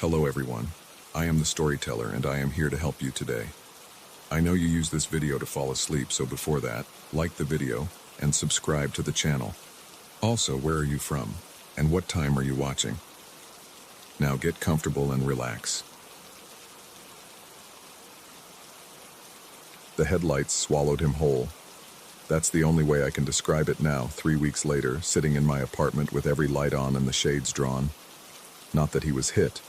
Hello everyone, I am the storyteller and I am here to help you today. I know you use this video to fall asleep, so before that, like the video and subscribe to the channel. Also, where are you from and what time are you watching? Now get comfortable and relax. The headlights swallowed him whole. That's the only way I can describe it now, 3 weeks later, sitting in my apartment with every light on and the shades drawn. Not that he was hit.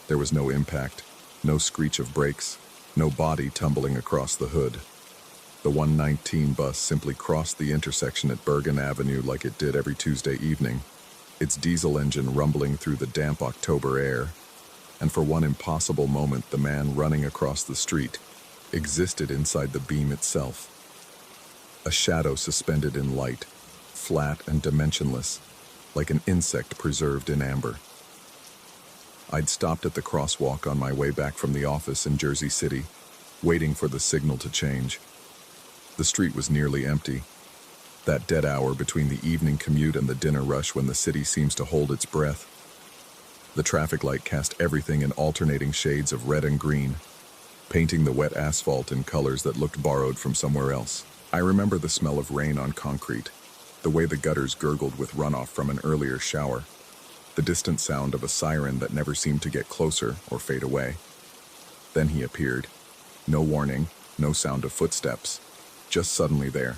There was no impact, no screech of brakes, no body tumbling across the hood. The 119 bus simply crossed the intersection at Bergen Avenue like it did every Tuesday evening, its diesel engine rumbling through the damp October air. And for one impossible moment, the man running across the street existed inside the beam itself. A shadow suspended in light, flat and dimensionless, like an insect preserved in amber. I'd stopped at the crosswalk on my way back from the office in Jersey City, waiting for the signal to change. The street was nearly empty, that dead hour between the evening commute and the dinner rush when the city seems to hold its breath. The traffic light cast everything in alternating shades of red and green, painting the wet asphalt in colors that looked borrowed from somewhere else. I remember the smell of rain on concrete, the way the gutters gurgled with runoff from an earlier shower, the distant sound of a siren that never seemed to get closer or fade away. Then he appeared. No warning, no sound of footsteps, just suddenly there,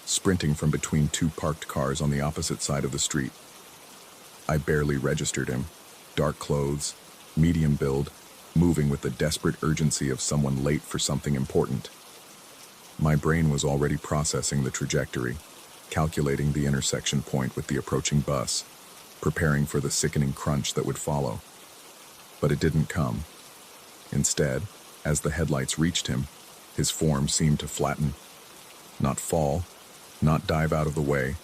sprinting from between two parked cars on the opposite side of the street. I barely registered him. Dark clothes, medium build, moving with the desperate urgency of someone late for something important. My brain was already processing the trajectory, calculating the intersection point with the approaching bus, preparing for the sickening crunch that would follow. But it didn't come. Instead, as the headlights reached him, his form seemed to flatten. Not fall, not dive out of the way,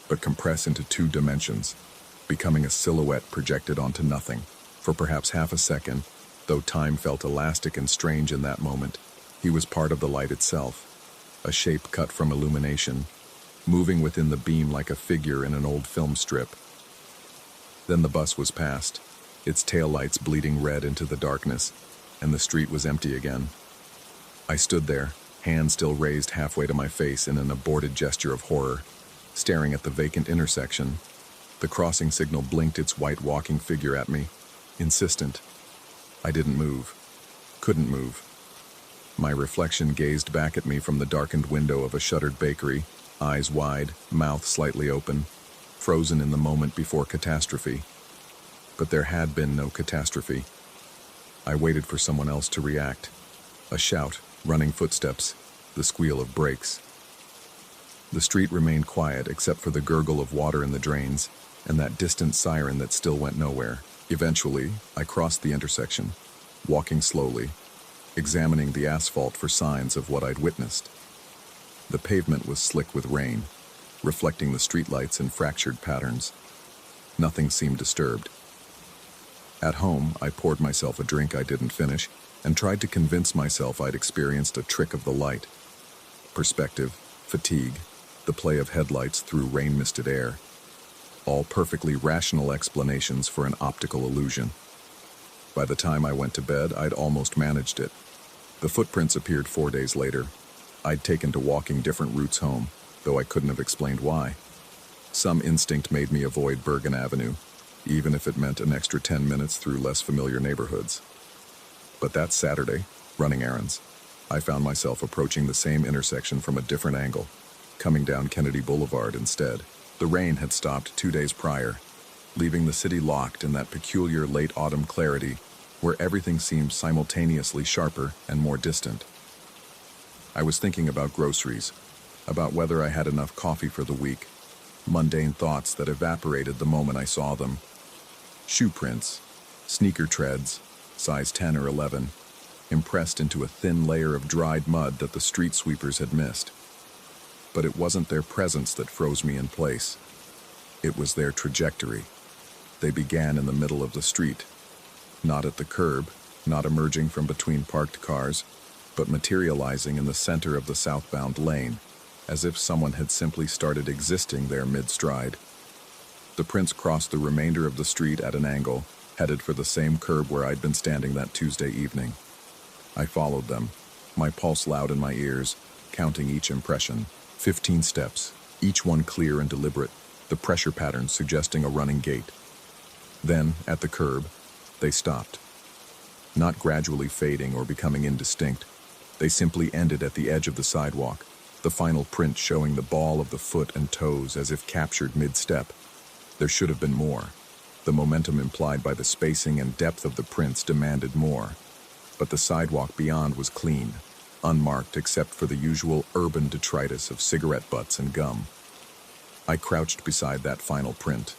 but compress into 2 dimensions, becoming a silhouette projected onto nothing. For perhaps half a second, though time felt elastic and strange in that moment, he was part of the light itself, a shape cut from illumination, moving within the beam like a figure in an old film strip. Then the bus was passed, its taillights bleeding red into the darkness, and the street was empty again. I stood there, hand still raised halfway to my face in an aborted gesture of horror, staring at the vacant intersection. The crossing signal blinked its white walking figure at me, insistent. I didn't move, couldn't move. My reflection gazed back at me from the darkened window of a shuttered bakery, eyes wide, mouth slightly open, frozen in the moment before catastrophe. But there had been no catastrophe. I waited for someone else to react. A shout, running footsteps, the squeal of brakes. The street remained quiet except for the gurgle of water in the drains and that distant siren that still went nowhere. Eventually, I crossed the intersection, walking slowly, examining the asphalt for signs of what I'd witnessed. The pavement was slick with rain, reflecting the streetlights in fractured patterns. Nothing seemed disturbed. At home, I poured myself a drink I didn't finish and tried to convince myself I'd experienced a trick of the light. Perspective, fatigue, the play of headlights through rain-misted air. All perfectly rational explanations for an optical illusion. By the time I went to bed, I'd almost managed it. The footprints appeared 4 days later. I'd taken to walking different routes home, though I couldn't have explained why. Some instinct made me avoid Bergen Avenue, even if it meant an extra 10 minutes through less familiar neighborhoods. But that Saturday, running errands, I found myself approaching the same intersection from a different angle, coming down Kennedy Boulevard instead. The rain had stopped 2 days prior, leaving the city locked in that peculiar late autumn clarity where everything seemed simultaneously sharper and more distant. I was thinking about groceries, about whether I had enough coffee for the week, mundane thoughts that evaporated the moment I saw them. Shoe prints, sneaker treads, size 10 or 11, impressed into a thin layer of dried mud that the street sweepers had missed. But it wasn't their presence that froze me in place. It was their trajectory. They began in the middle of the street, not at the curb, not emerging from between parked cars, but materializing in the center of the southbound lane, as if someone had simply started existing there mid-stride. The prints crossed the remainder of the street at an angle, headed for the same curb where I'd been standing that Tuesday evening. I followed them, my pulse loud in my ears, counting each impression. 15 steps, each one clear and deliberate, the pressure pattern suggesting a running gait. Then, at the curb, they stopped. Not gradually fading or becoming indistinct, they simply ended at the edge of the sidewalk, the final print showing the ball of the foot and toes as if captured mid-step. There should have been more. The momentum implied by the spacing and depth of the prints demanded more. But the sidewalk beyond was clean, unmarked except for the usual urban detritus of cigarette butts and gum. I crouched beside that final print,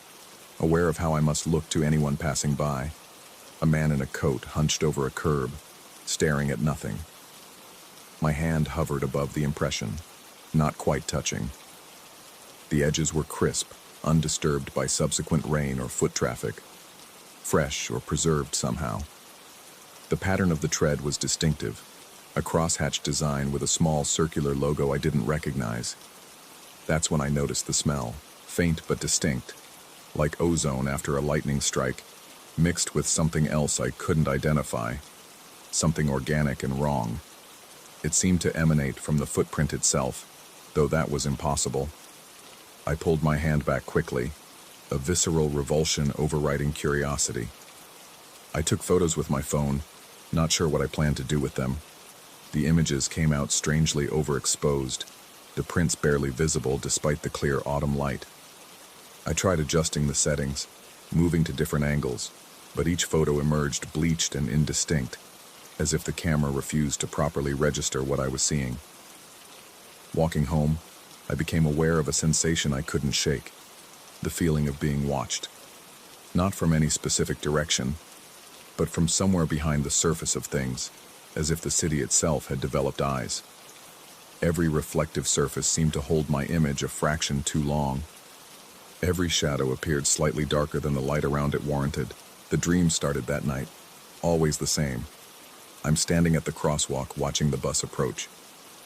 aware of how I must look to anyone passing by. A man in a coat hunched over a curb, staring at nothing. My hand hovered above the impression, not quite touching. The edges were crisp, undisturbed by subsequent rain or foot traffic, fresh or preserved somehow. The pattern of the tread was distinctive, a crosshatch design with a small circular logo I didn't recognize. That's when I noticed the smell, faint but distinct, like ozone after a lightning strike, mixed with something else I couldn't identify, something organic and wrong. It seemed to emanate from the footprint itself, though that was impossible. I pulled my hand back quickly, a visceral revulsion overriding curiosity. I took photos with my phone, not sure what I planned to do with them. The images came out strangely overexposed, the prints barely visible despite the clear autumn light. I tried adjusting the settings, moving to different angles, but each photo emerged bleached and indistinct, as if the camera refused to properly register what I was seeing. Walking home, I became aware of a sensation I couldn't shake, the feeling of being watched. Not from any specific direction, but from somewhere behind the surface of things, as if the city itself had developed eyes. Every reflective surface seemed to hold my image a fraction too long. Every shadow appeared slightly darker than the light around it warranted. The dream started that night, always the same. I'm standing at the crosswalk watching the bus approach.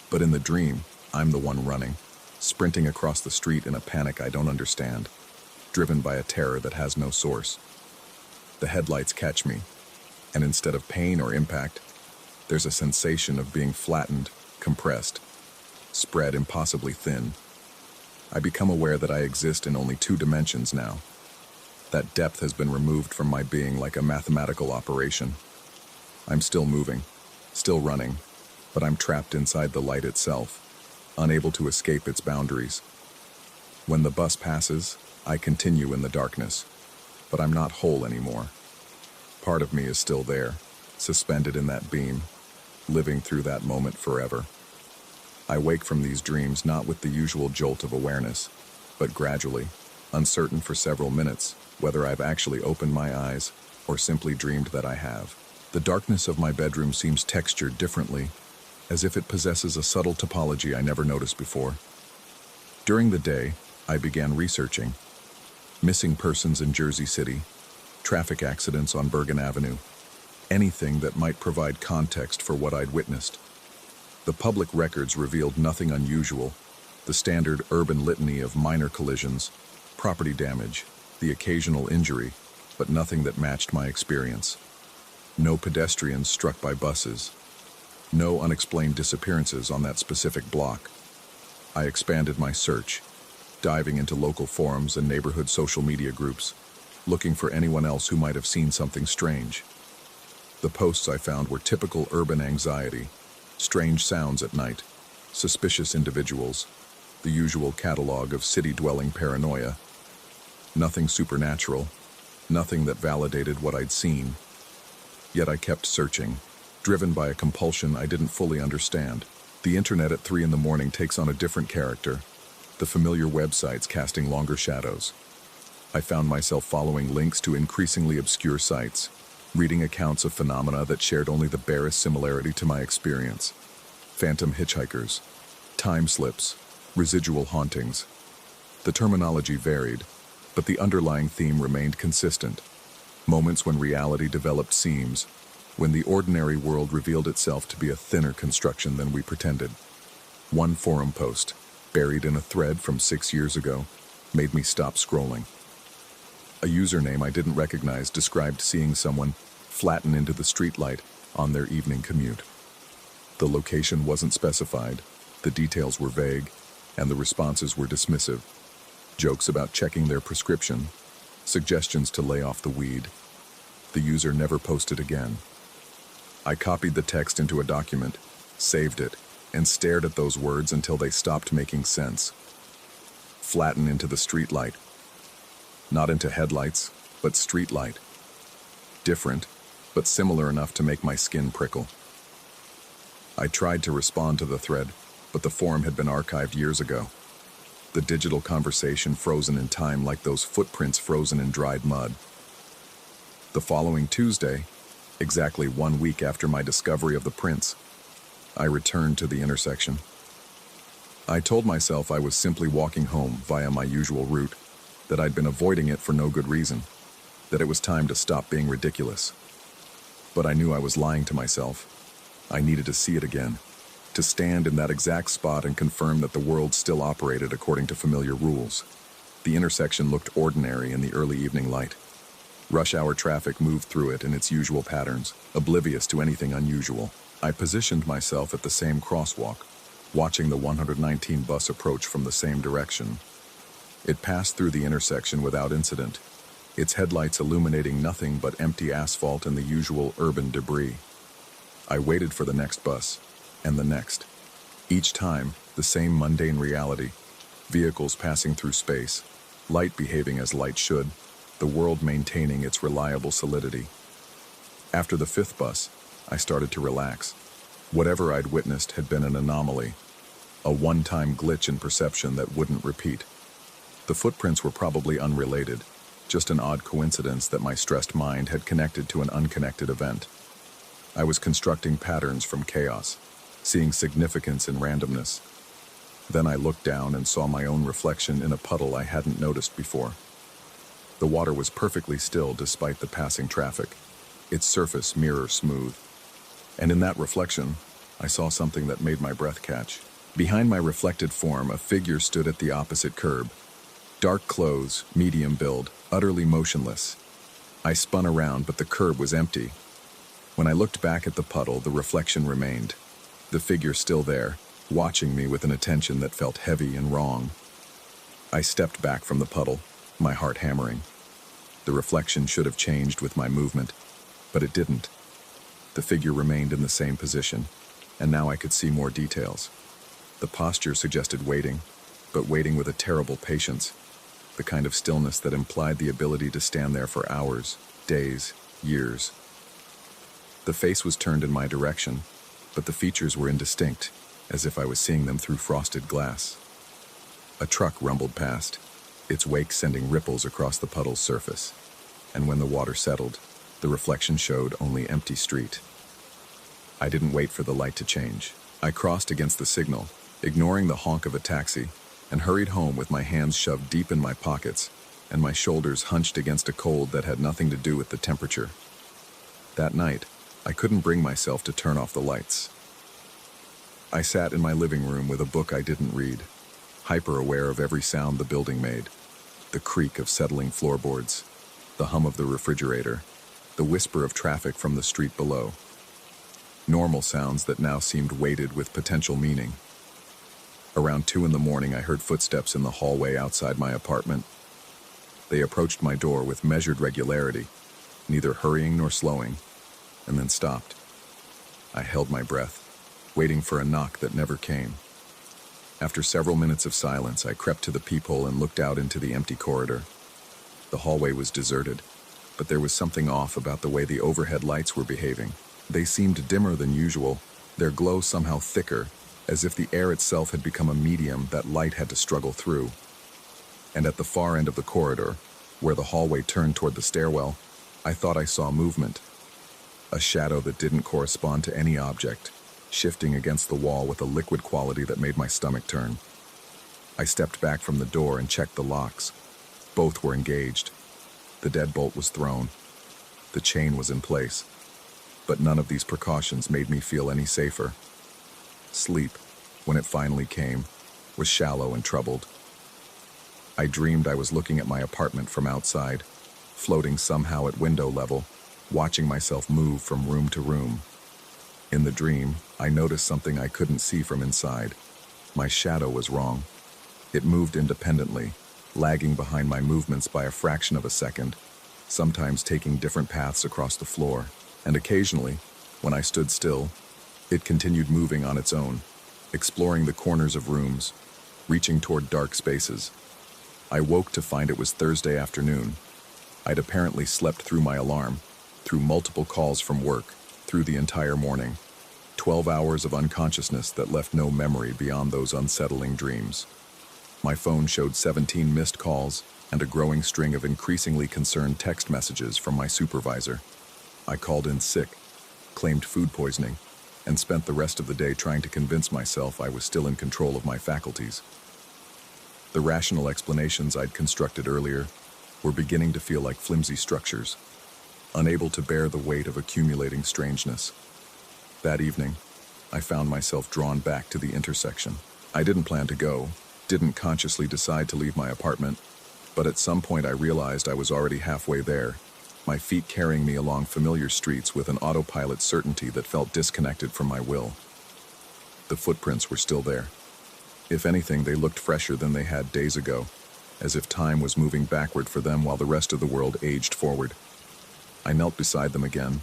But in the dream, I'm the one running, sprinting across the street in a panic I don't understand, driven by a terror that has no source. The headlights catch me, and instead of pain or impact, there's a sensation of being flattened, compressed, spread impossibly thin. I become aware that I exist in only 2 dimensions now. That depth has been removed from my being like a mathematical operation. I'm still moving, still running, but I'm trapped inside the light itself, unable to escape its boundaries. When the bus passes, I continue in the darkness, but I'm not whole anymore. Part of me is still there, suspended in that beam, living through that moment forever. I wake from these dreams not with the usual jolt of awareness, but gradually, uncertain for several minutes whether I've actually opened my eyes or simply dreamed that I have. The darkness of my bedroom seems textured differently, as if it possesses a subtle topology I never noticed before. During the day, I began researching missing persons in Jersey City, traffic accidents on Bergen Avenue, anything that might provide context for what I'd witnessed. The public records revealed nothing unusual, the standard urban litany of minor collisions, property damage, the occasional injury, but nothing that matched my experience. No pedestrians struck by buses. No unexplained disappearances on that specific block. I expanded my search, diving into local forums and neighborhood social media groups, looking for anyone else who might have seen something strange. The posts I found were typical urban anxiety, strange sounds at night, suspicious individuals, the usual catalog of city-dwelling paranoia. Nothing supernatural, nothing that validated what I'd seen. Yet I kept searching, driven by a compulsion I didn't fully understand. The internet at 3 a.m. takes on a different character, the familiar websites casting longer shadows. I found myself following links to increasingly obscure sites, reading accounts of phenomena that shared only the barest similarity to my experience. Phantom hitchhikers, time slips, residual hauntings. The terminology varied, but the underlying theme remained consistent. Moments when reality developed seams, when the ordinary world revealed itself to be a thinner construction than we pretended. One forum post, buried in a thread from 6 years ago, made me stop scrolling. A username I didn't recognize described seeing someone flatten into the streetlight on their evening commute. The location wasn't specified, the details were vague, and the responses were dismissive. Jokes about checking their prescription, suggestions to lay off the weed. The user never posted again. I copied the text into a document, saved it, and stared at those words until they stopped making sense. Flatten into the streetlight. Not into headlights, but streetlight. Different, but similar enough to make my skin prickle. I tried to respond to the thread, but the forum had been archived years ago. The digital conversation frozen in time like those footprints frozen in dried mud. The following Tuesday, exactly 1 week after my discovery of the prints, I returned to the intersection. I told myself I was simply walking home via my usual route, that I'd been avoiding it for no good reason, that it was time to stop being ridiculous. But I knew I was lying to myself. I needed to see it again, to stand in that exact spot and confirm that the world still operated according to familiar rules. The intersection looked ordinary in the early evening light. Rush hour traffic moved through it in its usual patterns, oblivious to anything unusual. I positioned myself at the same crosswalk, watching the 119 bus approach from the same direction. It passed through the intersection without incident, its headlights illuminating nothing but empty asphalt and the usual urban debris. I waited for the next bus, and the next. Each time, the same mundane reality. Vehicles passing through space, light behaving as light should, the world maintaining its reliable solidity. After the 5th bus, I started to relax. Whatever I'd witnessed had been an anomaly, a one-time glitch in perception that wouldn't repeat. The footprints were probably unrelated, just an odd coincidence that my stressed mind had connected to an unconnected event. I was constructing patterns from chaos, seeing significance in randomness. Then I looked down and saw my own reflection in a puddle I hadn't noticed before. The water was perfectly still despite the passing traffic, its surface mirror smooth. And in that reflection, I saw something that made my breath catch. Behind my reflected form, a figure stood at the opposite curb. Dark clothes, medium build, utterly motionless. I spun around, but the curb was empty. When I looked back at the puddle, the reflection remained. The figure still there, watching me with an attention that felt heavy and wrong. I stepped back from the puddle, my heart hammering. The reflection should have changed with my movement, but it didn't. The figure remained in the same position, and now I could see more details. The posture suggested waiting, but waiting with a terrible patience, the kind of stillness that implied the ability to stand there for hours, days, years. The face was turned in my direction, but the features were indistinct, as if I was seeing them through frosted glass. A truck rumbled past, its wake sending ripples across the puddle's surface, and when the water settled, the reflection showed only empty street. I didn't wait for the light to change. I crossed against the signal, ignoring the honk of a taxi, and hurried home with my hands shoved deep in my pockets and my shoulders hunched against a cold that had nothing to do with the temperature. That night, I couldn't bring myself to turn off the lights. I sat in my living room with a book I didn't read, hyper-aware of every sound the building made, the creak of settling floorboards, the hum of the refrigerator, the whisper of traffic from the street below. Normal sounds that now seemed weighted with potential meaning. Around 2 a.m, I heard footsteps in the hallway outside my apartment. They approached my door with measured regularity, neither hurrying nor slowing, and then stopped. I held my breath, waiting for a knock that never came. After several minutes of silence, I crept to the peephole and looked out into the empty corridor. The hallway was deserted, but there was something off about the way the overhead lights were behaving. They seemed dimmer than usual, their glow somehow thicker, as if the air itself had become a medium that light had to struggle through. And at the far end of the corridor, where the hallway turned toward the stairwell, I thought I saw movement. A shadow that didn't correspond to any object, shifting against the wall with a liquid quality that made my stomach turn. I stepped back from the door and checked the locks. Both were engaged. The deadbolt was thrown. The chain was in place. But none of these precautions made me feel any safer. Sleep, when it finally came, was shallow and troubled. I dreamed I was looking at my apartment from outside, floating somehow at window level, watching myself move from room to room. In the dream, I noticed something I couldn't see from inside. My shadow was wrong. It moved independently, lagging behind my movements by a fraction of a second, sometimes taking different paths across the floor. And occasionally, when I stood still, it continued moving on its own, exploring the corners of rooms, reaching toward dark spaces. I woke to find it was Thursday afternoon. I'd apparently slept through my alarm, through multiple calls from work, through the entire morning. 12 hours of unconsciousness that left no memory beyond those unsettling dreams. My phone showed 17 missed calls and a growing string of increasingly concerned text messages from my supervisor. I called in sick, claimed food poisoning, and spent the rest of the day trying to convince myself I was still in control of my faculties. The rational explanations I'd constructed earlier were beginning to feel like flimsy structures, unable to bear the weight of accumulating strangeness. That evening, I found myself drawn back to the intersection. I didn't plan to go, didn't consciously decide to leave my apartment, but at some point I realized I was already halfway there, my feet carrying me along familiar streets with an autopilot certainty that felt disconnected from my will. The footprints were still there. If anything, they looked fresher than they had days ago, as if time was moving backward for them while the rest of the world aged forward. I knelt beside them again,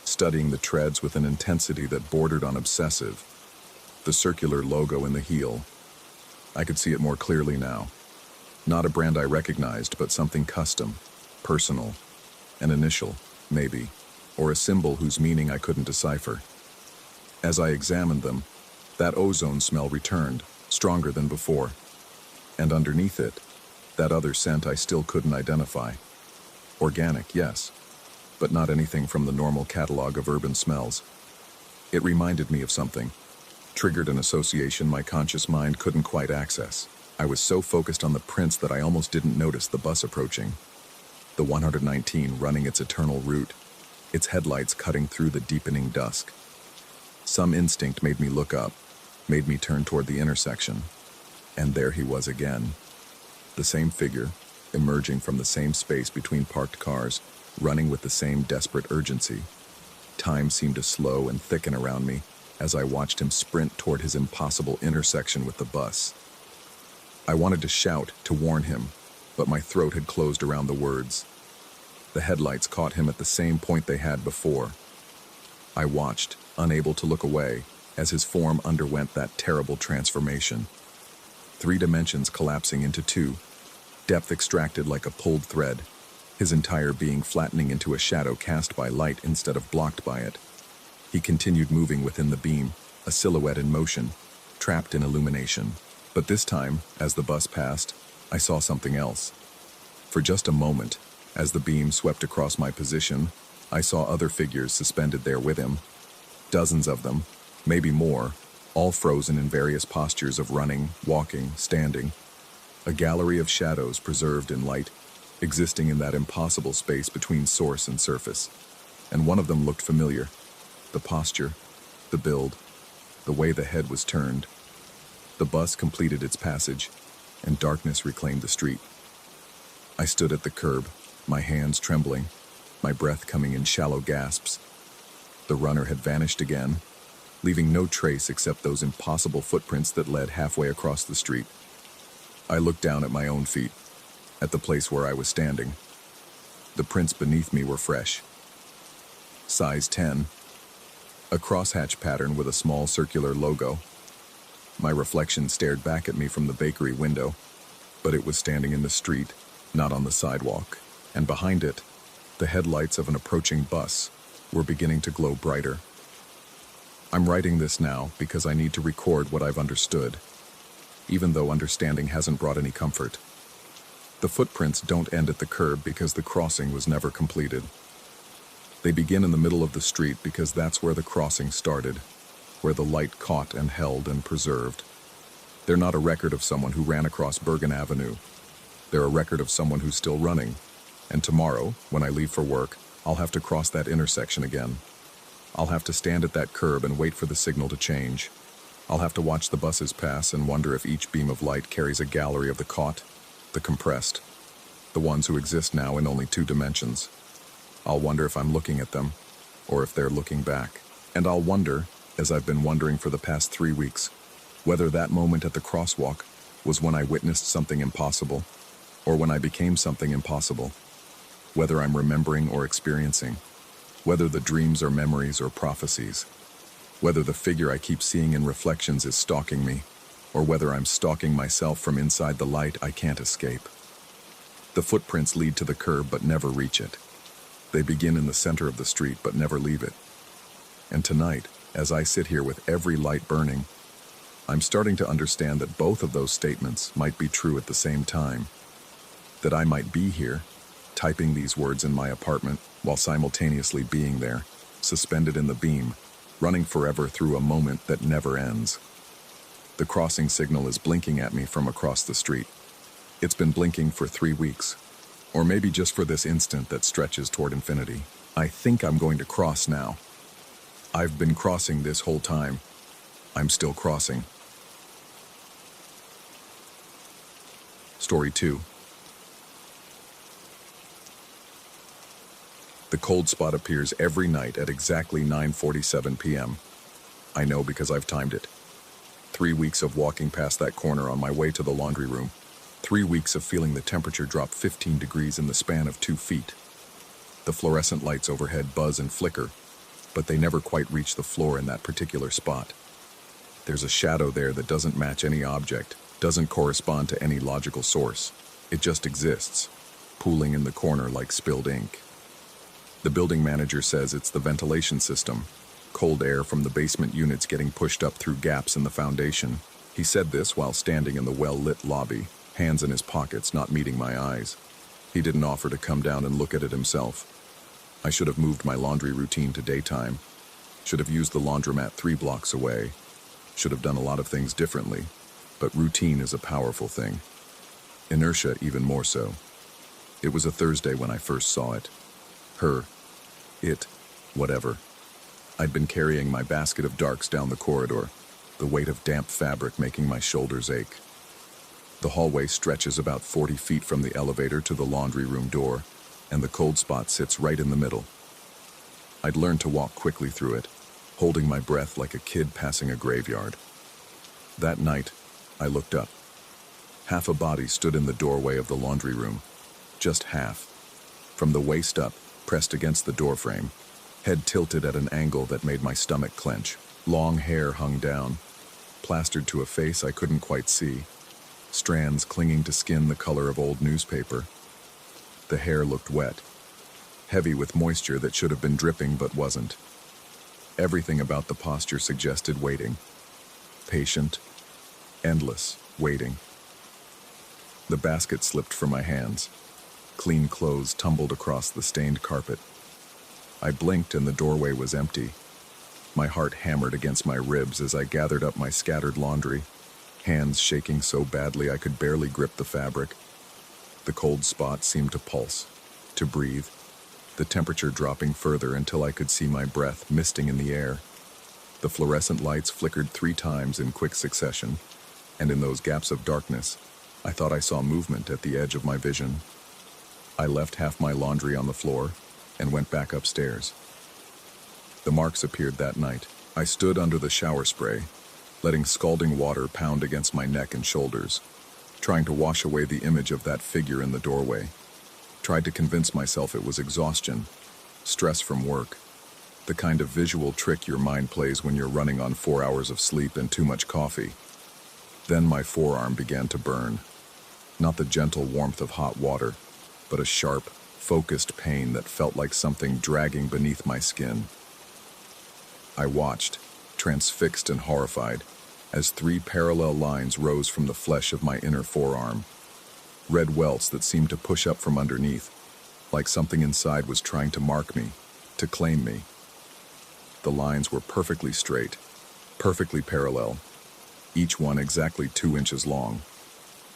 studying the treads with an intensity that bordered on obsessive. The circular logo in the heel. I could see it more clearly now. Not a brand I recognized, but something custom, personal. An initial, maybe, or a symbol whose meaning I couldn't decipher. As I examined them, that ozone smell returned, stronger than before. And underneath it, that other scent I still couldn't identify. Organic, yes, but not anything from the normal catalog of urban smells. It reminded me of something, triggered an association my conscious mind couldn't quite access. I was so focused on the prints that I almost didn't notice the bus approaching. The 119 running its eternal route, its headlights cutting through the deepening dusk. Some instinct made me look up, made me turn toward the intersection. And there he was again. The same figure, emerging from the same space between parked cars, running with the same desperate urgency. Time seemed to slow and thicken around me as I watched him sprint toward his impossible intersection with the bus. I wanted to shout, to warn him, but my throat had closed around the words. The headlights caught him at the same point they had before. I watched, unable to look away, as his form underwent that terrible transformation. 3 dimensions collapsing into 2, depth extracted like a pulled thread, his entire being flattening into a shadow cast by light instead of blocked by it. He continued moving within the beam, a silhouette in motion, trapped in illumination. But this time, as the bus passed, I saw something else. For just a moment, as the beam swept across my position, I saw other figures suspended there with him. Dozens of them, maybe more, all frozen in various postures of running, walking, standing. A gallery of shadows preserved in light, existing in that impossible space between source and surface. And one of them looked familiar. The posture, the build, the way the head was turned. The bus completed its passage, and darkness reclaimed the street. I stood at the curb, my hands trembling, my breath coming in shallow gasps. The runner had vanished again, leaving no trace except those impossible footprints that led halfway across the street. I looked down at my own feet, at the place where I was standing. The prints beneath me were fresh. Size 10. A crosshatch pattern with a small circular logo. My reflection stared back at me from the bakery window, but it was standing in the street, not on the sidewalk, and behind it, the headlights of an approaching bus were beginning to glow brighter. I'm writing this now because I need to record what I've understood, even though understanding hasn't brought any comfort. The footprints don't end at the curb because the crossing was never completed. They begin in the middle of the street because that's where the crossing started, where the light caught and held and preserved. They're not a record of someone who ran across Bergen Avenue. They're a record of someone who's still running. And tomorrow, when I leave for work, I'll have to cross that intersection again. I'll have to stand at that curb and wait for the signal to change. I'll have to watch the buses pass and wonder if each beam of light carries a gallery of the caught, the compressed, the the ones who exist now in only 2 dimensions. I'll wonder if I'm looking at them, or if they're looking back. And I'll wonder, as I've been wondering for the past 3 weeks, whether that moment at the crosswalk was when I witnessed something impossible, or when I became something impossible. Whether I'm remembering or experiencing, whether the dreams are memories or prophecies, whether the figure I keep seeing in reflections is stalking me, or whether I'm stalking myself from inside the light I can't escape. The footprints lead to the curb but never reach it. They begin in the center of the street but never leave it. And tonight, as I sit here with every light burning, I'm starting to understand that both of those statements might be true at the same time. That I might be here, typing these words in my apartment, while simultaneously being there, suspended in the beam, running forever through a moment that never ends. The crossing signal is blinking at me from across the street. It's been blinking for 3 weeks, or maybe just for this instant that stretches toward infinity. I think I'm going to cross now. I've been crossing this whole time. I'm still crossing. Story 2. The cold spot appears every night at exactly 9:47 p.m. I know because I've timed it. 3 weeks of walking past that corner on my way to the laundry room. 3 weeks of feeling the temperature drop 15 degrees in the span of 2 feet. The fluorescent lights overhead buzz and flicker, but they never quite reach the floor in that particular spot. There's a shadow there that doesn't match any object, doesn't correspond to any logical source. It just exists, pooling in the corner like spilled ink. The building manager says it's the ventilation system, cold air from the basement units getting pushed up through gaps in the foundation. He said this while standing in the well-lit lobby, hands in his pockets, not meeting my eyes. He didn't offer to come down and look at it himself. I should have moved my laundry routine to daytime. Should have used the laundromat 3 blocks away. Should have done a lot of things differently. But routine is a powerful thing. Inertia even more so. It was a Thursday when I first saw it. Her. It. Whatever. I'd been carrying my basket of darks down the corridor, the weight of damp fabric making my shoulders ache. The hallway stretches about 40 feet from the elevator to the laundry room door, and the cold spot sits right in the middle. I'd learned to walk quickly through it, holding my breath like a kid passing a graveyard. That night, I looked up. Half a body stood in the doorway of the laundry room. Just half. From the waist up, pressed against the doorframe, head tilted at an angle that made my stomach clench. Long hair hung down, plastered to a face I couldn't quite see, strands clinging to skin the color of old newspaper. The hair looked wet, heavy with moisture that should have been dripping but wasn't. Everything about the posture suggested waiting. Patient, endless waiting. The basket slipped from my hands. Clean clothes tumbled across the stained carpet. I blinked and the doorway was empty. My heart hammered against my ribs as I gathered up my scattered laundry, hands shaking so badly I could barely grip the fabric. The cold spot seemed to pulse, to breathe, the temperature dropping further until I could see my breath misting in the air. The fluorescent lights flickered 3 times in quick succession, and in those gaps of darkness, I thought I saw movement at the edge of my vision. I left half my laundry on the floor and went back upstairs. The marks appeared that night. I stood under the shower spray, letting scalding water pound against my neck and shoulders, trying to wash away the image of that figure in the doorway. Tried to convince myself it was exhaustion, stress from work, the kind of visual trick your mind plays when you're running on 4 hours of sleep and too much coffee. Then my forearm began to burn. Not the gentle warmth of hot water, but a sharp, focused pain that felt like something dragging beneath my skin. I watched, transfixed and horrified, as 3 parallel lines rose from the flesh of my inner forearm. Red welts that seemed to push up from underneath, like something inside was trying to mark me, to claim me. The lines were perfectly straight, perfectly parallel, each one exactly 2 inches long.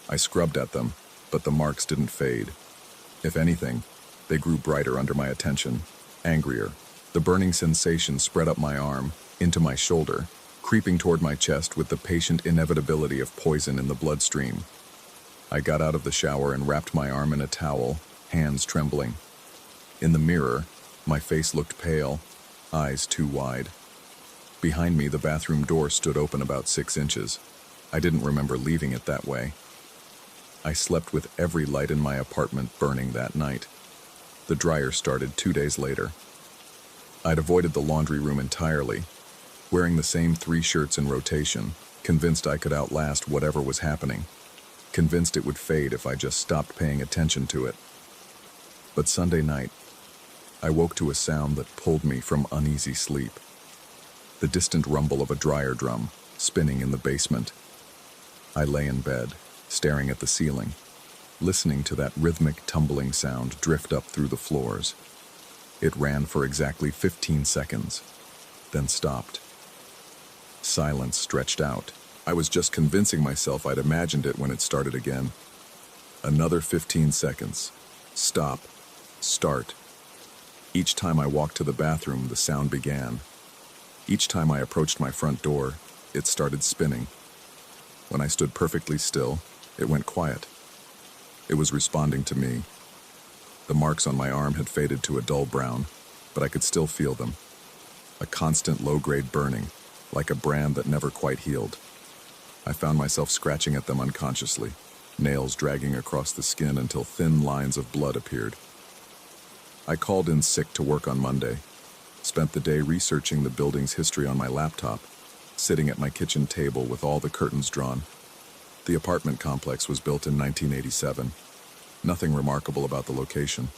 I scrubbed at them, but the marks didn't fade. If anything, they grew brighter under my attention, angrier. The burning sensation spread up my arm, into my shoulder, creeping toward my chest with the patient inevitability of poison in the bloodstream. I got out of the shower and wrapped my arm in a towel, hands trembling. In the mirror, my face looked pale, eyes too wide. Behind me, the bathroom door stood open about 6 inches. I didn't remember leaving it that way. I slept with every light in my apartment burning that night. The dryer started 2 days later. I'd avoided the laundry room entirely, wearing the same 3 shirts in rotation, convinced I could outlast whatever was happening, convinced it would fade if I just stopped paying attention to it. But Sunday night, I woke to a sound that pulled me from uneasy sleep. The distant rumble of a dryer drum, spinning in the basement. I lay in bed, staring at the ceiling, listening to that rhythmic tumbling sound drift up through the floors. It ran for exactly 15 seconds, then stopped. Silence stretched out. I was just convincing myself I'd imagined it when it started again. Another 15 seconds. Stop. Start. Each time I walked to the bathroom, the sound began. Each time I approached my front door, it started spinning. When I stood perfectly still, it went quiet. It was responding to me. The marks on my arm had faded to a dull brown, but I could still feel them. A constant low-grade burning, like a brand that never quite healed. I found myself scratching at them unconsciously, nails dragging across the skin until thin lines of blood appeared. I called in sick to work on Monday, spent the day researching the building's history on my laptop, sitting at my kitchen table with all the curtains drawn. The apartment complex was built in 1987. Nothing remarkable about the location.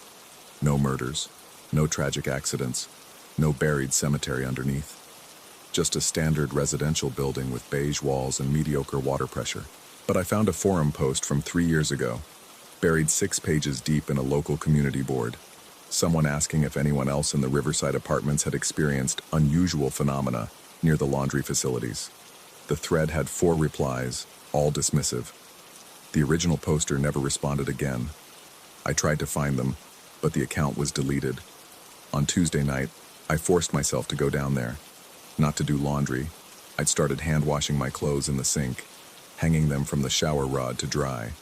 No murders, no tragic accidents, no buried cemetery underneath. Just a standard residential building with beige walls and mediocre water pressure. But I found a forum post from 3 years ago, buried 6 pages deep in a local community board. Someone asking if anyone else in the Riverside apartments had experienced unusual phenomena near the laundry facilities. The thread had 4 replies, all dismissive. The original poster never responded again. I tried to find them, but the account was deleted. On Tuesday night, I forced myself to go down there. Not to do laundry. I'd started hand-washing my clothes in the sink, hanging them from the shower rod to dry.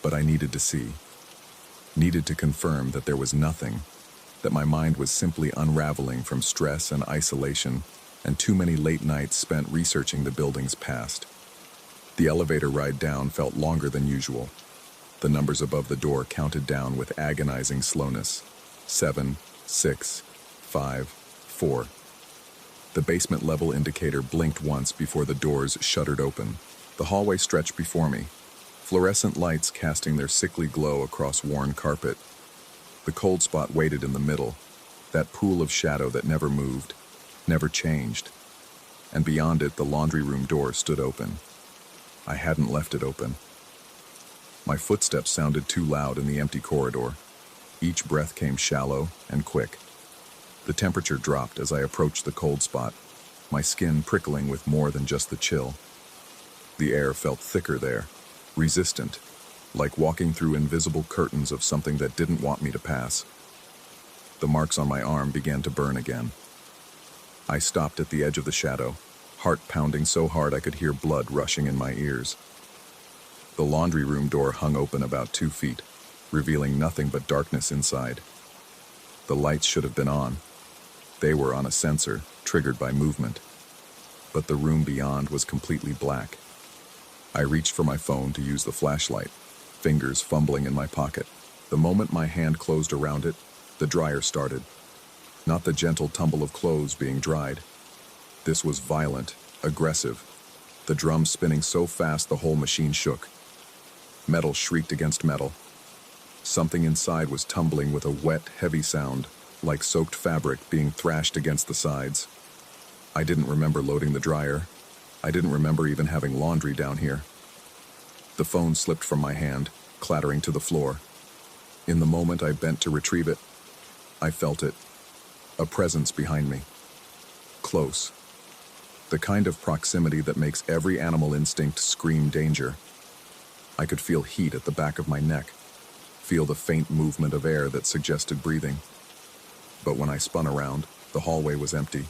But I needed to see. Needed to confirm that there was nothing, that my mind was simply unraveling from stress and isolation and too many late nights spent researching the building's past. The elevator ride down felt longer than usual. The numbers above the door counted down with agonizing slowness. 7, 6, 5, 4. The basement level indicator blinked once before the doors shuttered open. The hallway stretched before me, fluorescent lights casting their sickly glow across worn carpet. The cold spot waited in the middle, that pool of shadow that never moved, never changed. And beyond it, the laundry room door stood open. I hadn't left it open. My footsteps sounded too loud in the empty corridor. Each breath came shallow and quick. The temperature dropped as I approached the cold spot, my skin prickling with more than just the chill. The air felt thicker there, resistant, like walking through invisible curtains of something that didn't want me to pass. The marks on my arm began to burn again. I stopped at the edge of the shadow, heart pounding so hard I could hear blood rushing in my ears. The laundry room door hung open about 2 feet, revealing nothing but darkness inside. The lights should have been on. They were on a sensor, triggered by movement. But the room beyond was completely black. I reached for my phone to use the flashlight, fingers fumbling in my pocket. The moment my hand closed around it, the dryer started. Not the gentle tumble of clothes being dried. This was violent, aggressive. The drum spinning so fast the whole machine shook. Metal shrieked against metal. Something inside was tumbling with a wet, heavy sound, like soaked fabric being thrashed against the sides. I didn't remember loading the dryer. I didn't remember even having laundry down here. The phone slipped from my hand, clattering to the floor. In the moment I bent to retrieve it, I felt it. A presence behind me. Close. The kind of proximity that makes every animal instinct scream danger. I could feel heat at the back of my neck, feel the faint movement of air that suggested breathing. But when I spun around, the hallway was empty.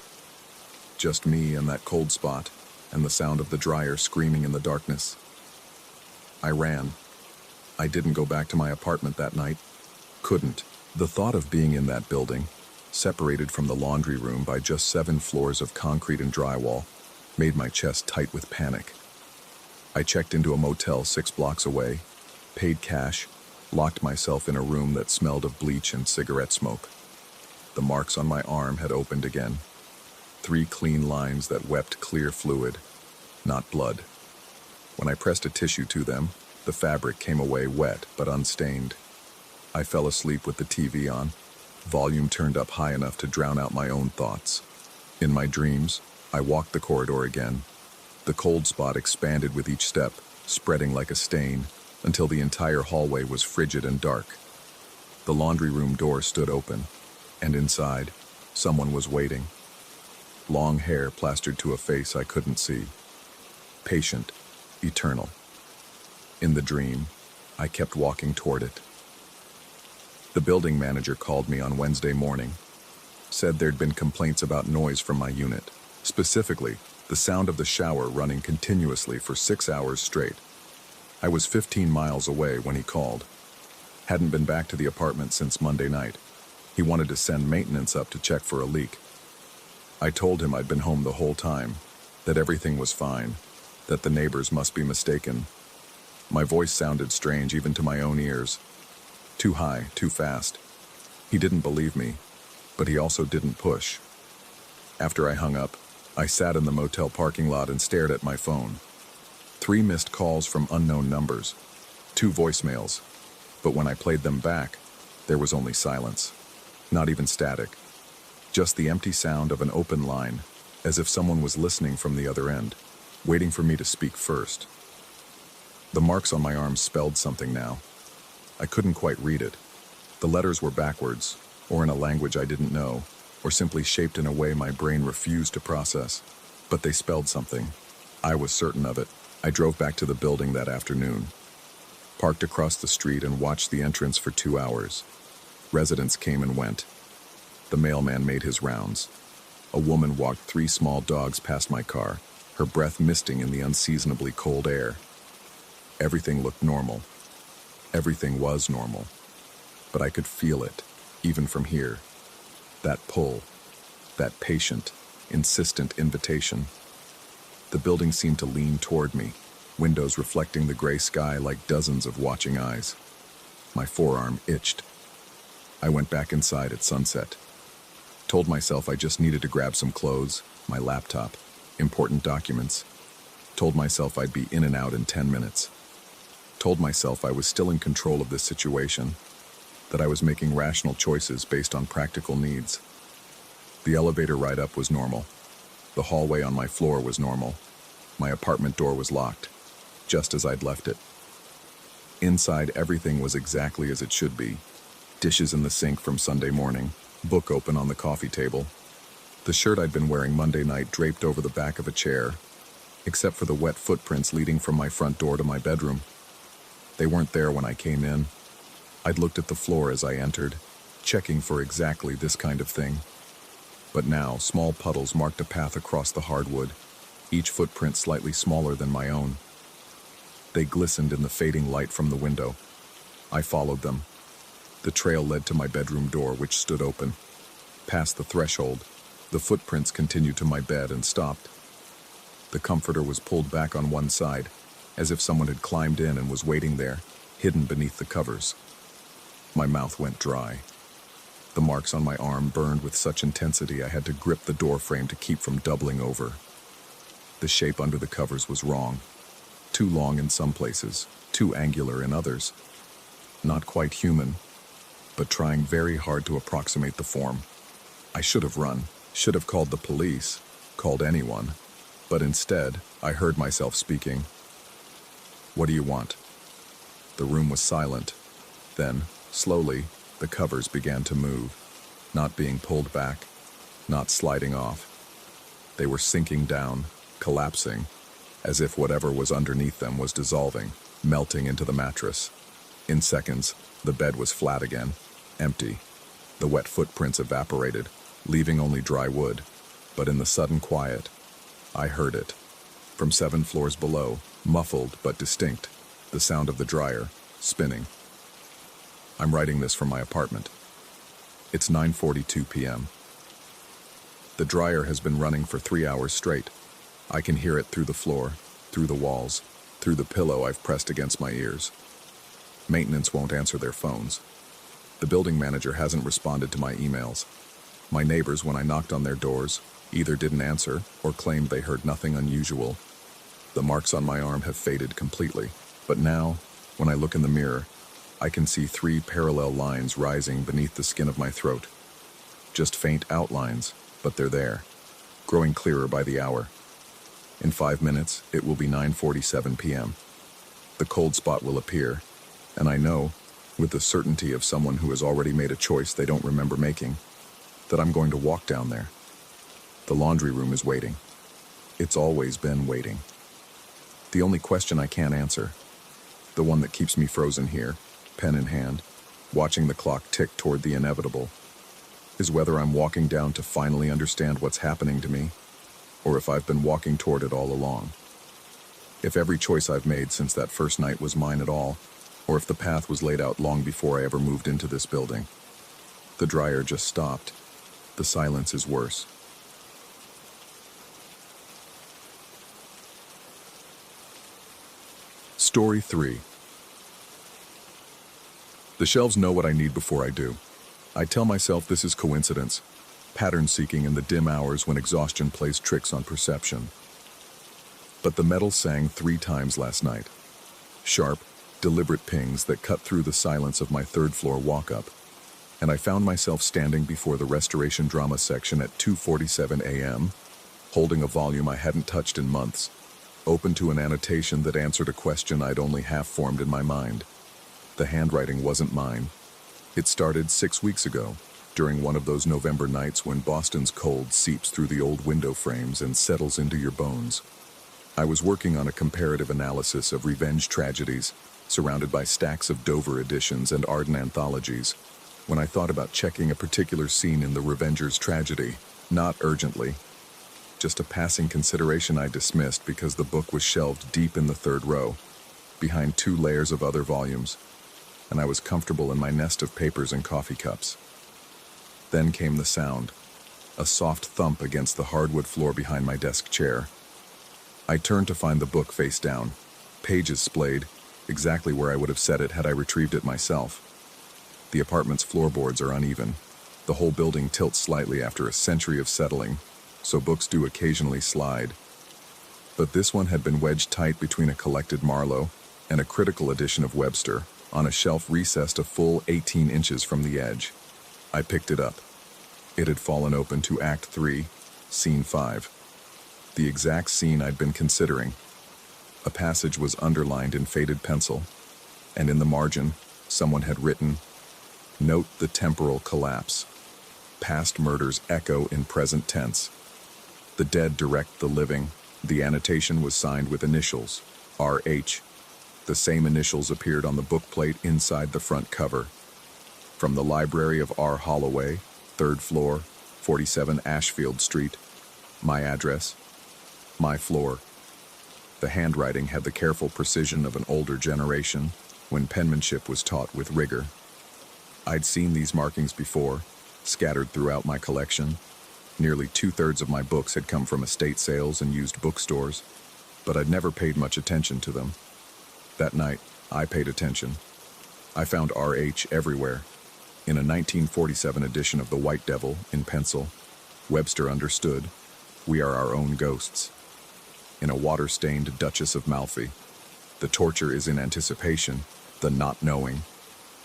Just me and that cold spot, and the sound of the dryer screaming in the darkness. I ran, I didn't go back to my apartment that night. Couldn't. The thought of being in that building, separated from the laundry room by just 7 floors of concrete and drywall, made my chest tight with panic. I checked into a motel 6 blocks away, paid cash, locked myself in a room that smelled of bleach and cigarette smoke. The marks on my arm had opened again. 3 clean lines that wept clear fluid, not blood. When I pressed a tissue to them, the fabric came away wet but unstained. I fell asleep with the TV on, volume turned up high enough to drown out my own thoughts. In my dreams, I walked the corridor again. The cold spot expanded with each step, spreading like a stain, until the entire hallway was frigid and dark. The laundry room door stood open, and inside, someone was waiting. Long hair plastered to a face I couldn't see. Patient, eternal. In the dream, I kept walking toward it. The building manager called me on Wednesday morning, said there'd been complaints about noise from my unit, specifically the sound of the shower running continuously for 6 hours straight. I was 15 miles away when he called. Hadn't been back to the apartment since Monday night. He wanted to send maintenance up to check for a leak. I told him I'd been home the whole time, that everything was fine, that the neighbors must be mistaken. My voice sounded strange even to my own ears. Too high, too fast. He didn't believe me, but he also didn't push. After I hung up, I sat in the motel parking lot and stared at my phone. 3 missed calls from unknown numbers, 2 voicemails, but when I played them back, there was only silence. Not even static. Just the empty sound of an open line, as if someone was listening from the other end, waiting for me to speak first. The marks on my arm spelled something now. I couldn't quite read it. The letters were backwards, or in a language I didn't know, or simply shaped in a way my brain refused to process. But they spelled something. I was certain of it. I drove back to the building that afternoon, parked across the street and watched the entrance for 2 hours. Residents came and went. The mailman made his rounds. A woman walked 3 small dogs past my car, her breath misting in the unseasonably cold air. Everything looked normal. Everything was normal. But I could feel it, even from here. That pull, that patient, insistent invitation. The building seemed to lean toward me, windows reflecting the gray sky like dozens of watching eyes. My forearm itched. I went back inside at sunset. Told myself I just needed to grab some clothes, my laptop, important documents. Told myself I'd be in and out in 10 minutes. Told myself I was still in control of this situation, that I was making rational choices based on practical needs. The elevator ride up was normal. The hallway on my floor was normal. My apartment door was locked, just as I'd left it. Inside, everything was exactly as it should be. Dishes in the sink from Sunday morning, book open on the coffee table. The shirt I'd been wearing Monday night draped over the back of a chair, except for the wet footprints leading from my front door to my bedroom. They weren't there when I came in. I'd looked at the floor as I entered, checking for exactly this kind of thing. But now, small puddles marked a path across the hardwood, each footprint slightly smaller than my own. They glistened in the fading light from the window. I followed them. The trail led to my bedroom door, which stood open. Past the threshold, the footprints continued to my bed and stopped. The comforter was pulled back on one side, as if someone had climbed in and was waiting there, hidden beneath the covers. My mouth went dry. The marks on my arm burned with such intensity I had to grip the door frame to keep from doubling over. The shape under the covers was wrong. Too long in some places, too angular in others. Not quite human, but trying very hard to approximate the form. I should have run, should have called the police, called anyone. But instead, I heard myself speaking. "What do you want?" The room was silent. Then, slowly, the covers began to move, not being pulled back, not sliding off. They were sinking down, collapsing, as if whatever was underneath them was dissolving, melting into the mattress. In seconds, the bed was flat again, empty. The wet footprints evaporated, leaving only dry wood. But in the sudden quiet, I heard it. From 7 floors below, muffled but distinct, the sound of the dryer, spinning. I'm writing this from my apartment. It's 9:42 p.m. The dryer has been running for 3 hours straight. I can hear it through the floor, through the walls, through the pillow I've pressed against my ears. Maintenance won't answer their phones. The building manager hasn't responded to my emails. My neighbors, when I knocked on their doors, either didn't answer or claimed they heard nothing unusual. The marks on my arm have faded completely, but now, when I look in the mirror, I can see 3 parallel lines rising beneath the skin of my throat. Just faint outlines, but they're there, growing clearer by the hour. In 5 minutes, it will be 9:47 p.m. The cold spot will appear, and I know, with the certainty of someone who has already made a choice they don't remember making, that I'm going to walk down there. The laundry room is waiting. It's always been waiting. The only question I can't answer, the one that keeps me frozen here, pen in hand, watching the clock tick toward the inevitable, is whether I'm walking down to finally understand what's happening to me, or if I've been walking toward it all along. If every choice I've made since that first night was mine at all, or if the path was laid out long before I ever moved into this building. The dryer just stopped. The silence is worse. Story 3. The shelves know what I need before I do. I tell myself this is coincidence, pattern seeking in the dim hours when exhaustion plays tricks on perception. But the metal sang 3 times last night. Sharp, deliberate pings that cut through the silence of my third-floor walk-up, and I found myself standing before the restoration drama section at 2:47 a.m., holding a volume I hadn't touched in months, open to an annotation that answered a question I'd only half formed in my mind. The handwriting wasn't mine. It started 6 weeks ago, during one of those November nights when Boston's cold seeps through the old window frames and settles into your bones. I was working on a comparative analysis of revenge tragedies, surrounded by stacks of Dover editions and Arden anthologies, when I thought about checking a particular scene in the Revenger's tragedy, not urgently. Just a passing consideration I dismissed because the book was shelved deep in the 3rd row, behind 2 layers of other volumes, and I was comfortable in my nest of papers and coffee cups. Then came the sound, a soft thump against the hardwood floor behind my desk chair. I turned to find the book face down, pages splayed, exactly where I would have set it had I retrieved it myself. The apartment's floorboards are uneven. The whole building tilts slightly after a century of settling, so books do occasionally slide. But this one had been wedged tight between a collected Marlowe and a critical edition of Webster, on a shelf recessed a full 18 inches from the edge. I picked it up. It had fallen open to Act 3, Scene 5. The exact scene I'd been considering. A passage was underlined in faded pencil, and in the margin, someone had written, "Note the temporal collapse. Past murders echo in present tense. The dead direct the living." The annotation was signed with initials, R.H. The same initials appeared on the bookplate inside the front cover. From the library of R. Holloway, 3rd floor, 47 Ashfield Street. My address. My floor. The handwriting had the careful precision of an older generation, when penmanship was taught with rigor. I'd seen these markings before, scattered throughout my collection. Nearly 2/3 of my books had come from estate sales and used bookstores, but I'd never paid much attention to them. That night, I paid attention. I found R.H. everywhere. In a 1947 edition of The White Devil, in pencil, Webster understood, "We are our own ghosts." In a water-stained Duchess of Malfi, "The torture is in anticipation, the not knowing."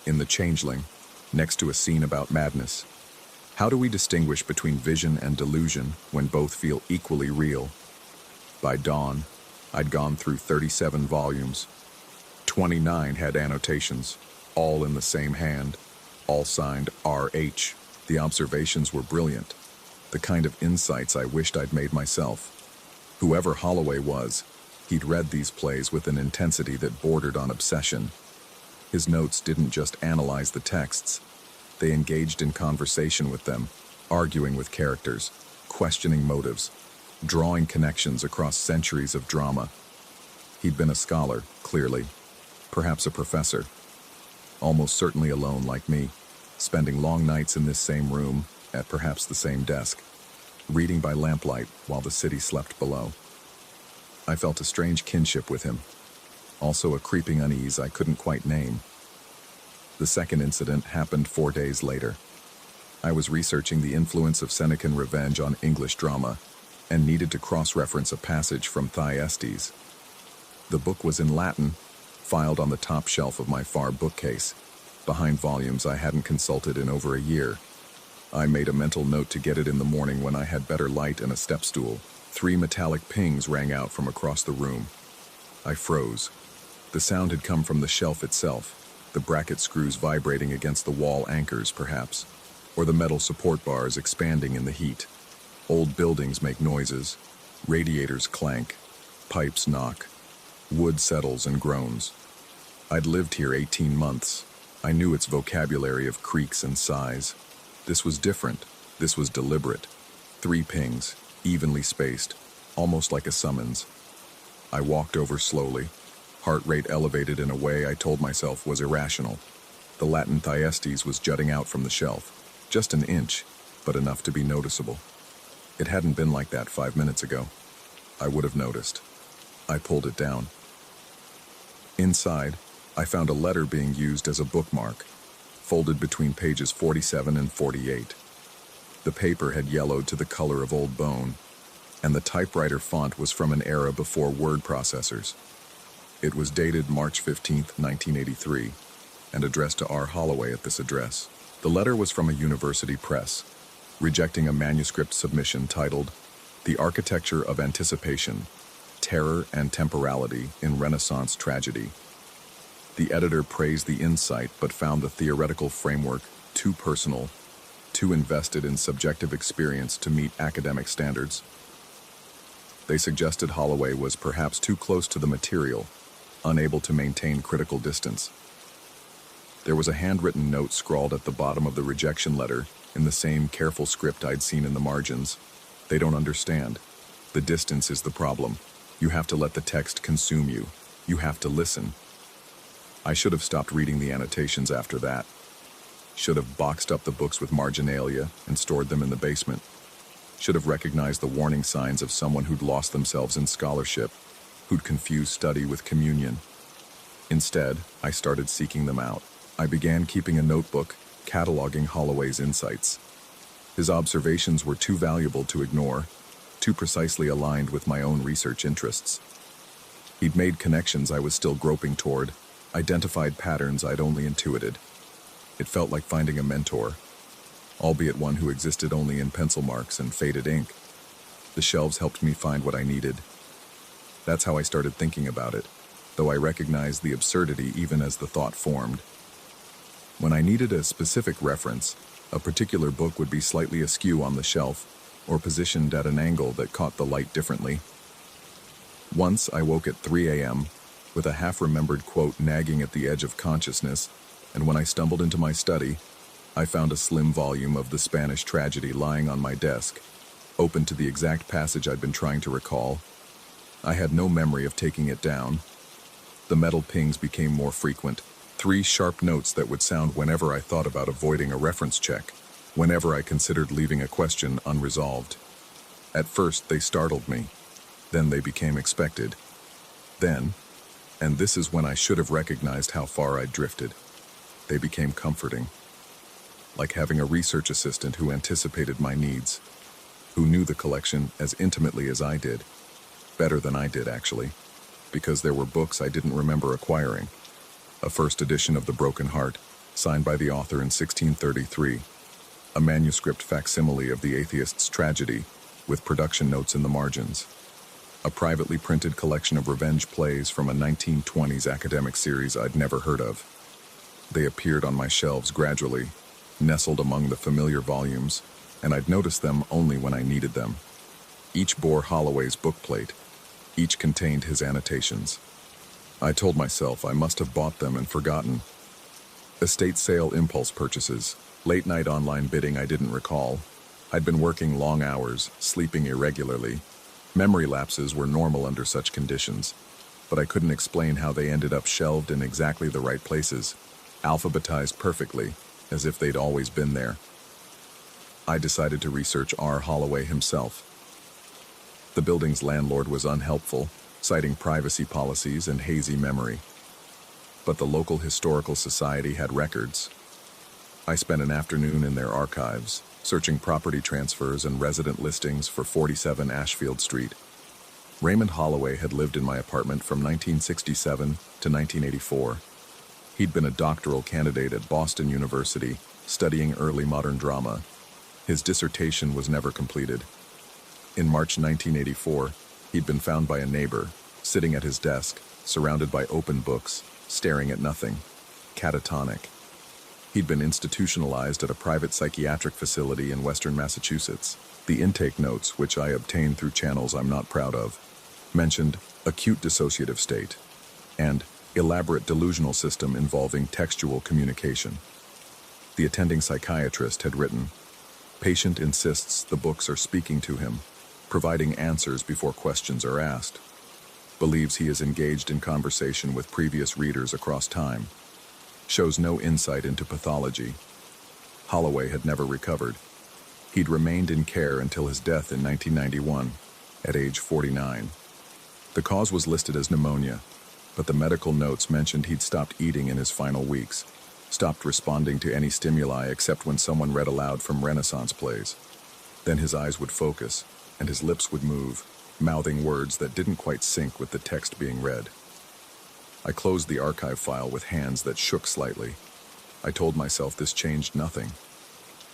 In The Changeling, next to a scene about madness. How do we distinguish between vision and delusion when both feel equally real? By dawn, I'd gone through 37 volumes. 29 had annotations, all in the same hand, all signed R.H. The observations were brilliant, the kind of insights I wished I'd made myself. Whoever Holloway was, he'd read these plays with an intensity that bordered on obsession. His notes didn't just analyze the texts. They engaged in conversation with them, arguing with characters, questioning motives, drawing connections across centuries of drama. He'd been a scholar, clearly, perhaps a professor, almost certainly alone like me, spending long nights in this same room, at perhaps the same desk, reading by lamplight while the city slept below. I felt a strange kinship with him, also a creeping unease I couldn't quite name. The second incident happened 4 days later. I was researching the influence of Senecan revenge on English drama and needed to cross-reference a passage from Thyestes. The book was in Latin, filed on the top shelf of my far bookcase, behind volumes I hadn't consulted in over a year. I made a mental note to get it in the morning when I had better light and a step stool. 3 metallic pings rang out from across the room. I froze. The sound had come from the shelf itself, the bracket screws vibrating against the wall anchors, perhaps, or the metal support bars expanding in the heat. Old buildings make noises, radiators clank, pipes knock, wood settles and groans. I'd lived here 18 months. I knew its vocabulary of creaks and sighs. This was different. This was deliberate. 3 pings, evenly spaced, almost like a summons. I walked over slowly, heart rate elevated in a way I told myself was irrational. The Latin Thyestes was jutting out from the shelf, just an inch, but enough to be noticeable. It hadn't been like that 5 minutes ago. I would have noticed. I pulled it down. Inside, I found a letter being used as a bookmark, folded between pages 47 and 48. The paper had yellowed to the color of old bone, and the typewriter font was from an era before word processors. It was dated March 15, 1983, and addressed to R. Holloway at this address. The letter was from a university press, rejecting a manuscript submission titled The Architecture of Anticipation, Terror and Temporality in Renaissance Tragedy. The editor praised the insight but found the theoretical framework too personal, too invested in subjective experience to meet academic standards. They suggested Holloway was perhaps too close to the material, unable to maintain critical distance. There was a handwritten note scrawled at the bottom of the rejection letter in the same careful script I'd seen in the margins. They don't understand. The distance is the problem. You have to let the text consume you. You have to listen. I should have stopped reading the annotations after that. Should have boxed up the books with marginalia and stored them in the basement. Should have recognized the warning signs of someone who'd lost themselves in scholarship, who'd confused study with communion. Instead, I started seeking them out. I began keeping a notebook, cataloging Holloway's insights. His observations were too valuable to ignore, too precisely aligned with my own research interests. He'd made connections I was still groping toward, identified patterns I'd only intuited. It felt like finding a mentor, albeit one who existed only in pencil marks and faded ink. The shelves helped me find what I needed. That's how I started thinking about it, though I recognized the absurdity even as the thought formed. When I needed a specific reference, a particular book would be slightly askew on the shelf or positioned at an angle that caught the light differently. Once I woke at 3 a.m., with a half-remembered quote nagging at the edge of consciousness, and when I stumbled into my study, I found a slim volume of the Spanish tragedy lying on my desk, open to the exact passage I'd been trying to recall. I had no memory of taking it down. The metal pings became more frequent, 3 sharp notes that would sound whenever I thought about avoiding a reference check, whenever I considered leaving a question unresolved. At first, they startled me. Then they became expected. Then, and this is when I should have recognized how far I'd drifted, they became comforting. Like having a research assistant who anticipated my needs, who knew the collection as intimately as I did. Better than I did, actually, because there were books I didn't remember acquiring. A first edition of The Broken Heart, signed by the author in 1633. A manuscript facsimile of The Atheist's Tragedy, with production notes in the margins. A privately printed collection of revenge plays from a 1920s academic series I'd never heard of. They appeared on my shelves gradually, nestled among the familiar volumes, and I'd notice them only when I needed them. Each bore Holloway's bookplate. Each contained his annotations. I told myself I must have bought them and forgotten. Estate sale impulse purchases, late-night online bidding I didn't recall. I'd been working long hours, sleeping irregularly. Memory lapses were normal under such conditions, but I couldn't explain how they ended up shelved in exactly the right places. alphabetized perfectly, as if they'd always been there. I decided to research R. Holloway himself. The building's landlord was unhelpful, citing privacy policies and hazy memory. But the local historical society had records. I spent an afternoon in their archives, searching property transfers and resident listings for 47 Ashfield Street. Raymond Holloway had lived in my apartment from 1967 to 1984. He'd been a doctoral candidate at Boston University, studying early modern drama. His dissertation was never completed. In March 1984, he'd been found by a neighbor, sitting at his desk, surrounded by open books, staring at nothing, catatonic. He'd been institutionalized at a private psychiatric facility in western Massachusetts. The intake notes, which I obtained through channels I'm not proud of, mentioned acute dissociative state and elaborate delusional system involving textual communication. The attending psychiatrist had written, "Patient insists the books are speaking to him, providing answers before questions are asked. Believes he is engaged in conversation with previous readers across time. Shows no insight into pathology." Holloway had never recovered. He'd remained in care until his death in 1991, at age 49. The cause was listed as pneumonia, but the medical notes mentioned he'd stopped eating in his final weeks, stopped responding to any stimuli except when someone read aloud from Renaissance plays. Then his eyes would focus, and his lips would move, mouthing words that didn't quite sync with the text being read. I closed the archive file with hands that shook slightly. I told myself this changed nothing.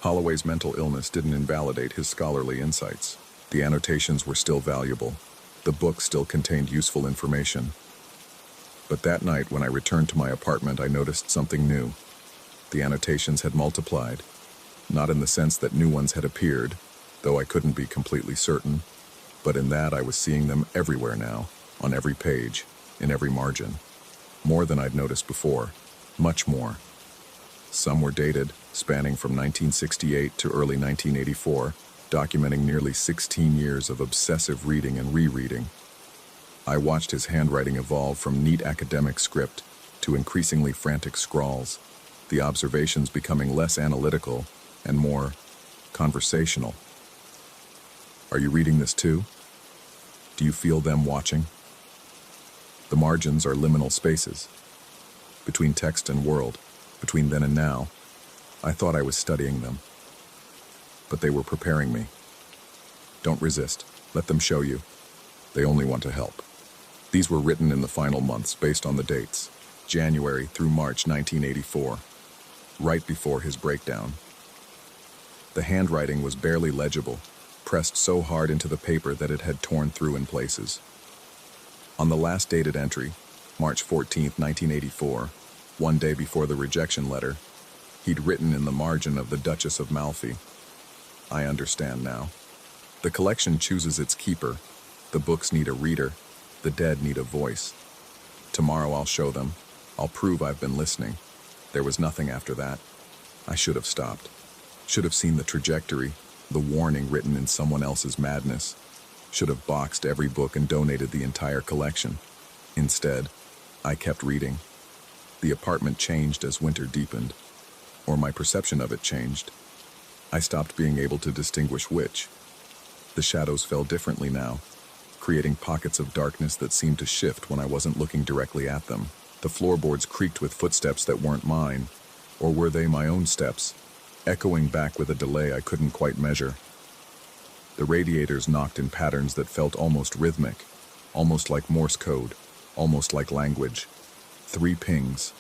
Holloway's mental illness didn't invalidate his scholarly insights. The annotations were still valuable. The book still contained useful information. But that night, when I returned to my apartment, I noticed something new. The annotations had multiplied, not in the sense that new ones had appeared, though I couldn't be completely certain, but in that I was seeing them everywhere now, on every page, in every margin. More than I'd noticed before, much more. Some were dated, spanning from 1968 to early 1984, documenting nearly 16 years of obsessive reading and rereading. I watched his handwriting evolve from neat academic script to increasingly frantic scrawls, the observations becoming less analytical and more conversational. Are you reading this too? Do you feel them watching? The margins are liminal spaces. Between text and world, between then and now, I thought I was studying them. But they were preparing me. Don't resist. Let them show you. They only want to help. These were written in the final months based on the dates, January through March 1984, right before his breakdown. The handwriting was barely legible, pressed so hard into the paper that it had torn through in places. On the last dated entry, March 14, 1984, one day before the rejection letter, he'd written in the margin of The Duchess of Malfi, "I understand now. The collection chooses its keeper. The books need a reader. The dead need a voice. Tomorrow I'll show them. I'll prove I've been listening." There was nothing after that. I should have stopped. Should have seen the trajectory, the warning written in someone else's madness. Should have boxed every book and donated the entire collection. Instead, I kept reading. The apartment changed as winter deepened, or my perception of it changed. I stopped being able to distinguish which. The shadows fell differently now, creating pockets of darkness that seemed to shift when I wasn't looking directly at them. The floorboards creaked with footsteps that weren't mine, or were they my own steps, echoing back with a delay I couldn't quite measure. The radiators knocked in patterns that felt almost rhythmic, almost like Morse code, almost like language. 3 pings.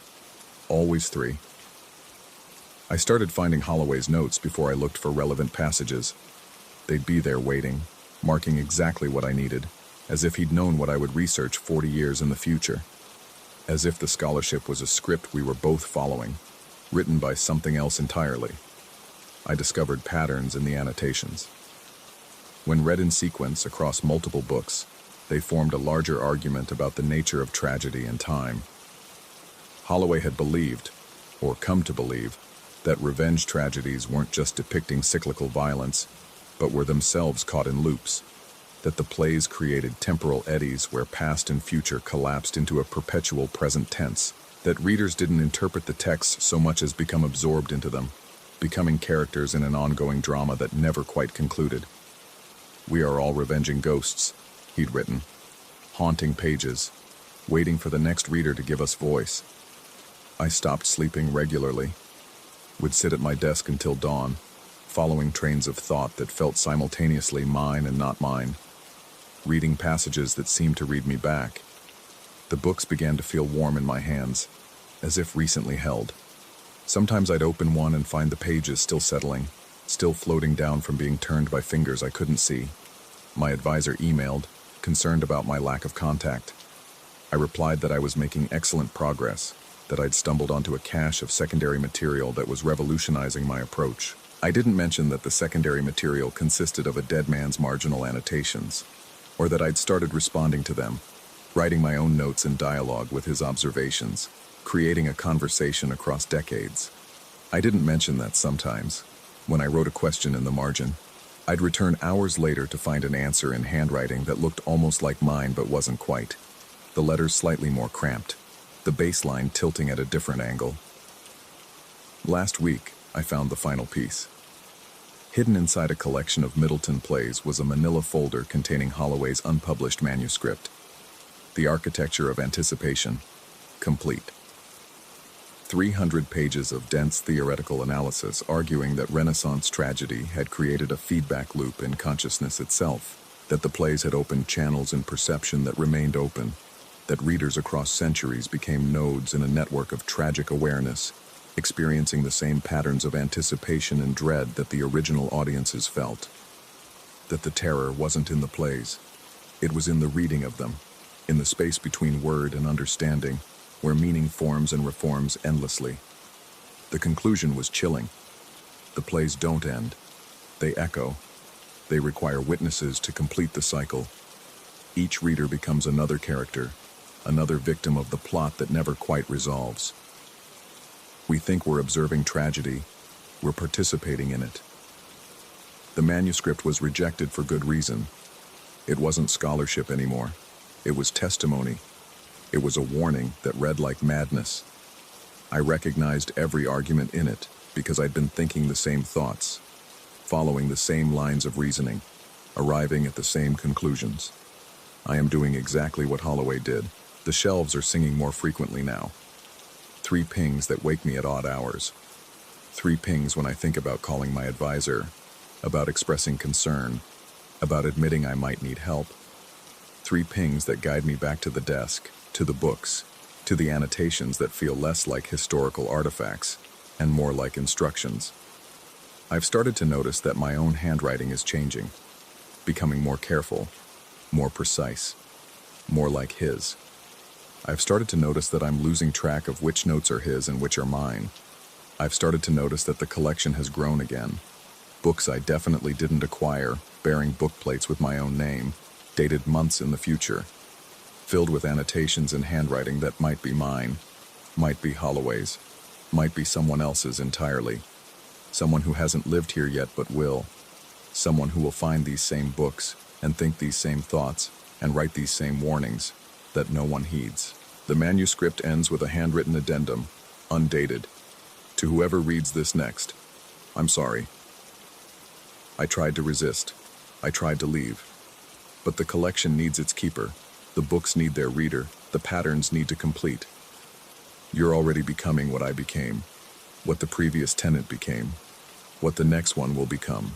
Always 3. I started finding Holloway's notes before I looked for relevant passages. They'd be there waiting, marking exactly what I needed, as if he'd known what I would research 40 years in the future. As if the scholarship was a script we were both following, written by something else entirely. I discovered patterns in the annotations. When read in sequence across multiple books, they formed a larger argument about the nature of tragedy and time. Holloway had believed, or come to believe, that revenge tragedies weren't just depicting cyclical violence, but were themselves caught in loops, that the plays created temporal eddies where past and future collapsed into a perpetual present tense, That readers didn't interpret the texts so much as become absorbed into them, becoming characters in an ongoing drama that never quite concluded. "We are all revenging ghosts," he'd written, haunting pages, waiting for the next reader to give us voice. I stopped sleeping regularly, would sit at my desk until dawn, following trains of thought that felt simultaneously mine and not mine, reading passages that seemed to read me back. The books began to feel warm in my hands, as if recently held. Sometimes I'd open one and find the pages still settling, still floating down from being turned by fingers I couldn't see. My advisor emailed, concerned about my lack of contact. I replied that I was making excellent progress, that I'd stumbled onto a cache of secondary material that was revolutionizing my approach. I didn't mention that the secondary material consisted of a dead man's marginal annotations, or that I'd started responding to them, writing my own notes and dialogue with his observations, creating a conversation across decades. I didn't mention that sometimes, when I wrote a question in the margin, I'd return hours later to find an answer in handwriting that looked almost like mine but wasn't quite. The letters slightly more cramped, the baseline tilting at a different angle. Last week, I found the final piece. Hidden inside a collection of Middleton plays was a manila folder containing Holloway's unpublished manuscript. The Architecture of Anticipation, complete. 300 pages of dense theoretical analysis arguing that Renaissance tragedy had created a feedback loop in consciousness itself, that the plays had opened channels in perception that remained open, that readers across centuries became nodes in a network of tragic awareness, experiencing the same patterns of anticipation and dread that the original audiences felt. That the terror wasn't in the plays, it was in the reading of them, in the space between word and understanding, where meaning forms and reforms endlessly. The conclusion was chilling. The plays don't end. They echo. They require witnesses to complete the cycle. Each reader becomes another character, another victim of the plot that never quite resolves. We think we're observing tragedy. We're participating in it. The manuscript was rejected for good reason. It wasn't scholarship anymore. It was testimony. It was a warning that read like madness. I recognized every argument in it because I'd been thinking the same thoughts, following the same lines of reasoning, arriving at the same conclusions. I am doing exactly what Holloway did. The shelves are singing more frequently now. 3 pings that wake me at odd hours. 3 pings when I think about calling my advisor, about expressing concern, about admitting I might need help. 3 pings that guide me back to the desk, to the books, to the annotations that feel less like historical artifacts and more like instructions. I've started to notice that my own handwriting is changing, becoming more careful, more precise, more like his. I've started to notice that I'm losing track of which notes are his and which are mine. I've started to notice that the collection has grown again. Books I definitely didn't acquire, bearing book plates with my own name, dated months in the future, filled with annotations and handwriting that might be mine, might be Holloway's, might be someone else's entirely. Someone who hasn't lived here yet but will. Someone who will find these same books and think these same thoughts and write these same warnings that no one heeds. The manuscript ends with a handwritten addendum, undated. To whoever reads this next, I'm sorry. I tried to resist. I tried to leave. But the collection needs its keeper. The books need their reader. The patterns need to complete. You're already becoming what I became, what the previous tenant became, what the next one will become.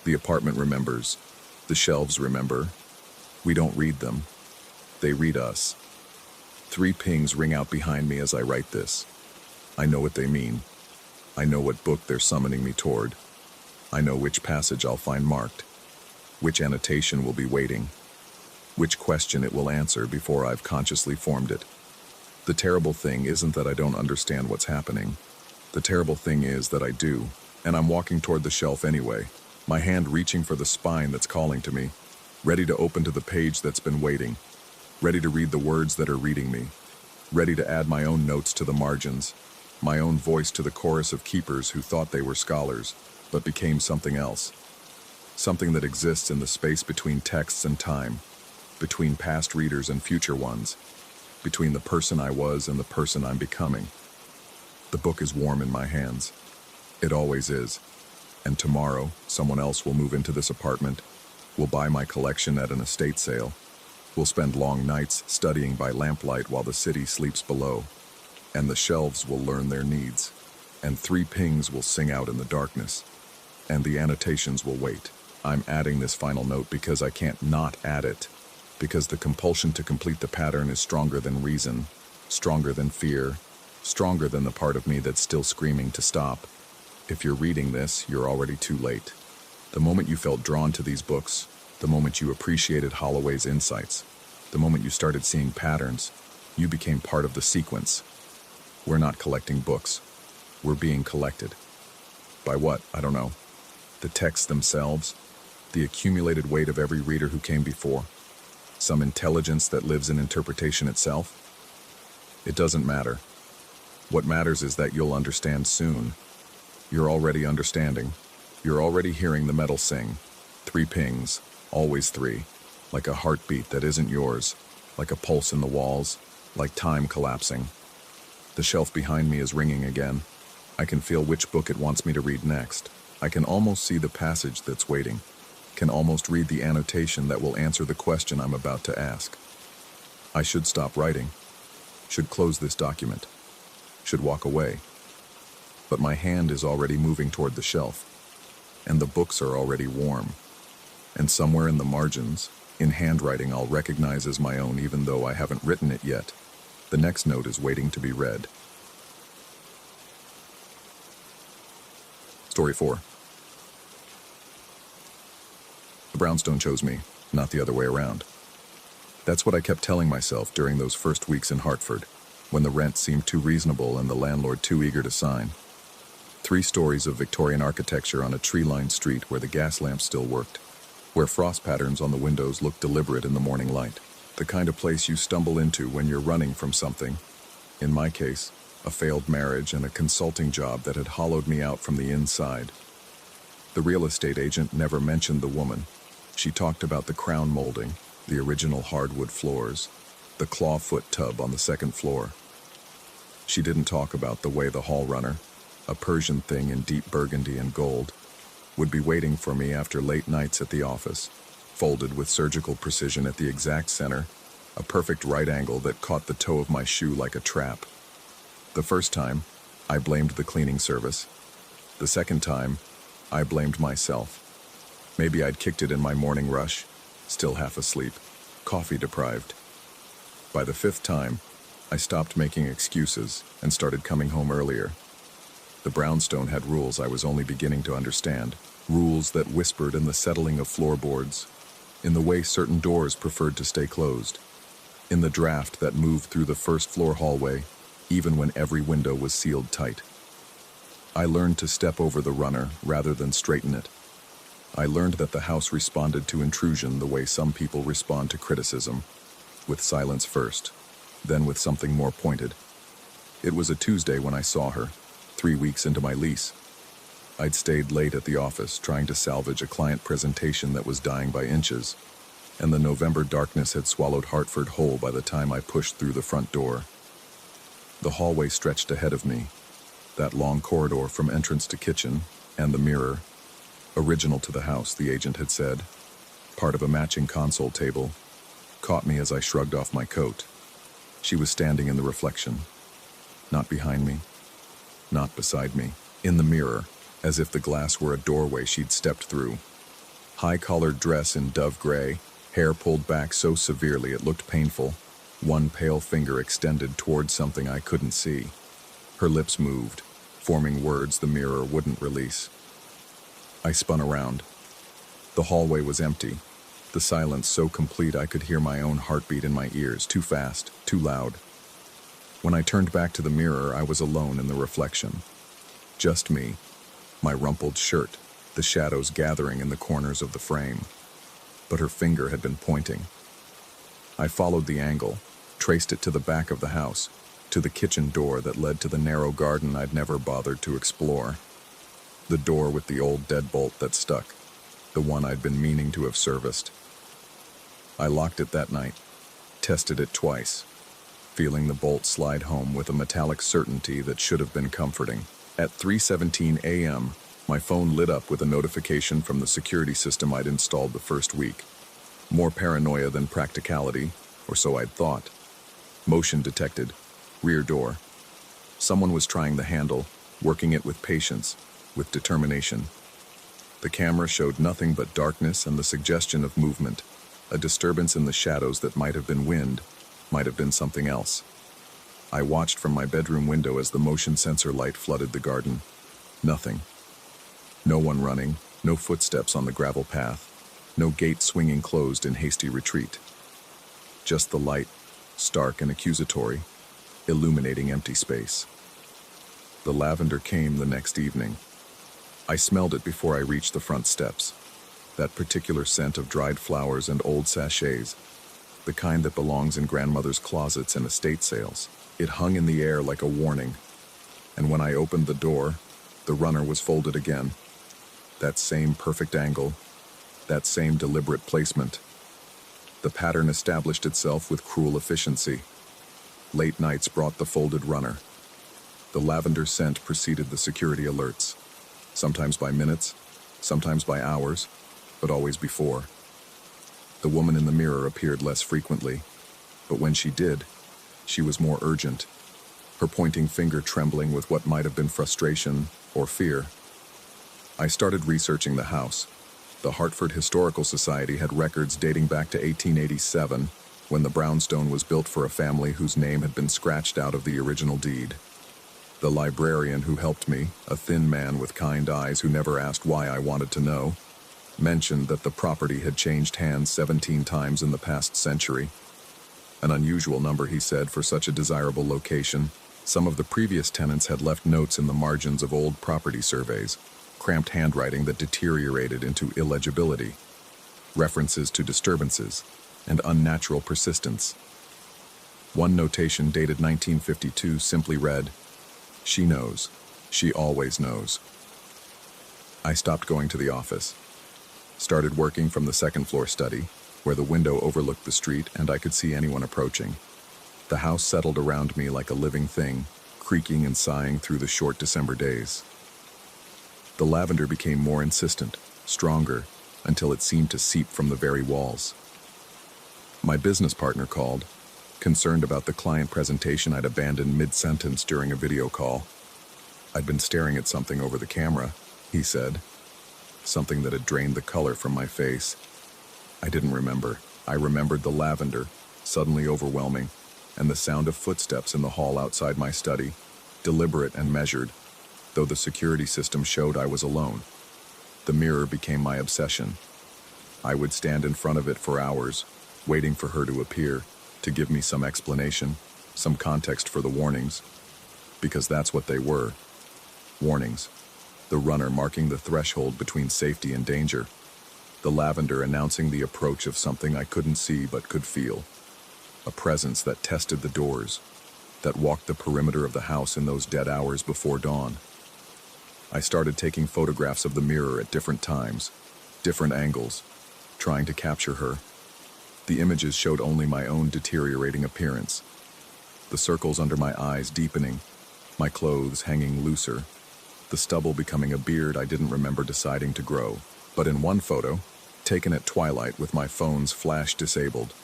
The apartment remembers. The shelves remember. We don't read them. They read us. 3 pings ring out behind me as I write this. I know what they mean. I know what book they're summoning me toward. I know which passage I'll find marked, which annotation will be waiting, which question it will answer before I've consciously formed it. The terrible thing isn't that I don't understand what's happening. The terrible thing is that I do, and I'm walking toward the shelf anyway, my hand reaching for the spine that's calling to me, ready to open to the page that's been waiting, ready to read the words that are reading me, ready to add my own notes to the margins, my own voice to the chorus of keepers who thought they were scholars, but became something else. Something that exists in the space between texts and time, between past readers and future ones, between the person I was and the person I'm becoming. The book is warm in my hands. It always is. And tomorrow, someone else will move into this apartment, will buy my collection at an estate sale, will spend long nights studying by lamplight while the city sleeps below, and the shelves will learn their needs, and 3 pings will sing out in the darkness, and the annotations will wait. I'm adding this final note because I can't not add it, because the compulsion to complete the pattern is stronger than reason, stronger than fear, stronger than the part of me that's still screaming to stop. If you're reading this, you're already too late. The moment you felt drawn to these books, the moment you appreciated Holloway's insights, the moment you started seeing patterns, you became part of the sequence. We're not collecting books. We're being collected. By what? I don't know. The texts themselves, the accumulated weight of every reader who came before, some intelligence that lives in interpretation itself. It doesn't matter. What matters is that you'll understand soon. You're already understanding. You're already hearing the metal sing. 3 pings, always 3, like a heartbeat that isn't yours, like a pulse in the walls, like time collapsing. The shelf behind me is ringing again. I can feel which book it wants me to read next. I can almost see the passage that's waiting, can almost read the annotation that will answer the question I'm about to ask. I should stop writing, should close this document, should walk away. But my hand is already moving toward the shelf, and the books are already warm. And somewhere in the margins, in handwriting I'll recognize as my own even though I haven't written it yet, the next note is waiting to be read. Story 4. The brownstone chose me, not the other way around. That's what I kept telling myself during those first weeks in Hartford, when the rent seemed too reasonable and the landlord too eager to sign. 3 stories of Victorian architecture on a tree-lined street where the gas lamps still worked, where frost patterns on the windows looked deliberate in the morning light. The kind of place you stumble into when you're running from something. In my case, a failed marriage and a consulting job that had hollowed me out from the inside. The real estate agent never mentioned the woman. She talked about the crown molding, the original hardwood floors, the clawfoot tub on the 2nd floor. She didn't talk about the way the hall runner, a Persian thing in deep burgundy and gold, would be waiting for me after late nights at the office, folded with surgical precision at the exact center, a perfect right angle that caught the toe of my shoe like a trap. The first time, I blamed the cleaning service. The second time, I blamed myself. Maybe I'd kicked it in my morning rush, still half asleep, coffee deprived. By the 5th time, I stopped making excuses and started coming home earlier. The brownstone had rules I was only beginning to understand, rules that whispered in the settling of floorboards, in the way certain doors preferred to stay closed, in the draft that moved through the 1st floor hallway, even when every window was sealed tight. I learned to step over the runner rather than straighten it. I learned that the house responded to intrusion the way some people respond to criticism, with silence first, then with something more pointed. It was a Tuesday when I saw her, 3 weeks into my lease. I'd stayed late at the office trying to salvage a client presentation that was dying by inches, and the November darkness had swallowed Hartford whole by the time I pushed through the front door. The hallway stretched ahead of me, that long corridor from entrance to kitchen, and the mirror, original to the house, the agent had said, part of a matching console table, caught me as I shrugged off my coat. She was standing in the reflection, not behind me, not beside me, in the mirror, as if the glass were a doorway she'd stepped through. High-collared dress in dove gray, hair pulled back so severely it looked painful, one pale finger extended toward something I couldn't see. Her lips moved, forming words the mirror wouldn't release. I spun around. The hallway was empty, the silence so complete I could hear my own heartbeat in my ears, too fast, too loud. When I turned back to the mirror, I was alone in the reflection. Just me, my rumpled shirt, the shadows gathering in the corners of the frame. But her finger had been pointing. I followed the angle, traced it to the back of the house, to the kitchen door that led to the narrow garden I'd never bothered to explore. The door with the old deadbolt that stuck, the one I'd been meaning to have serviced. I locked it that night, tested it twice. feeling the bolt slide home with a metallic certainty that should have been comforting. At 3:17 a.m., my phone lit up with a notification from the security system I'd installed the first week. More paranoia than practicality, or so I'd thought. Motion detected. Rear door. Someone was trying the handle, working it with patience, with determination. The camera showed nothing but darkness and the suggestion of movement, a disturbance in the shadows that might have been wind, might have been something else. I watched from my bedroom window as the motion sensor light flooded the garden. Nothing. No one running, no footsteps on the gravel path, no gate swinging closed in hasty retreat. Just the light, stark and accusatory, illuminating empty space. The lavender came the next evening. I smelled it before I reached the front steps. That particular scent of dried flowers and old sachets, the kind that belongs in grandmother's closets and estate sales. It hung in the air like a warning, and when I opened the door, the runner was folded again. That same perfect angle, that same deliberate placement. The pattern established itself with cruel efficiency. Late nights brought the folded runner. The lavender scent preceded the security alerts, sometimes by minutes, sometimes by hours, but always before. The woman in the mirror appeared less frequently, but when she did, she was more urgent, her pointing finger trembling with what might have been frustration or fear. I started researching the house. The Hartford Historical Society had records dating back to 1887, when the brownstone was built for a family whose name had been scratched out of the original deed. The librarian who helped me, a thin man with kind eyes who never asked why I wanted to know, mentioned that the property had changed hands 17 times in the past century. An unusual number, he said, for such a desirable location. Some of the previous tenants had left notes in the margins of old property surveys, cramped handwriting that deteriorated into illegibility, references to disturbances, and unnatural persistence. One notation dated 1952 simply read, "She knows. She always knows." I stopped going to the office, started working from the second-floor study, where the window overlooked the street and I could see anyone approaching. The house settled around me like a living thing, creaking and sighing through the short December days. The lavender became more insistent, stronger, until it seemed to seep from the very walls. My business partner called, concerned about the client presentation I'd abandoned mid-sentence during a video call. I'd been staring at something over the camera, he said, something that had drained the color from my face. I didn't remember. I remembered the lavender, suddenly overwhelming, and the sound of footsteps in the hall outside my study, deliberate and measured, though the security system showed I was alone. The mirror became my obsession. I would stand in front of it for hours, waiting for her to appear, to give me some explanation, some context for the warnings, because that's what they were. Warnings. The runner marking the threshold between safety and danger. The lavender announcing the approach of something I couldn't see but could feel. A presence that tested the doors, that walked the perimeter of the house in those dead hours before dawn. I started taking photographs of the mirror at different times, different angles, trying to capture her. The images showed only my own deteriorating appearance. The circles under my eyes deepening, my clothes hanging looser, the stubble becoming a beard I didn't remember deciding to grow. But in one photo, taken at twilight with my phone's flash disabled,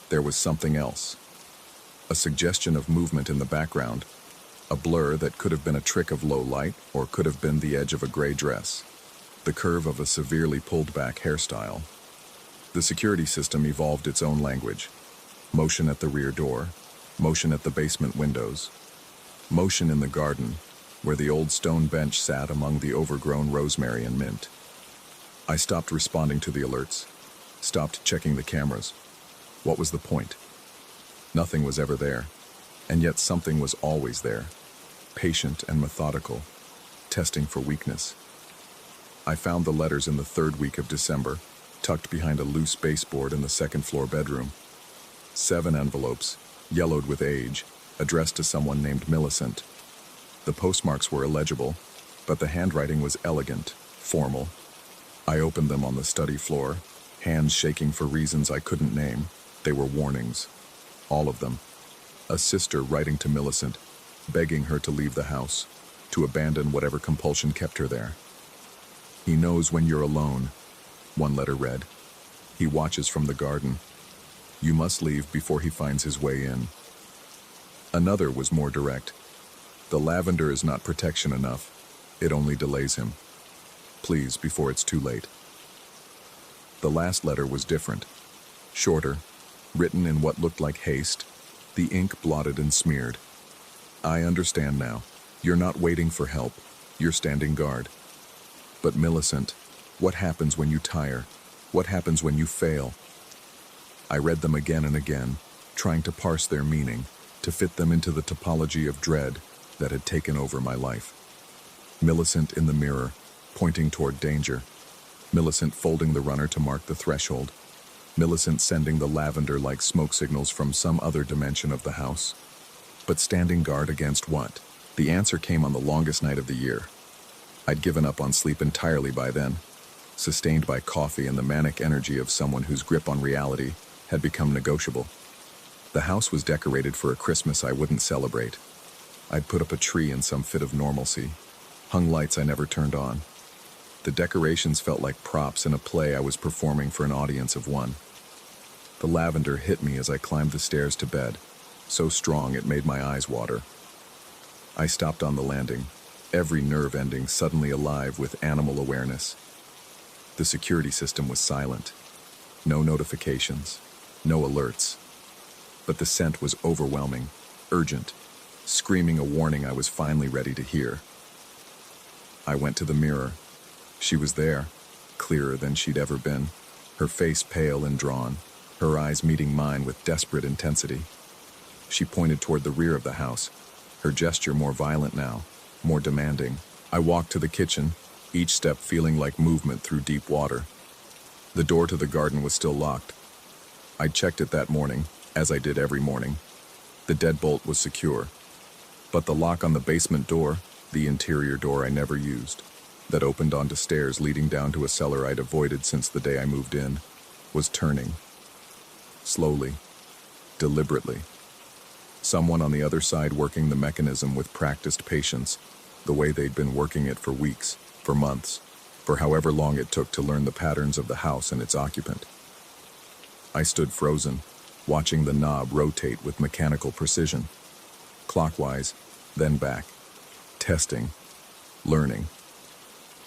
there was something else. A suggestion of movement in the background, a blur that could have been a trick of low light or could have been the edge of a gray dress, the curve of a severely pulled back hairstyle. The security system evolved its own language. Motion at the rear door, motion at the basement windows, motion in the garden, where the old stone bench sat among the overgrown rosemary and mint. I stopped responding to the alerts, stopped checking the cameras. What was the point? Nothing was ever there, and yet something was always there, patient and methodical, testing for weakness. I found the letters in the third week of December, tucked behind a loose baseboard in the second-floor bedroom. 7 envelopes, yellowed with age, addressed to someone named Millicent. The postmarks were illegible, but the handwriting was elegant, formal. I opened them on the study floor, hands shaking for reasons I couldn't name. They were warnings. All of them. A sister writing to Millicent, begging her to leave the house, to abandon whatever compulsion kept her there. "He knows when you're alone," one letter read. "He watches from the garden. You must leave before he finds his way in." Another was more direct. "The lavender is not protection enough. It only delays him. Please, before it's too late." The last letter was different. Shorter, written in what looked like haste, the ink blotted and smeared. "I understand now. You're not waiting for help. You're standing guard. But Millicent, what happens when you tire? What happens when you fail?" I read them again and again, trying to parse their meaning, to fit them into the topology of dread that had taken over my life. Millicent in the mirror, pointing toward danger. Millicent folding the runner to mark the threshold. Millicent sending the lavender like smoke signals from some other dimension of the house. But standing guard against what? The answer came on the longest night of the year. I'd given up on sleep entirely by then, sustained by coffee and the manic energy of someone whose grip on reality had become negotiable. The house was decorated for a Christmas I wouldn't celebrate. I'd put up a tree in some fit of normalcy, hung lights I never turned on. The decorations felt like props in a play I was performing for an audience of one. The lavender hit me as I climbed the stairs to bed, so strong it made my eyes water. I stopped on the landing, every nerve ending suddenly alive with animal awareness. The security system was silent. No notifications, no alerts. But the scent was overwhelming, urgent, screaming a warning I was finally ready to hear. I went to the mirror. She was there, clearer than she'd ever been, her face pale and drawn, her eyes meeting mine with desperate intensity. She pointed toward the rear of the house, her gesture more violent now, more demanding. I walked to the kitchen, each step feeling like movement through deep water. The door to the garden was still locked. I'd checked it that morning, as I did every morning. The deadbolt was secure. But the lock on the basement door, the interior door I never used, that opened onto stairs leading down to a cellar I'd avoided since the day I moved in, was turning. Slowly, deliberately. Someone on the other side working the mechanism with practiced patience, the way they'd been working it for weeks, for months, for however long it took to learn the patterns of the house and its occupant. I stood frozen, watching the knob rotate with mechanical precision. Clockwise, then back. Testing. Learning.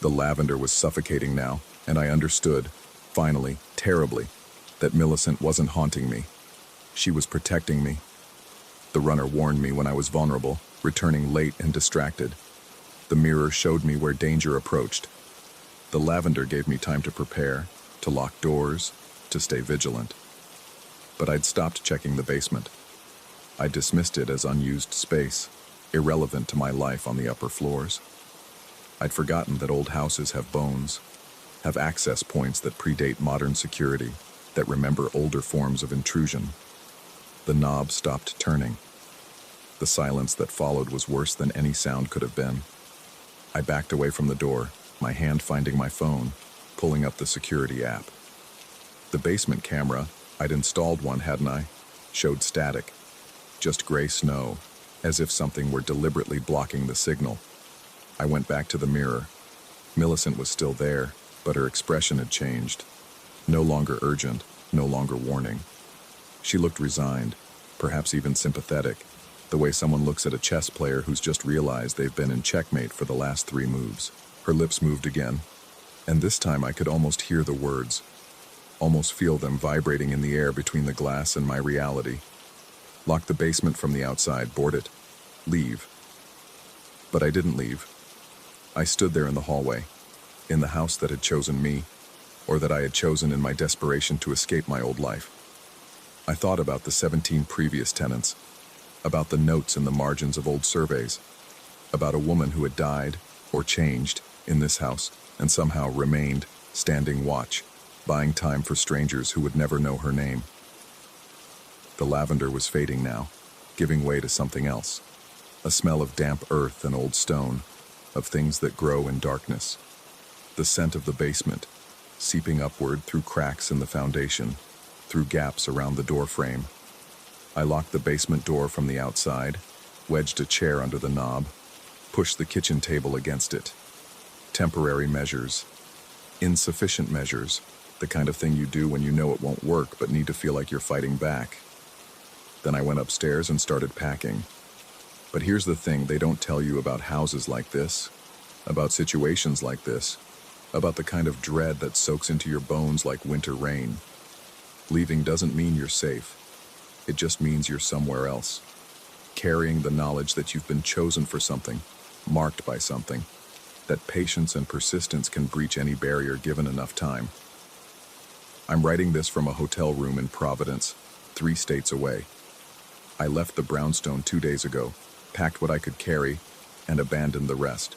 The lavender was suffocating now, and I understood, finally, terribly, that Millicent wasn't haunting me. She was protecting me. The runner warned me when I was vulnerable, returning late and distracted. The mirror showed me where danger approached. The lavender gave me time to prepare, to lock doors, to stay vigilant. But I'd stopped checking the basement. I dismissed it as unused space, irrelevant to my life on the upper floors. I'd forgotten that old houses have bones, have access points that predate modern security, that remember older forms of intrusion. The knob stopped turning. The silence that followed was worse than any sound could have been. I backed away from the door, my hand finding my phone, pulling up the security app. The basement camera, I'd installed one, hadn't I, showed static. Just gray snow, as if something were deliberately blocking the signal. I went back to the mirror. Millicent was still there, but her expression had changed. No longer urgent, no longer warning. She looked resigned, perhaps even sympathetic, the way someone looks at a chess player who's just realized they've been in checkmate for the last 3 moves. Her lips moved again, and this time I could almost hear the words, almost feel them vibrating in the air between the glass and my reality. Lock the basement from the outside, board it, leave. But I didn't leave. I stood there in the hallway, in the house that had chosen me, or that I had chosen in my desperation to escape my old life. I thought about the 17 previous tenants, about the notes in the margins of old surveys, about a woman who had died, or changed, in this house, and somehow remained, standing watch, buying time for strangers who would never know her name. The lavender was fading now, giving way to something else, a smell of damp earth and old stone, of things that grow in darkness. The scent of the basement, seeping upward through cracks in the foundation, through gaps around the door frame. I locked the basement door from the outside, wedged a chair under the knob, pushed the kitchen table against it. Temporary measures. Insufficient measures. The kind of thing you do when you know it won't work but need to feel like you're fighting back. Then I went upstairs and started packing. But here's the thing they don't tell you about houses like this, about situations like this, about the kind of dread that soaks into your bones like winter rain. Leaving doesn't mean you're safe. It just means you're somewhere else, carrying the knowledge that you've been chosen for something, marked by something, that patience and persistence can breach any barrier given enough time. I'm writing this from a hotel room in Providence, 3 states away. I left the brownstone 2 days ago, packed what I could carry, and abandoned the rest.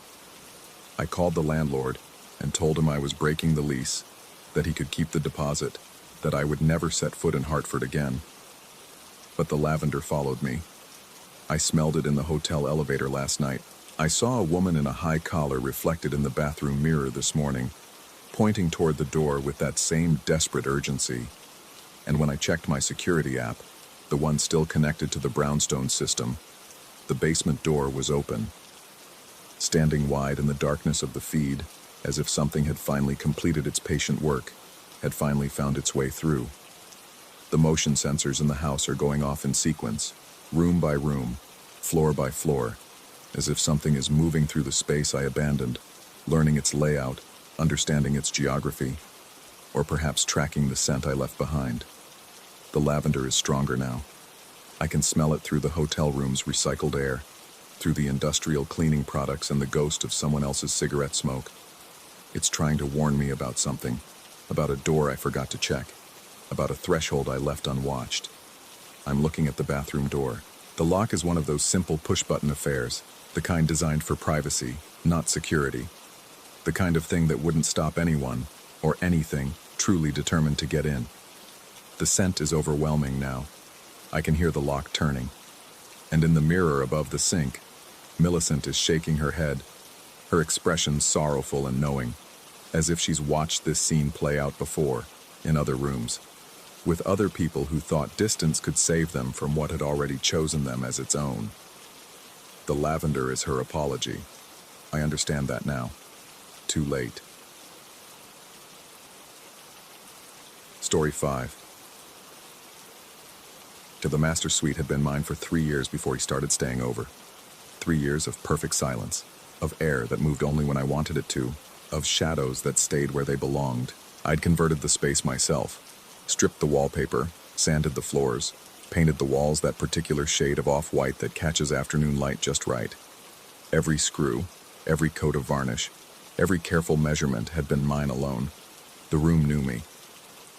I called the landlord and told him I was breaking the lease, that he could keep the deposit, that I would never set foot in Hartford again. But the lavender followed me. I smelled it in the hotel elevator last night. I saw a woman in a high collar reflected in the bathroom mirror this morning, pointing toward the door with that same desperate urgency. And when I checked my security app, the one still connected to the brownstone system, the basement door was open. Standing wide in the darkness of the feed, as if something had finally completed its patient work, had finally found its way through. The motion sensors in the house are going off in sequence, room by room, floor by floor, as if something is moving through the space I abandoned, learning its layout, understanding its geography, or perhaps tracking the scent I left behind. The lavender is stronger now. I can smell it through the hotel room's recycled air, through the industrial cleaning products and the ghost of someone else's cigarette smoke. It's trying to warn me about something, about a door I forgot to check, about a threshold I left unwatched. I'm looking at the bathroom door. The lock is one of those simple push-button affairs, the kind designed for privacy, not security. The kind of thing that wouldn't stop anyone, or anything, truly determined to get in. The scent is overwhelming now. I can hear the lock turning. And in the mirror above the sink, Millicent is shaking her head, her expression sorrowful and knowing, as if she's watched this scene play out before, in other rooms, with other people who thought distance could save them from what had already chosen them as its own. The lavender is her apology. I understand that now. Too late. Story 5. The master suite had been mine for 3 years before he started staying over. 3 years of perfect silence, of air that moved only when I wanted it to, of shadows that stayed where they belonged. I'd converted the space myself, stripped the wallpaper, sanded the floors, painted the walls that particular shade of off-white that catches afternoon light just right. Every screw, every coat of varnish, every careful measurement had been mine alone. The room knew me.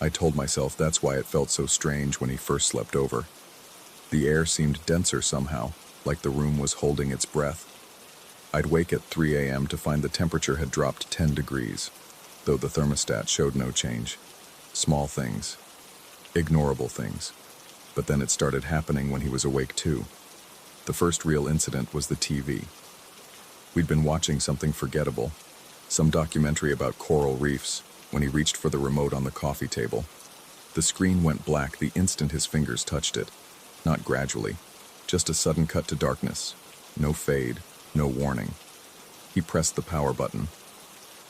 I told myself that's why it felt so strange when he first slept over. The air seemed denser somehow, like the room was holding its breath. I'd wake at 3 a.m. to find the temperature had dropped 10 degrees, though the thermostat showed no change. Small things. Ignorable things. But then it started happening when he was awake too. The first real incident was the TV. We'd been watching something forgettable, some documentary about coral reefs, when he reached for the remote on the coffee table. The screen went black the instant his fingers touched it. Not gradually, just a sudden cut to darkness. No fade, no warning. He pressed the power button.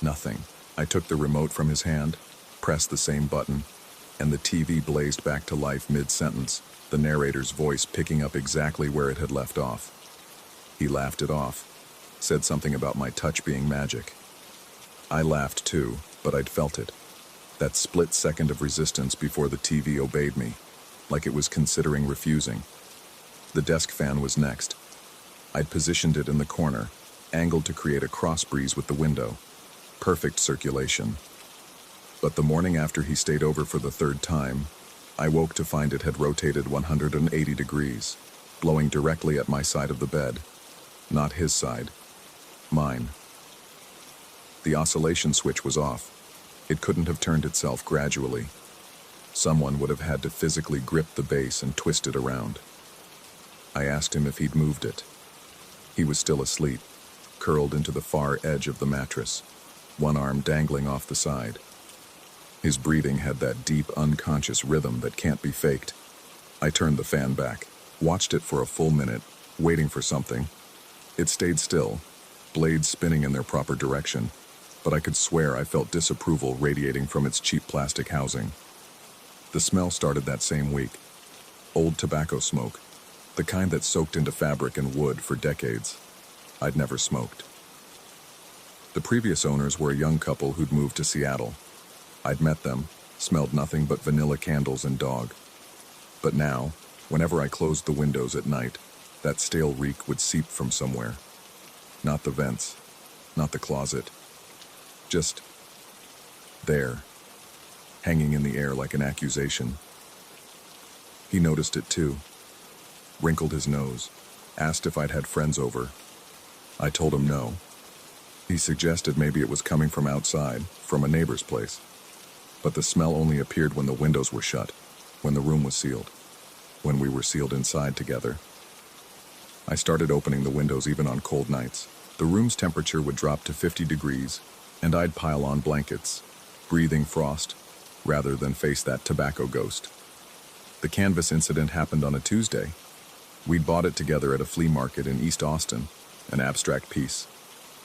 Nothing. I took the remote from his hand, pressed the same button, and the TV blazed back to life mid-sentence, the narrator's voice picking up exactly where it had left off. He laughed it off, said something about my touch being magic. I laughed too, but I'd felt it. That split second of resistance before the TV obeyed me, like it was considering refusing. The desk fan was next. I'd positioned it in the corner, angled to create a cross breeze with the window. Perfect circulation. But the morning after he stayed over for the 3rd time, I woke to find it had rotated 180 degrees, blowing directly at my side of the bed. Not his side. Mine. The oscillation switch was off. It couldn't have turned itself gradually. Someone would have had to physically grip the base and twist it around. I asked him if he'd moved it. He was still asleep, curled into the far edge of the mattress, one arm dangling off the side. His breathing had that deep, unconscious rhythm that can't be faked. I turned the fan back, watched it for a full minute, waiting for something. It stayed still, blades spinning in their proper direction, but I could swear I felt disapproval radiating from its cheap plastic housing. The smell started that same week. Old tobacco smoke, the kind that soaked into fabric and wood for decades. I'd never smoked. The previous owners were a young couple who'd moved to Seattle. I'd met them, smelled nothing but vanilla candles and dog. But now, whenever I closed the windows at night, that stale reek would seep from somewhere. Not the vents, not the closet. Just there, hanging in the air like an accusation. He noticed it too, wrinkled his nose, asked if I'd had friends over. I told him no. He suggested maybe it was coming from outside, from a neighbor's place. But the smell only appeared when the windows were shut, when the room was sealed, when we were sealed inside together. I started opening the windows even on cold nights. The room's temperature would drop to 50 degrees, and I'd pile on blankets, breathing frost, rather than face that tobacco ghost. The canvas incident happened on a Tuesday. We'd bought it together at a flea market in East Austin, an abstract piece,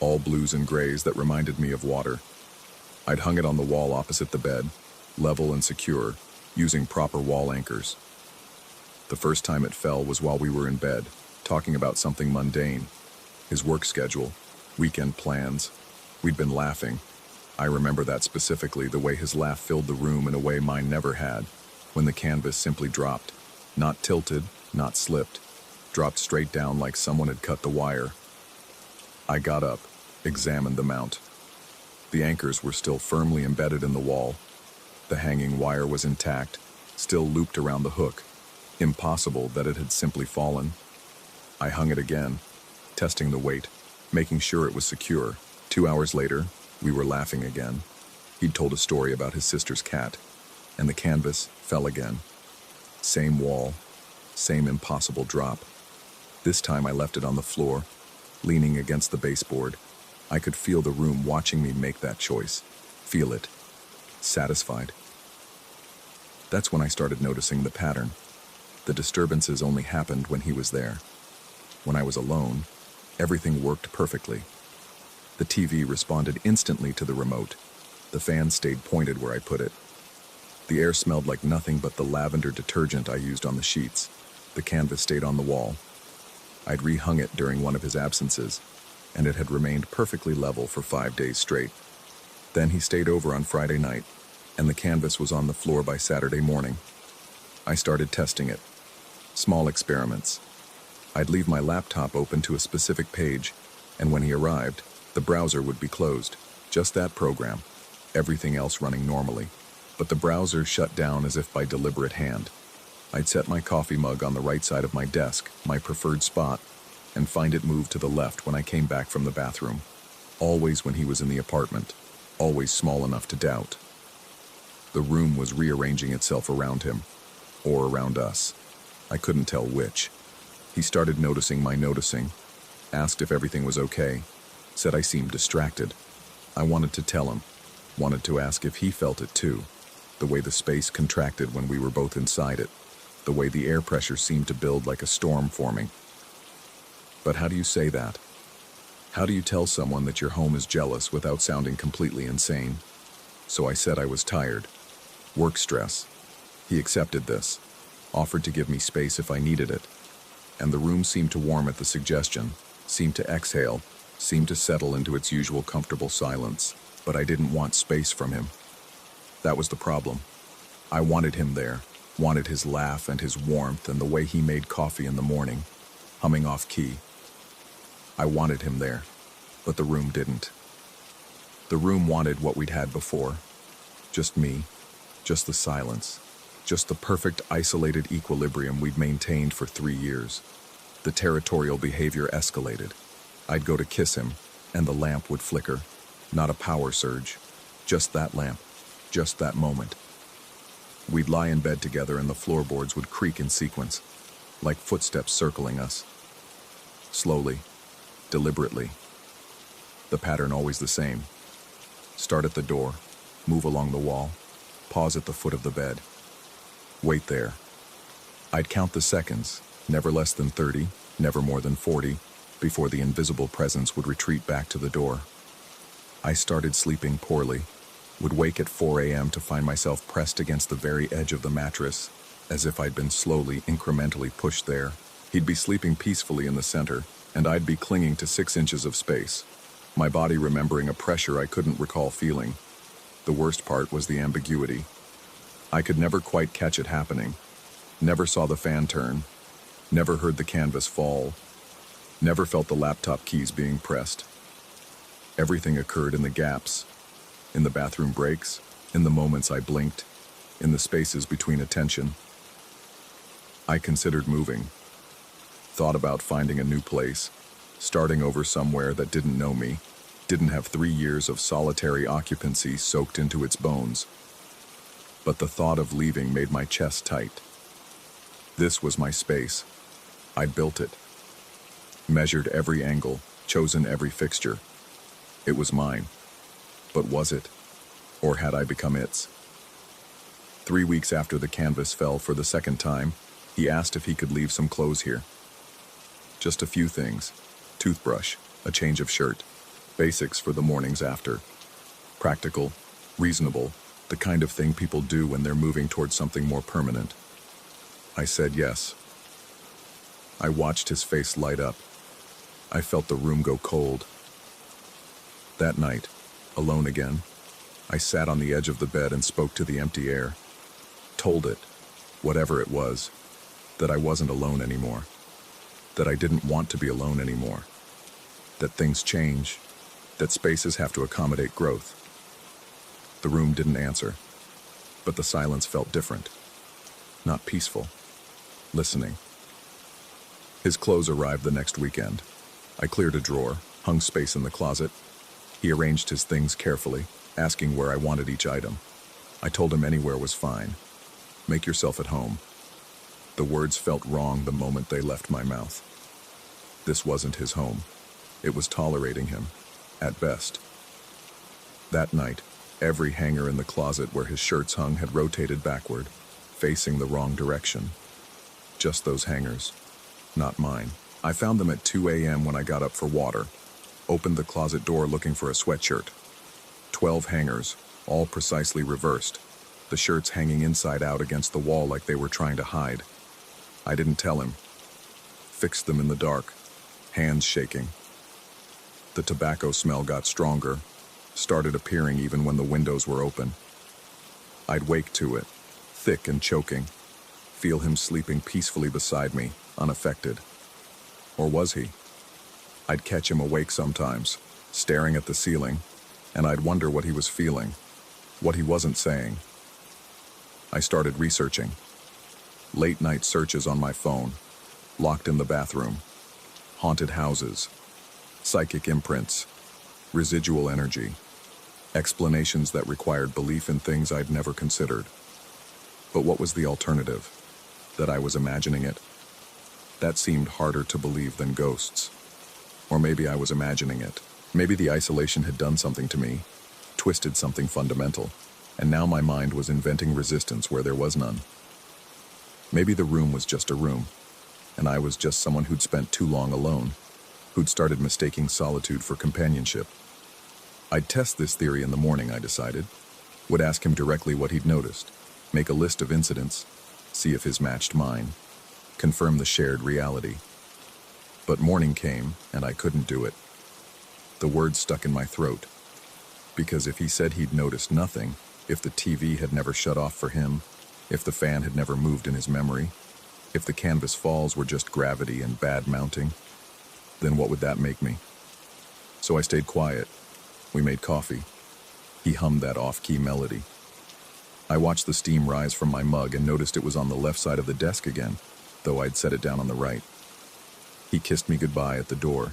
all blues and grays that reminded me of water. I'd hung it on the wall opposite the bed, level and secure, using proper wall anchors. The first time it fell was while we were in bed, talking about something mundane, his work schedule, weekend plans. We'd been laughing. I remember that specifically, the way his laugh filled the room in a way mine never had, when the canvas simply dropped. Not tilted, not slipped. Dropped straight down like someone had cut the wire. I got up, examined the mount. The anchors were still firmly embedded in the wall. The hanging wire was intact, still looped around the hook. Impossible that it had simply fallen. I hung it again, testing the weight, making sure it was secure. 2 hours later, we were laughing again. He'd told a story about his sister's cat, and the canvas fell again. Same wall, same impossible drop. This time I left it on the floor, leaning against the baseboard. I could feel the room watching me make that choice. Feel it. Satisfied. That's when I started noticing the pattern. The disturbances only happened when he was there. When I was alone, everything worked perfectly. The TV responded instantly to the remote. The fan stayed pointed where I put it. The air smelled like nothing but the lavender detergent I used on the sheets. The canvas stayed on the wall. I'd rehung it during one of his absences, and it had remained perfectly level for 5 days straight. Then he stayed over on Friday night, and the canvas was on the floor by Saturday morning. I started testing it. Small experiments. I'd leave my laptop open to a specific page, and when he arrived, the browser would be closed. Just that program. Everything else running normally. But the browser shut down as if by deliberate hand. I'd set my coffee mug on the right side of my desk, my preferred spot, and find it move to the left when I came back from the bathroom. Always when he was in the apartment. Always small enough to doubt. The room was rearranging itself around him, or around us. I couldn't tell which. He started noticing my noticing, asked if everything was okay, said I seemed distracted. I wanted to tell him, wanted to ask if he felt it too, the way the space contracted when we were both inside it, the way the air pressure seemed to build like a storm forming. But how do you say that? How do you tell someone that your home is jealous without sounding completely insane? So I said I was tired. Work stress. He accepted this, offered to give me space if I needed it. And the room seemed to warm at the suggestion, seemed to exhale, seemed to settle into its usual comfortable silence. But I didn't want space from him. That was the problem. I wanted him there, wanted his laugh and his warmth and the way he made coffee in the morning, humming off key. I wanted him there, but the room didn't. The room wanted what we'd had before. Just me, just the silence, just the perfect isolated equilibrium we'd maintained for 3 years. The territorial behavior escalated. I'd go to kiss him, and the lamp would flicker. Not a power surge, just that lamp, just that moment. We'd lie in bed together and the floorboards would creak in sequence, like footsteps circling us. Slowly, deliberately. The pattern always the same. Start at the door, move along the wall, pause at the foot of the bed. Wait there. I'd count the seconds, never less than 30, never more than 40, before the invisible presence would retreat back to the door. I started sleeping poorly, would wake at 4 a.m. to find myself pressed against the very edge of the mattress, as if I'd been slowly, incrementally pushed there. He'd be sleeping peacefully in the center, and I'd be clinging to 6 inches of space, my body remembering a pressure I couldn't recall feeling. The worst part was the ambiguity. I could never quite catch it happening, never saw the fan turn, never heard the canvas fall, never felt the laptop keys being pressed. Everything occurred in the gaps, in the bathroom breaks, in the moments I blinked, in the spaces between attention. I considered moving, thought about finding a new place, starting over somewhere that didn't know me, didn't have 3 years of solitary occupancy soaked into its bones. But the thought of leaving made my chest tight. This was my space. I'd built it, measured every angle, chosen every fixture. It was mine. But was it? Or had I become its? 3 weeks after the canvas fell for the second time, he asked if he could leave some clothes here. Just a few things. Toothbrush, a change of shirt, basics for the mornings after. Practical, reasonable, the kind of thing people do when they're moving towards something more permanent. I said yes. I watched his face light up. I felt the room go cold. That night, alone again, I sat on the edge of the bed and spoke to the empty air. Told it, whatever it was, that I wasn't alone anymore. That I didn't want to be alone anymore. That things change, that spaces have to accommodate growth. The room didn't answer, but the silence felt different. Not peaceful. Listening. His clothes arrived the next weekend. I cleared a drawer, hung space in the closet. He arranged his things carefully, asking where I wanted each item. I told him anywhere was fine. Make yourself at home. The words felt wrong the moment they left my mouth. This wasn't his home. It was tolerating him, at best. That night, every hanger in the closet where his shirts hung had rotated backward, facing the wrong direction. Just those hangers, not mine. I found them at 2 a.m. when I got up for water, opened the closet door looking for a sweatshirt. 12 hangers, all precisely reversed, the shirts hanging inside out against the wall like they were trying to hide. I didn't tell him. Fixed them in the dark, hands shaking. The tobacco smell got stronger, started appearing even when the windows were open. I'd wake to it, thick and choking, feel him sleeping peacefully beside me, unaffected. Or was he? I'd catch him awake sometimes, staring at the ceiling, and I'd wonder what he was feeling, what he wasn't saying. I started researching. Late-night searches on my phone, locked in the bathroom, haunted houses, psychic imprints, residual energy, explanations that required belief in things I'd never considered. But what was the alternative? That I was imagining it? That seemed harder to believe than ghosts. Or maybe I was imagining it. Maybe the isolation had done something to me, twisted something fundamental, and now my mind was inventing resistance where there was none. Maybe the room was just a room, and I was just someone who'd spent too long alone, who'd started mistaking solitude for companionship. I'd test this theory in the morning, I decided. Would ask him directly what he'd noticed, make a list of incidents, see if his matched mine, confirm the shared reality. But morning came, and I couldn't do it. The words stuck in my throat. Because if he said he'd noticed nothing, if the TV had never shut off for him, if the fan had never moved in his memory, if the canvas falls were just gravity and bad mounting, then what would that make me? So I stayed quiet. We made coffee. He hummed that off-key melody. I watched the steam rise from my mug and noticed it was on the left side of the desk again, though I'd set it down on the right. He kissed me goodbye at the door,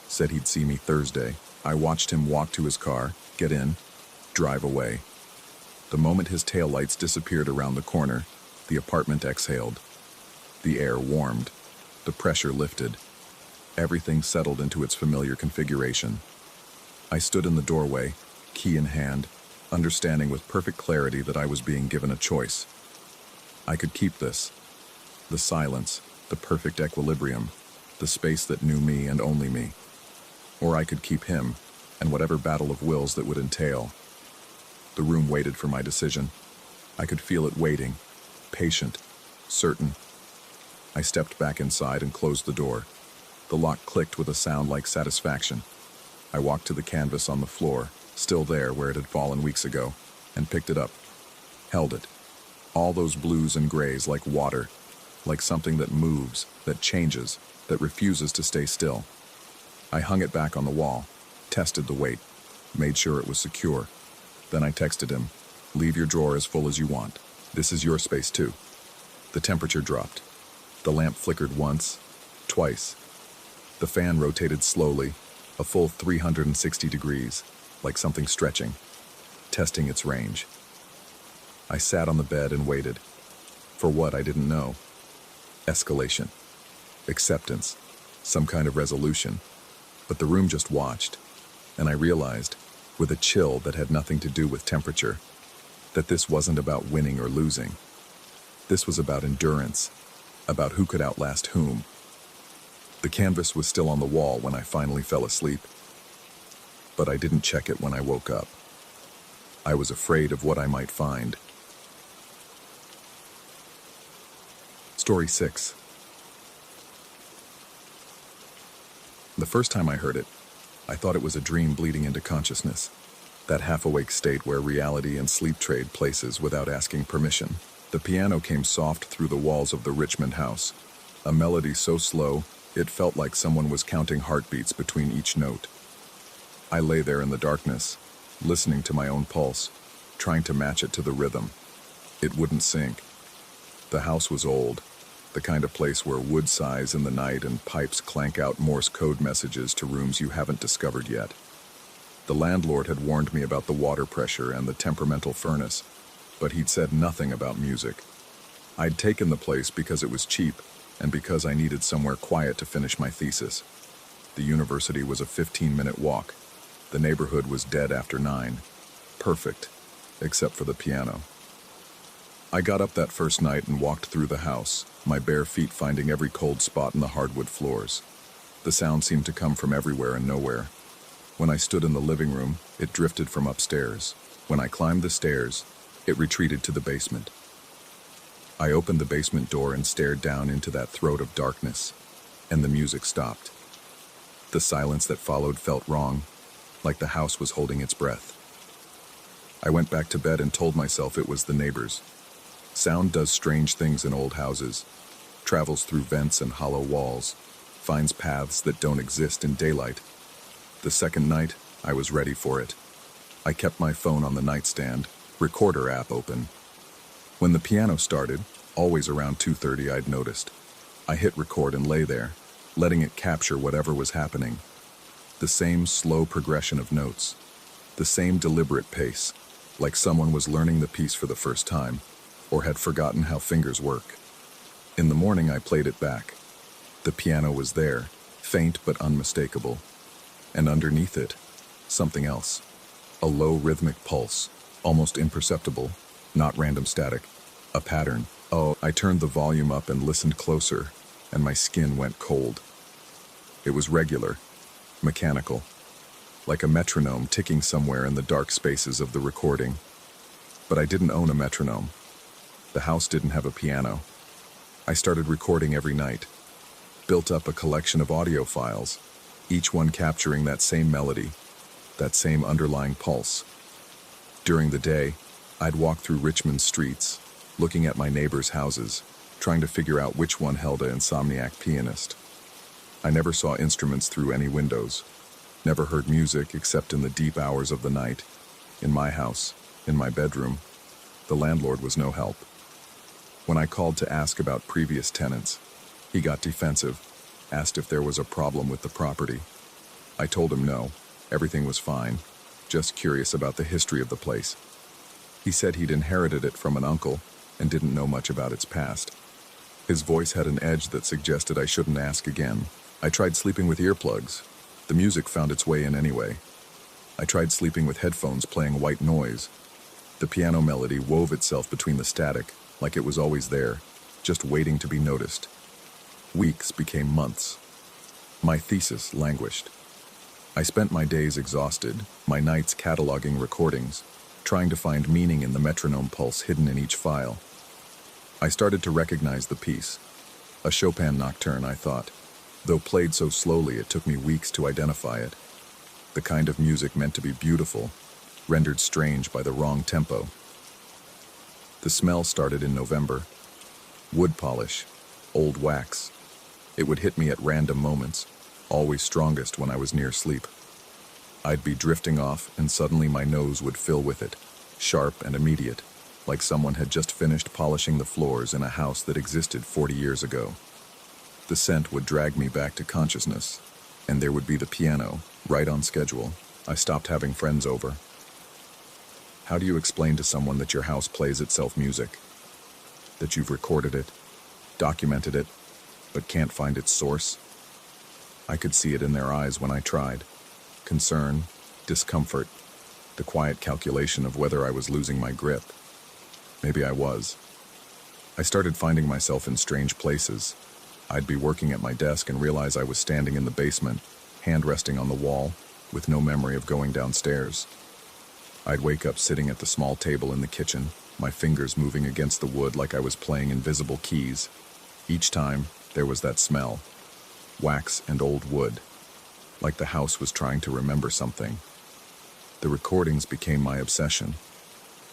said he'd see me Thursday. I watched him walk to his car, get in, drive away. The moment his taillights disappeared around the corner, the apartment exhaled. The air warmed. The pressure lifted. Everything settled into its familiar configuration. I stood in the doorway, key in hand, understanding with perfect clarity that I was being given a choice. I could keep this. The silence, the perfect equilibrium, the space that knew me and only me. Or I could keep him, and whatever battle of wills that would entail. The room waited for my decision. I could feel it waiting, patient, certain. I stepped back inside and closed the door. The lock clicked with a sound like satisfaction. I walked to the canvas on the floor, still there where it had fallen weeks ago, and picked it up. Held it. All those blues and grays like water, like something that moves, that changes, that refuses to stay still. I hung it back on the wall, tested the weight, made sure it was secure. Then I texted him, "Leave your drawer as full as you want. This is your space too." The temperature dropped. The lamp flickered once, twice. The fan rotated slowly, a full 360 degrees, like something stretching, testing its range. I sat on the bed and waited. For what, I didn't know. Escalation. Acceptance. Some kind of resolution. But the room just watched, and I realized, with a chill that had nothing to do with temperature, that this wasn't about winning or losing. This was about endurance, about who could outlast whom. The canvas was still on the wall when I finally fell asleep, but I didn't check it when I woke up. I was afraid of what I might find. Story 6. The first time I heard it, I thought it was a dream bleeding into consciousness, that half-awake state where reality and sleep trade places without asking permission. The piano came soft through the walls of the Richmond house, a melody so slow it felt like someone was counting heartbeats between each note. I lay there in the darkness, listening to my own pulse, trying to match it to the rhythm. It wouldn't sync. The house was old, the kind of place where wood sighs in the night and pipes clank out Morse code messages to rooms you haven't discovered yet. The landlord had warned me about the water pressure and the temperamental furnace, but he'd said nothing about music. I'd taken the place because it was cheap and because I needed somewhere quiet to finish my thesis. The university was a 15-minute walk. The neighborhood was dead after 9. Perfect, except for the piano. I got up that first night and walked through the house, my bare feet finding every cold spot in the hardwood floors. The sound seemed to come from everywhere and nowhere. When I stood in the living room, it drifted from upstairs. When I climbed the stairs, it retreated to the basement. I opened the basement door and stared down into that throat of darkness, and the music stopped. The silence that followed felt wrong, like the house was holding its breath. I went back to bed and told myself it was the neighbors. Sound does strange things in old houses, travels through vents and hollow walls, finds paths that don't exist in daylight. The second night, I was ready for it. I kept my phone on the nightstand, recorder app open. When the piano started, always around 2:30, I'd noticed. I hit record and lay there, letting it capture whatever was happening. The same slow progression of notes, the same deliberate pace, like someone was learning the piece for the first time, or had forgotten how fingers work. In the morning, I played it back. The piano was there, faint but unmistakable. And underneath it, something else. A low rhythmic pulse, almost imperceptible, not random static. A pattern. Oh, I turned the volume up and listened closer, and my skin went cold. It was regular, mechanical, like a metronome ticking somewhere in the dark spaces of the recording. But I didn't own a metronome. The house didn't have a piano. I started recording every night, built up a collection of audio files, each one capturing that same melody, that same underlying pulse. During the day, I'd walk through Richmond's streets, looking at my neighbors' houses, trying to figure out which one held an insomniac pianist. I never saw instruments through any windows, never heard music except in the deep hours of the night. In my house, in my bedroom, the landlord was no help. When I called to ask about previous tenants, he got defensive, asked if there was a problem with the property. I told him no, everything was fine, just curious about the history of the place. He said he'd inherited it from an uncle and didn't know much about its past. His voice had an edge that suggested I shouldn't ask again. I tried sleeping with earplugs. The music found its way in anyway. I tried sleeping with headphones playing white noise. The piano melody wove itself between the static, like it was always there. just waiting to be noticed. Weeks became months. My thesis languished. I spent my days exhausted, my nights cataloging recordings, trying to find meaning in the metronome pulse hidden in each file. I started to recognize the piece. A Chopin nocturne, I thought. Though played so slowly, it took me weeks to identify it. The kind of music meant to be beautiful, rendered strange by the wrong tempo. The smell started in November. Wood polish, old wax. It would hit me at random moments, always strongest when I was near sleep. I'd be drifting off, and suddenly my nose would fill with it, sharp and immediate, like someone had just finished polishing the floors in a house that existed 40 years ago. The scent would drag me back to consciousness, and there would be the piano, right on schedule. I stopped having friends over. How do you explain to someone that your house plays itself music? That you've recorded it, documented it, but can't find its source? I could see it in their eyes when I tried. Concern, discomfort, the quiet calculation of whether I was losing my grip. Maybe I was. I started finding myself in strange places. I'd be working at my desk and realize I was standing in the basement, hand resting on the wall, with no memory of going downstairs. I'd wake up sitting at the small table in the kitchen, my fingers moving against the wood like I was playing invisible keys. Each time, there was that smell. Wax and old wood. Like the house was trying to remember something. The recordings became my obsession.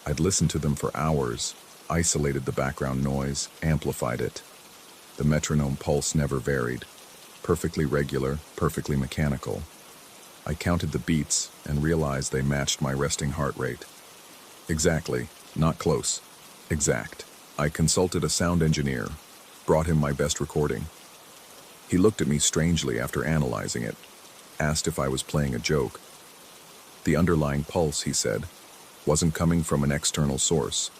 I'd listened to them for hours, isolated the background noise, amplified it. The metronome pulse never varied. Perfectly regular, perfectly mechanical. I counted the beats and realized they matched my resting heart rate. Exactly, not close. Exact. I consulted a sound engineer, brought him my best recording. He looked at me strangely after analyzing it, asked if I was playing a joke. The underlying pulse, he said, wasn't coming from an external source.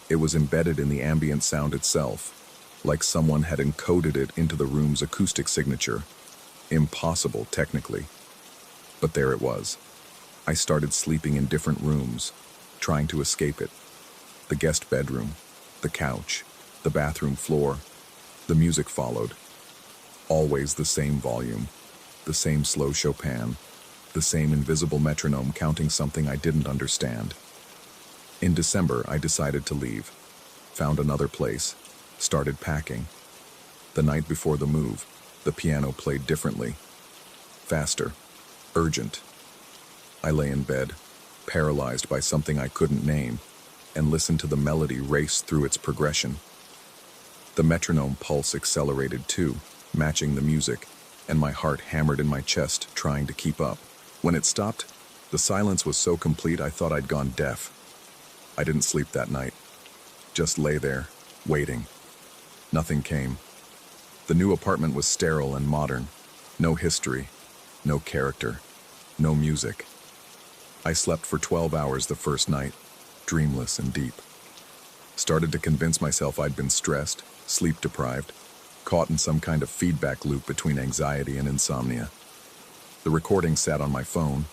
It was embedded in the ambient sound itself, like someone had encoded it into the room's acoustic signature. Impossible, technically. But there it was. I started sleeping in different rooms, trying to escape it. The guest bedroom, the couch, the bathroom floor. The music followed. Always the same volume, the same slow Chopin, the same invisible metronome counting something I didn't understand. In December, I decided to leave, found another place, started packing. The night before the move, the piano played differently, faster, urgent. I lay in bed, paralyzed by something I couldn't name, and listened to the melody race through its progression. The metronome pulse accelerated too, matching the music, and my heart hammered in my chest, trying to keep up. When it stopped, the silence was so complete I thought I'd gone deaf. I didn't sleep that night. Just lay there, waiting. Nothing came. The new apartment was sterile and modern. No history, no character, no music. I slept for 12 hours the first night, dreamless and deep. Started to convince myself I'd been stressed, sleep-deprived, caught in some kind of feedback loop between anxiety and insomnia. The recordings sat on my phone,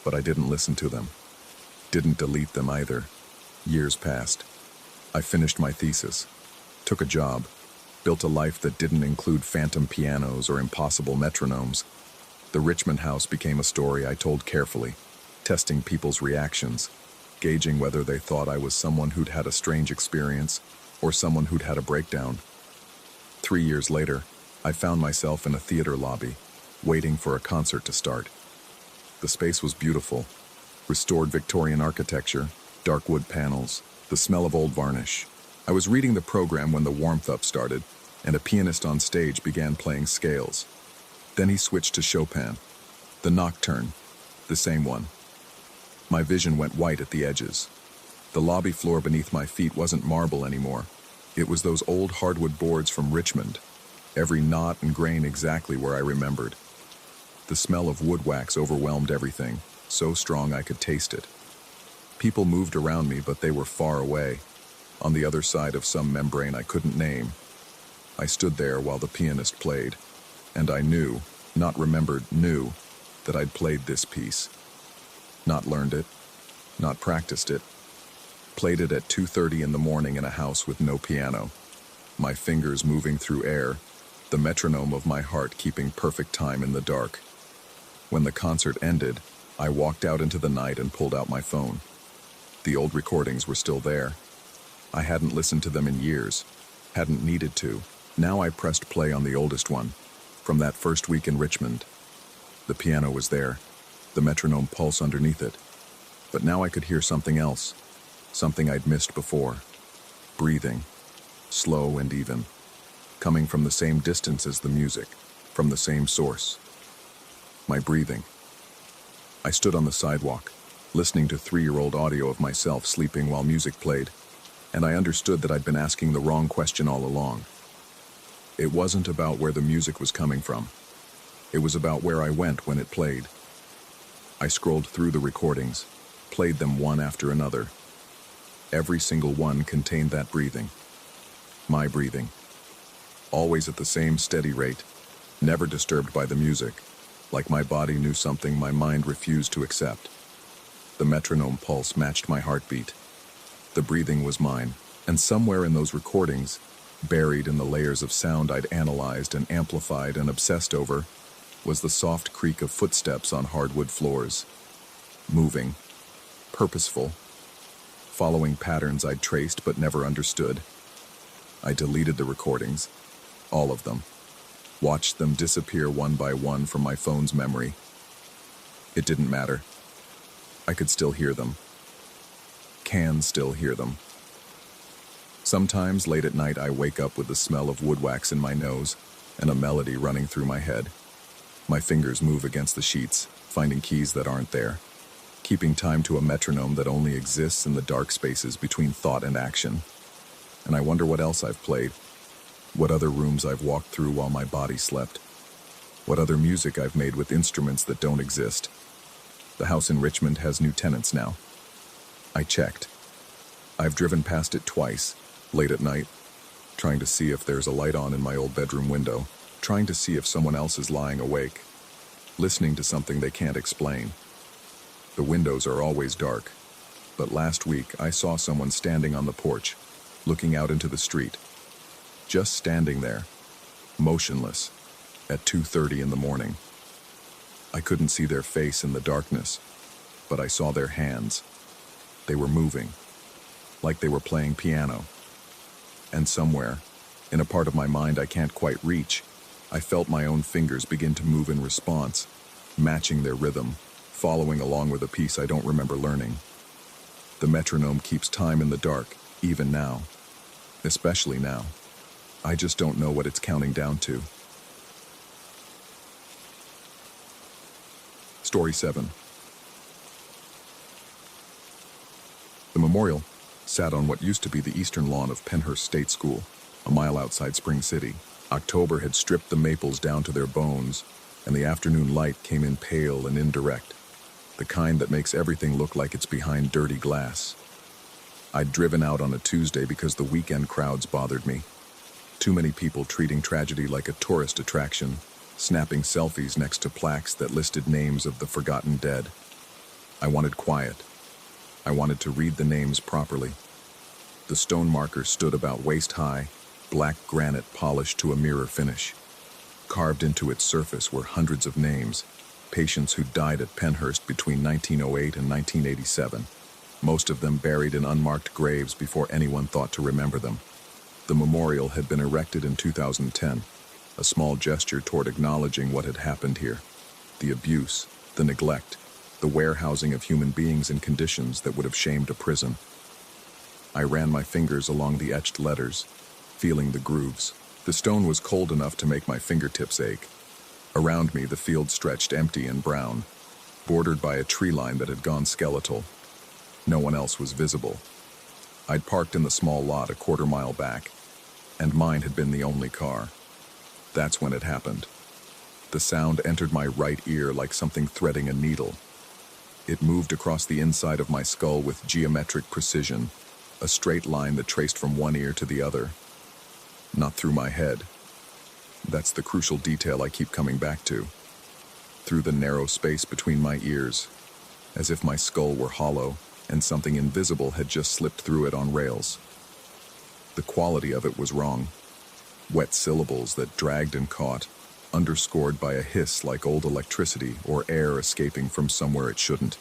but I didn't listen to them. Didn't delete them either. Years passed. I finished my thesis, took a job, built a life that didn't include phantom pianos or impossible metronomes. The Richmond house became a story I told carefully, testing people's reactions, gauging whether they thought I was someone who'd had a strange experience or someone who'd had a breakdown. 3 years later, I found myself in a theater lobby, waiting for a concert to start. The space was beautiful. Restored Victorian architecture, dark wood panels, the smell of old varnish. I was reading the program when the warmth-up started, and a pianist on stage began playing scales. Then he switched to Chopin, the nocturne, the same one. My vision went white at the edges. The lobby floor beneath my feet wasn't marble anymore. It was those old hardwood boards from Richmond, every knot and grain exactly where I remembered. The smell of wood wax overwhelmed everything, so strong I could taste it. People moved around me, but they were far away, on the other side of some membrane I couldn't name. I stood there while the pianist played, and I knew, not remembered, knew, that I'd played this piece. Not learned it, not practiced it. Played it at 2:30 in the morning in a house with no piano. my fingers moving through air, the metronome of my heart keeping perfect time in the dark. When the concert ended, I walked out into the night and pulled out my phone. The old recordings were still there. I hadn't listened to them in years, hadn't needed to. Now I pressed play on the oldest one, from that first week in Richmond. The piano was there, the metronome pulse underneath it. But now I could hear something else, something I'd missed before. Breathing, slow and even, coming from the same distance as the music, from the same source. My breathing. I stood on the sidewalk, listening to 3-year-old audio of myself sleeping while music played, and I understood that I'd been asking the wrong question all along. It wasn't about where the music was coming from. It was about where I went when it played. I scrolled through the recordings, played them one after another. Every single one contained that breathing. My breathing. Always at the same steady rate, never disturbed by the music, like my body knew something my mind refused to accept. The metronome pulse matched my heartbeat. The breathing was mine, and somewhere in those recordings, buried in the layers of sound I'd analyzed and amplified and obsessed over, was the soft creak of footsteps on hardwood floors. Moving, purposeful, following patterns I'd traced but never understood. I deleted the recordings, all of them, watched them disappear one by one from my phone's memory. It didn't matter. I could still hear them. Can still hear them. Sometimes late at night I wake up with the smell of wood wax in my nose and a melody running through my head. My fingers move against the sheets, finding keys that aren't there, keeping time to a metronome that only exists in the dark spaces between thought and action. And I wonder what else I've played, what other rooms I've walked through while my body slept, what other music I've made with instruments that don't exist. The house in Richmond has new tenants now. I checked. I've driven past it twice, late at night, trying to see if there's a light on in my old bedroom window, trying to see if someone else is lying awake, listening to something they can't explain. The windows are always dark, but last week I saw someone standing on the porch, looking out into the street, just standing there, motionless, at 2:30 in the morning. I couldn't see their face in the darkness, but I saw their hands. They were moving, like they were playing piano. And somewhere, in a part of my mind I can't quite reach, I felt my own fingers begin to move in response, matching their rhythm, following along with a piece I don't remember learning. The metronome keeps time in the dark, even now. Especially now. I just don't know what it's counting down to. Story 7. The memorial sat on what used to be the eastern lawn of Penhurst State School, a mile outside Spring City. October had stripped the maples down to their bones, and the afternoon light came in pale and indirect, the kind that makes everything look like it's behind dirty glass. I'd driven out on a Tuesday because the weekend crowds bothered me. Too many people treating tragedy like a tourist attraction, snapping selfies next to plaques that listed names of the forgotten dead. I wanted quiet. I wanted to read the names properly. The stone marker stood about waist-high, black granite polished to a mirror finish. Carved into its surface were hundreds of names, patients who died at Penhurst between 1908 and 1987, most of them buried in unmarked graves before anyone thought to remember them. The memorial had been erected in 2010, a small gesture toward acknowledging what had happened here. The abuse, the neglect, the warehousing of human beings in conditions that would have shamed a prison. I ran my fingers along the etched letters, feeling the grooves. The stone was cold enough to make my fingertips ache. Around me, the field stretched empty and brown, bordered by a tree line that had gone skeletal. No one else was visible. I'd parked in the small lot a quarter-mile back, and mine had been the only car. That's when it happened. The sound entered my right ear like something threading a needle. It moved across the inside of my skull with geometric precision, a straight line that traced from one ear to the other. Not through my head. That's the crucial detail I keep coming back to. Through the narrow space between my ears, as if my skull were hollow and something invisible had just slipped through it on rails. The quality of it was wrong. wet syllables that dragged and caught, underscored by a hiss like old electricity or air escaping from somewhere it shouldn't.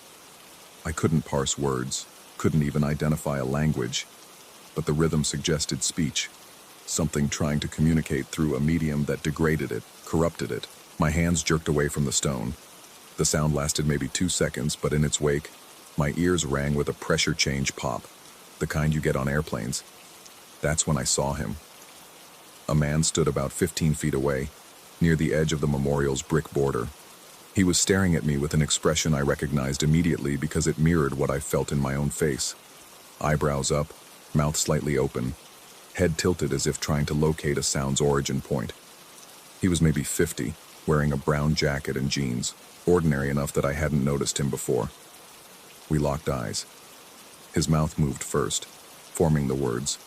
I couldn't parse words, couldn't even identify a language, but the rhythm suggested speech, something trying to communicate through a medium that degraded it, corrupted it. My hands jerked away from the stone. The sound lasted maybe 2 seconds, but in its wake, my ears rang with a pressure change pop, the kind you get on airplanes. That's when I saw him. A man stood about 15 feet away, near the edge of the memorial's brick border. He was staring at me with an expression I recognized immediately because it mirrored what I felt in my own face. Eyebrows up, mouth slightly open, head tilted as if trying to locate a sound's origin point. He was maybe 50, wearing a brown jacket and jeans, ordinary enough that I hadn't noticed him before. We locked eyes. His mouth moved first, forming the words,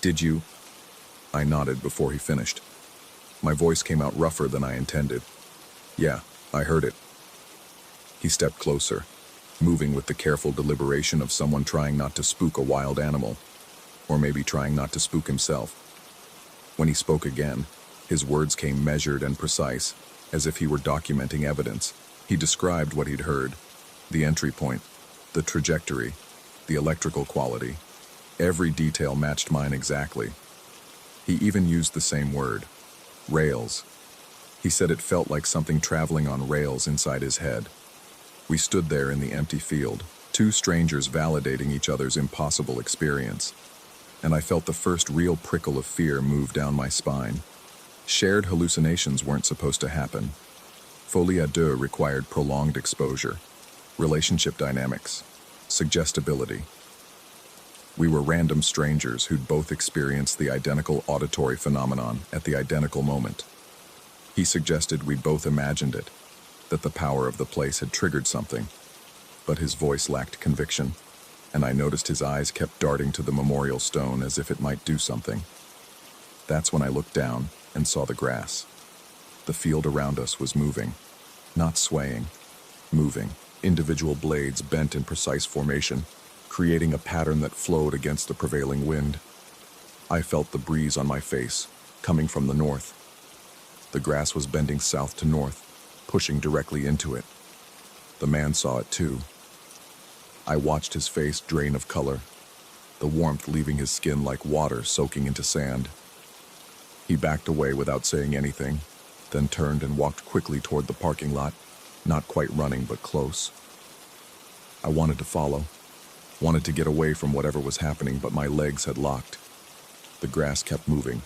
"Did you?" I nodded before he finished. My voice came out rougher than I intended. "Yeah, I heard it." He stepped closer, moving with the careful deliberation of someone trying not to spook a wild animal, or maybe trying not to spook himself. When he spoke again, his words came measured and precise, as if he were documenting evidence. He described what he'd heard, the entry point, the trajectory, the electrical quality. Every detail matched mine exactly. He even used the same word, rails. He said it felt like something traveling on rails inside his head. We stood there in the empty field, two strangers validating each other's impossible experience, and I felt the first real prickle of fear move down my spine. Shared hallucinations weren't supposed to happen. Folie à deux required prolonged exposure, relationship dynamics, suggestibility. We were random strangers who'd both experienced the identical auditory phenomenon at the identical moment. He suggested we'd both imagined it, that the power of the place had triggered something, but his voice lacked conviction, and I noticed his eyes kept darting to the memorial stone as if it might do something. That's when I looked down and saw the grass. The field around us was moving, not swaying, moving, individual blades bent in precise formation, creating a pattern that flowed against the prevailing wind. I felt the breeze on my face, coming from the north. The grass was bending south to north, pushing directly into it. The man saw it too. I watched his face drain of color, the warmth leaving his skin like water soaking into sand. He backed away without saying anything, then turned and walked quickly toward the parking lot, not quite running but close. I wanted to follow, wanted to get away from whatever was happening, but my legs had locked. The grass kept moving.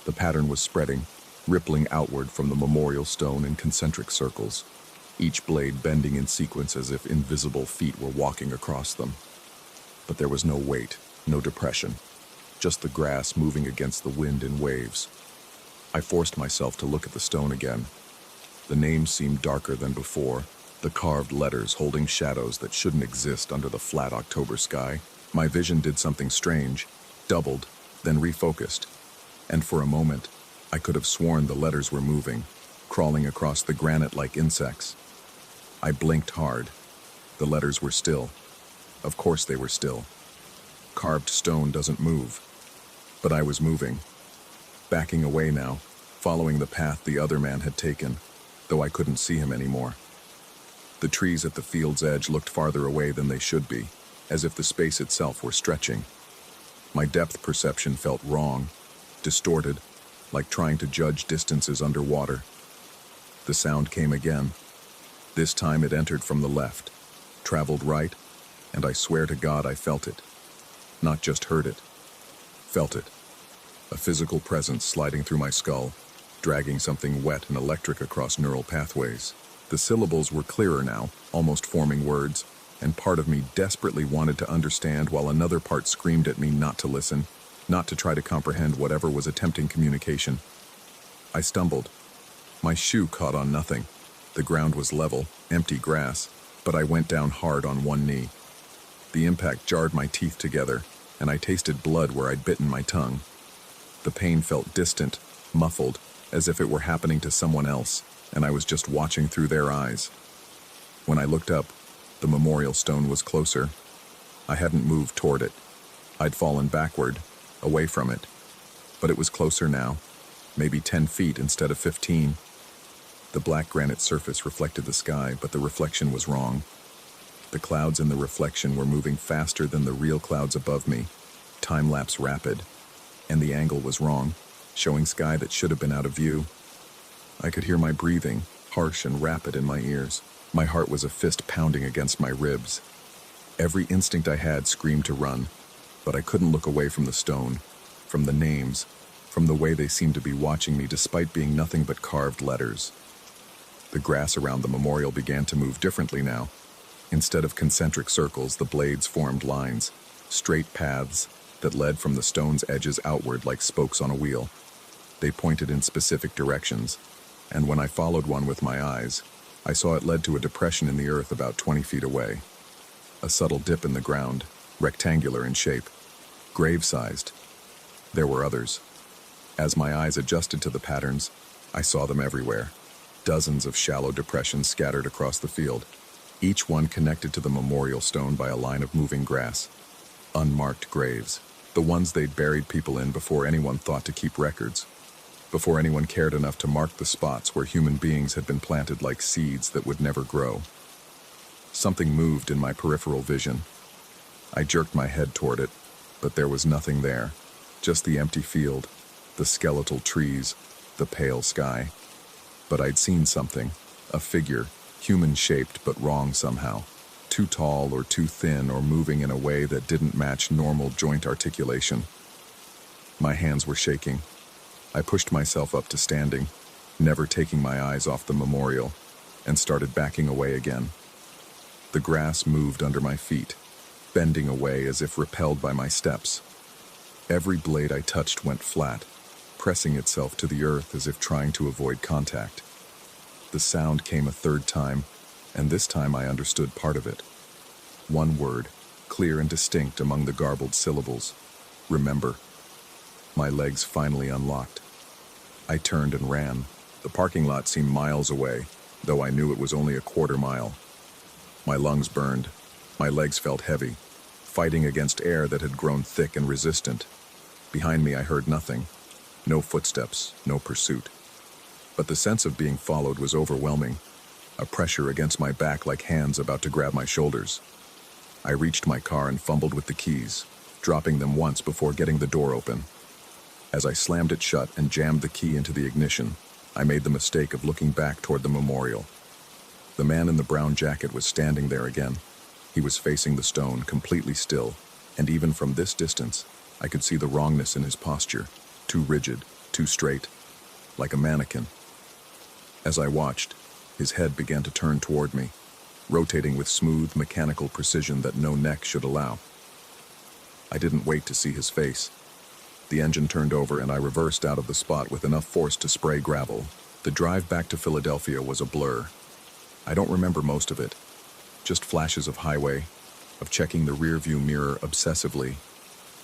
The pattern was spreading, rippling outward from the memorial stone in concentric circles, each blade bending in sequence as if invisible feet were walking across them. But there was no weight, no depression, just the grass moving against the wind in waves. I forced myself to look at the stone again. The names seemed darker than before, the carved letters holding shadows that shouldn't exist under the flat October sky. My vision did something strange, doubled, then refocused, and for a moment, I could have sworn the letters were moving, crawling across the granite like insects. I blinked hard. The letters were still. Of course they were still. Carved stone doesn't move. But I was moving. Backing away now, following the path the other man had taken, though I couldn't see him anymore. The trees at the field's edge looked farther away than they should be, as if the space itself were stretching. My depth perception felt wrong, distorted, like trying to judge distances underwater. The sound came again. This time it entered from the left, traveled right, and I swear to God I felt it. Not just heard it. Felt it. A physical presence sliding through my skull, dragging something wet and electric across neural pathways. The syllables were clearer now, almost forming words, and part of me desperately wanted to understand while another part screamed at me not to listen, not to try to comprehend whatever was attempting communication. I stumbled. My shoe caught on nothing. The ground was level, empty grass, but I went down hard on one knee. The impact jarred my teeth together, and I tasted blood where I'd bitten my tongue. The pain felt distant, muffled, as if it were happening to someone else, and I was just watching through their eyes. When I looked up, the memorial stone was closer. I hadn't moved toward it. I'd fallen backward, away from it. But it was closer now, maybe 10 feet instead of 15. The black granite surface reflected the sky, but the reflection was wrong. The clouds in the reflection were moving faster than the real clouds above me, time-lapse rapid, and the angle was wrong, showing sky that should have been out of view. I could hear my breathing, harsh and rapid in my ears. My heart was a fist pounding against my ribs. Every instinct I had screamed to run, but I couldn't look away from the stone, from the names, from the way they seemed to be watching me despite being nothing but carved letters. The grass around the memorial began to move differently now. Instead of concentric circles, the blades formed lines, straight paths that led from the stone's edges outward like spokes on a wheel. They pointed in specific directions, and when I followed one with my eyes, I saw it led to a depression in the earth about 20 feet away. A subtle dip in the ground, rectangular in shape, grave-sized. There were others. As my eyes adjusted to the patterns, I saw them everywhere. Dozens of shallow depressions scattered across the field, each one connected to the memorial stone by a line of moving grass. Unmarked graves, the ones they'd buried people in before anyone thought to keep records, before anyone cared enough to mark the spots where human beings had been planted like seeds that would never grow. Something moved in my peripheral vision. I jerked my head toward it, but there was nothing there, just the empty field, the skeletal trees, the pale sky. But I'd seen something, a figure, human-shaped but wrong somehow, too tall or too thin or moving in a way that didn't match normal joint articulation. My hands were shaking. I pushed myself up to standing, never taking my eyes off the memorial, and started backing away again. The grass moved under my feet, bending away as if repelled by my steps. Every blade I touched went flat, pressing itself to the earth as if trying to avoid contact. The sound came a third time, and this time I understood part of it. One word, clear and distinct among the garbled syllables. Remember. My legs finally unlocked. I turned and ran. The parking lot seemed miles away, though I knew it was only a quarter mile. My lungs burned. My legs felt heavy, fighting against air that had grown thick and resistant. Behind me I heard nothing. No footsteps, no pursuit. But the sense of being followed was overwhelming, a pressure against my back like hands about to grab my shoulders. I reached my car and fumbled with the keys, dropping them once before getting the door open. As I slammed it shut and jammed the key into the ignition, I made the mistake of looking back toward the memorial. The man in the brown jacket was standing there again. He was facing the stone, completely still, and even from this distance, I could see the wrongness in his posture, too rigid, too straight, like a mannequin. As I watched, his head began to turn toward me, rotating with smooth, mechanical precision that no neck should allow. I didn't wait to see his face. The engine turned over and I reversed out of the spot with enough force to spray gravel. The drive back to Philadelphia was a blur. I don't remember most of it, just flashes of highway, of checking the rearview mirror obsessively,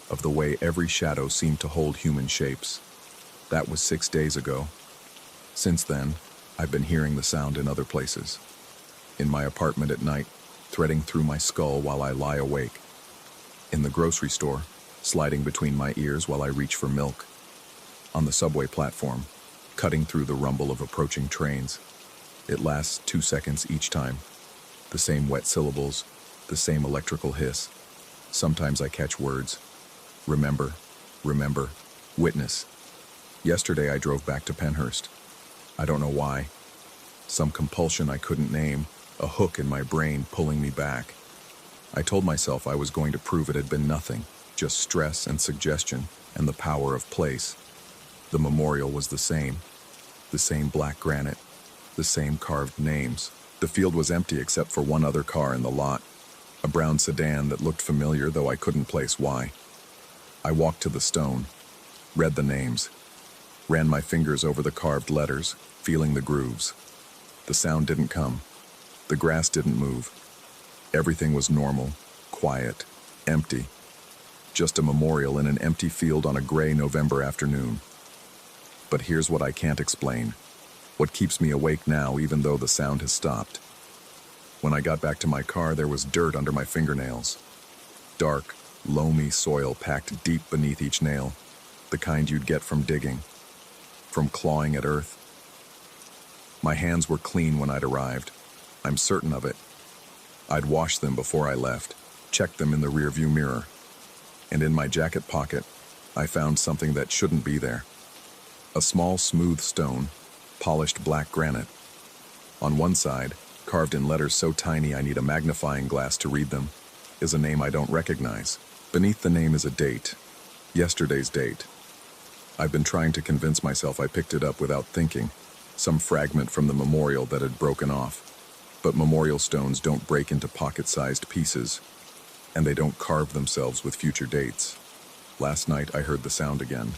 of the way every shadow seemed to hold human shapes. That was 6 days ago. Since then, I've been hearing the sound in other places. In my apartment at night, threading through my skull while I lie awake. In the grocery store, sliding between my ears while I reach for milk. On the subway platform, cutting through the rumble of approaching trains. It lasts 2 seconds each time. The same wet syllables, the same electrical hiss. Sometimes I catch words. Remember, remember, witness. Yesterday I drove back to Penhurst. I don't know why. Some compulsion I couldn't name, a hook in my brain pulling me back. I told myself I was going to prove it had been nothing, just stress and suggestion and the power of place. The memorial was the same black granite, the same carved names. The field was empty except for one other car in the lot, a brown sedan that looked familiar though I couldn't place why. I walked to the stone, read the names, ran my fingers over the carved letters, feeling the grooves. The sound didn't come. The grass didn't move. Everything was normal, quiet, empty. Just a memorial in an empty field on a gray November afternoon. But here's what I can't explain. What keeps me awake now even though the sound has stopped. When I got back to my car, there was dirt under my fingernails. Dark, loamy soil packed deep beneath each nail. the kind you'd get from digging, from clawing at earth. My hands were clean when I'd arrived. I'm certain of it. I'd washed them before I left, checked them in the rearview mirror, and in my jacket pocket, I found something that shouldn't be there. A small, smooth stone, polished black granite. On one side, carved in letters so tiny I need a magnifying glass to read them, is a name I don't recognize. Beneath the name is a date. Yesterday's date. I've been trying to convince myself I picked it up without thinking, some fragment from the memorial that had broken off. But memorial stones don't break into pocket-sized pieces, and they don't carve themselves with future dates. Last night I heard the sound again,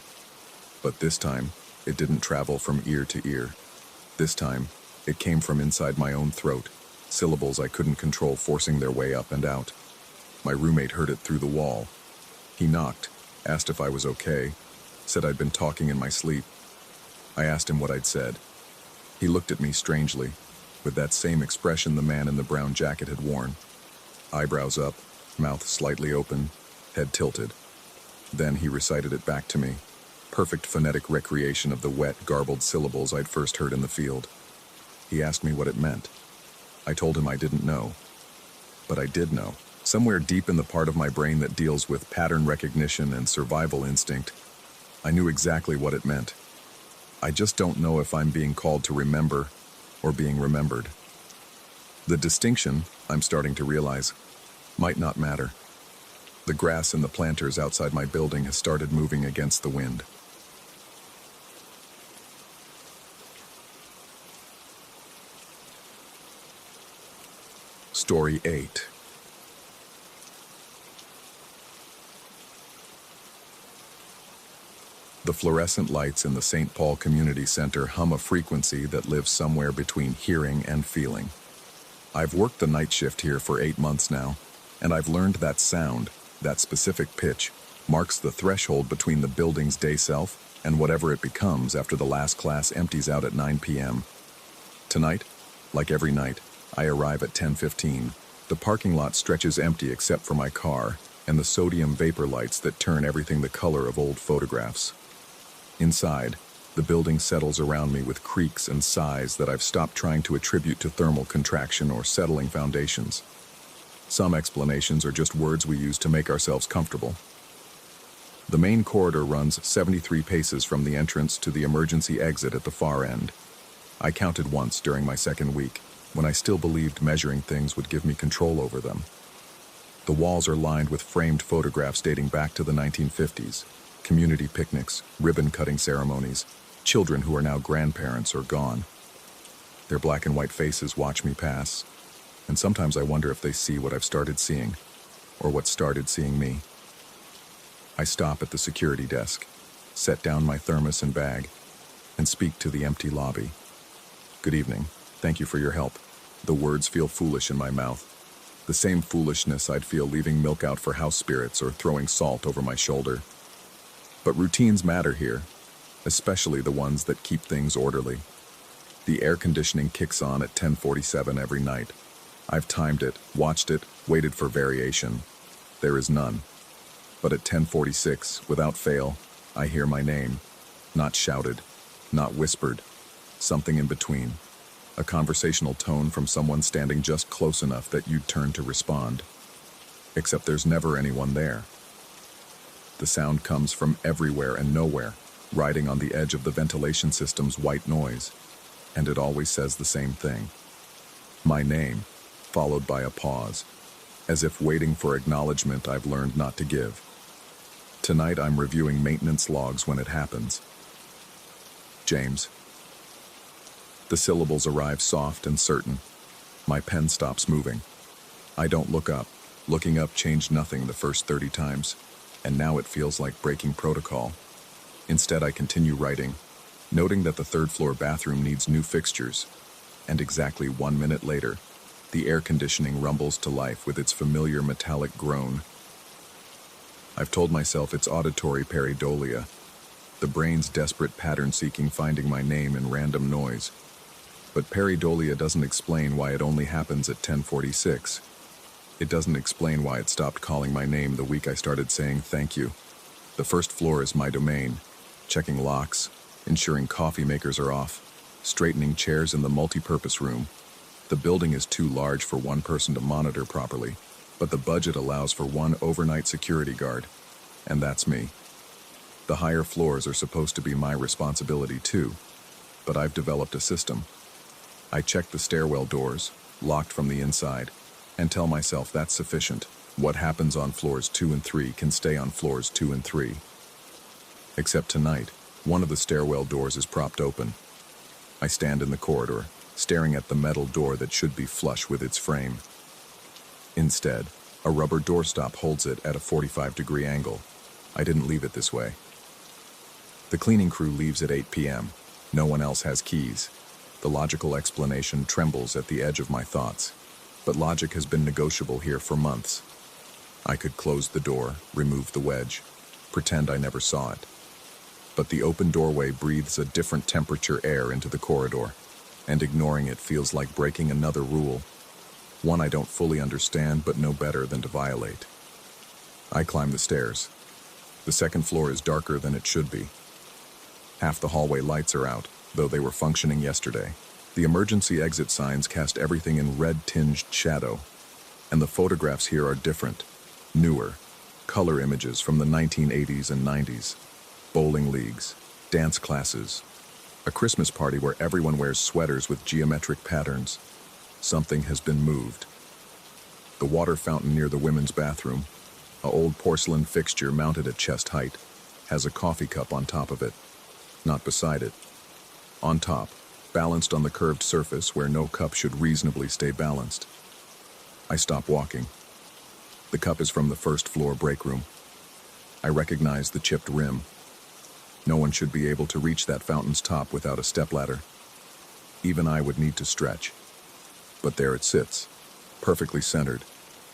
but this time it didn't travel from ear to ear. This time it came from inside my own throat, syllables I couldn't control forcing their way up and out. My roommate heard it through the wall. He knocked, asked if I was okay, said I'd been talking in my sleep. I asked him what I'd said. He looked at me strangely, with that same expression the man in the brown jacket had worn. Eyebrows up, mouth slightly open, head tilted. Then he recited it back to me, perfect phonetic recreation of the wet, garbled syllables I'd first heard in the field. He asked me what it meant. I told him I didn't know. But I did know. Somewhere deep in the part of my brain that deals with pattern recognition and survival instinct, I knew exactly what it meant. I just don't know if I'm being called to remember or being remembered. The distinction, I'm starting to realize, might not matter. The grass in the planters outside my building has started moving against the wind. Story 8. The fluorescent lights in the St. Paul Community Center hum a frequency that lives somewhere between hearing and feeling. I've worked the night shift here for 8 months now, and I've learned that sound, that specific pitch, marks the threshold between the building's day self and whatever it becomes after the last class empties out at 9 p.m. Tonight, like every night, I arrive at 10:15. The parking lot stretches empty except for my car and the sodium vapor lights that turn everything the color of old photographs. Inside, the building settles around me with creaks and sighs that I've stopped trying to attribute to thermal contraction or settling foundations. Some explanations are just words we use to make ourselves comfortable. The main corridor runs 73 paces from the entrance to the emergency exit at the far end. I counted once during my second week, when I still believed measuring things would give me control over them. The walls are lined with framed photographs dating back to the 1950s, community picnics, ribbon-cutting ceremonies, children who are now grandparents or gone. Their black and white faces watch me pass, and sometimes I wonder if they see what I've started seeing, or what started seeing me. I stop at the security desk, set down my thermos and bag, and speak to the empty lobby. Good evening. Thank you for your help. The words feel foolish in my mouth. The same foolishness I'd feel leaving milk out for house spirits or throwing salt over my shoulder. But routines matter here, especially the ones that keep things orderly. The air conditioning kicks on at 10:47 every night. I've timed it, watched it, waited for variation. There is none. But at 10:46, without fail, I hear my name. Not shouted, not whispered, something in between. A conversational tone from someone standing just close enough that you'd turn to respond. Except there's never anyone there. The sound comes from everywhere and nowhere, riding on the edge of the ventilation system's white noise, and it always says the same thing. My name, followed by a pause, as if waiting for acknowledgement I've learned not to give. Tonight I'm reviewing maintenance logs when it happens. James. The syllables arrive soft and certain. My pen stops moving. I don't look up. Looking up changed nothing the first 30 times, and now it feels like breaking protocol. Instead, I continue writing, noting that the third-floor bathroom needs new fixtures, and exactly 1 minute later, the air conditioning rumbles to life with its familiar metallic groan. I've told myself it's auditory pareidolia, the brain's desperate pattern-seeking finding my name in random noise. But pareidolia doesn't explain why it only happens at 10:46. It doesn't explain why it stopped calling my name the week I started saying thank you, The first floor is my domain, checking locks, ensuring coffee makers are off, straightening chairs in the multi-purpose room. The building is too large for one person to monitor properly, but the budget allows for one overnight security guard, and that's me. The higher floors are supposed to be my responsibility too, but I've developed a system. I check the stairwell doors, locked from the inside, and tell myself that's sufficient. What happens on floors 2 and 3 can stay on floors 2 and 3. Except tonight, one of the stairwell doors is propped open. I stand in the corridor, staring at the metal door that should be flush with its frame. Instead, a rubber doorstop holds it at a 45-degree angle. I didn't leave it this way. The cleaning crew leaves at 8 p.m. No one else has keys. The logical explanation trembles at the edge of my thoughts, but logic has been negotiable here for months. I could close the door, remove the wedge, pretend I never saw it. But the open doorway breathes a different temperature air into the corridor, and ignoring it feels like breaking another rule, one I don't fully understand but know better than to violate. I climb the stairs. The second floor is darker than it should be. Half the hallway lights are out, though they were functioning yesterday. The emergency exit signs cast everything in red-tinged shadow, and the photographs here are different, newer, color images from the 1980s and 90s. Bowling leagues, dance classes, a Christmas party where everyone wears sweaters with geometric patterns. Something has been moved. The water fountain near the women's bathroom, an old porcelain fixture mounted at chest height, has a coffee cup on top of it, not beside it. On top, balanced on the curved surface where no cup should reasonably stay balanced. I stop walking. The cup is from the first floor break room. I recognize the chipped rim. No one should be able to reach that fountain's top without a stepladder. Even I would need to stretch. But there it sits, perfectly centered,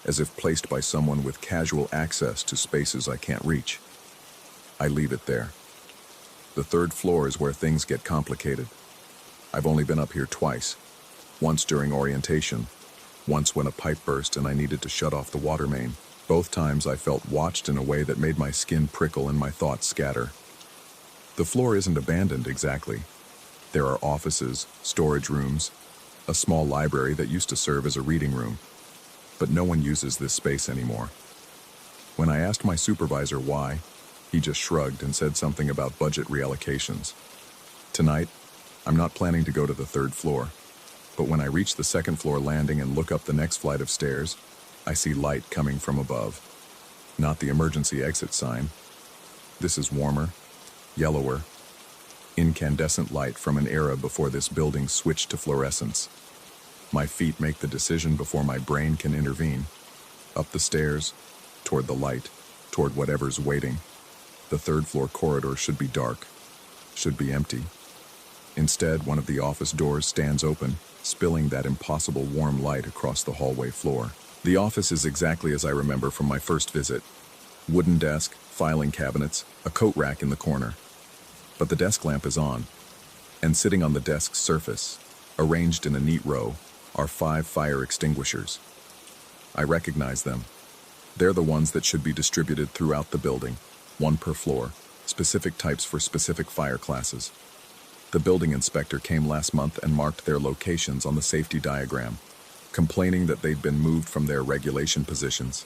as if placed by someone with casual access to spaces I can't reach. I leave it there. The third floor is where things get complicated. I've only been up here twice. Once during orientation, once when a pipe burst and I needed to shut off the water main. Both times I felt watched in a way that made my skin prickle and my thoughts scatter. The floor isn't abandoned exactly. There are offices, storage rooms, a small library that used to serve as a reading room. But no one uses this space anymore. When I asked my supervisor why, he just shrugged and said something about budget reallocations. Tonight, I'm not planning to go to the third floor, but when I reach the second floor landing and look up the next flight of stairs, I see light coming from above. Not the emergency exit sign. This is warmer, yellower, incandescent light from an era before this building switched to fluorescence. My feet make the decision before my brain can intervene. Up the stairs, toward the light, toward whatever's waiting. The third floor corridor should be dark, should be empty. Instead, one of the office doors stands open, spilling that impossible warm light across the hallway floor. The office is exactly as I remember from my first visit. Wooden desk, filing cabinets, a coat rack in the corner. But the desk lamp is on, and sitting on the desk's surface, arranged in a neat row, are 5 fire extinguishers. I recognize them. They're the ones that should be distributed throughout the building, 1 per floor, specific types for specific fire classes. The building inspector came last month and marked their locations on the safety diagram, complaining that they'd been moved from their regulation positions.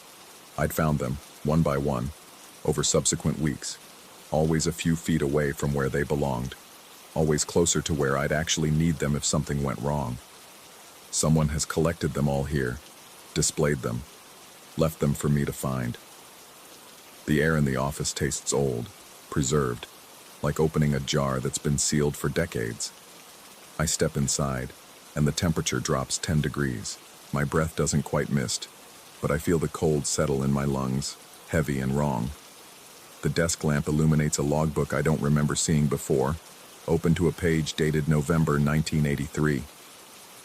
I'd found them, one by one, over subsequent weeks, always a few feet away from where they belonged, always closer to where I'd actually need them if something went wrong. Someone has collected them all here, displayed them, left them for me to find. The air in the office tastes old, preserved, like opening a jar that's been sealed for decades. I step inside, and the temperature drops 10 degrees. My breath doesn't quite mist, but I feel the cold settle in my lungs, heavy and wrong. The desk lamp illuminates a logbook I don't remember seeing before, open to a page dated November 1983.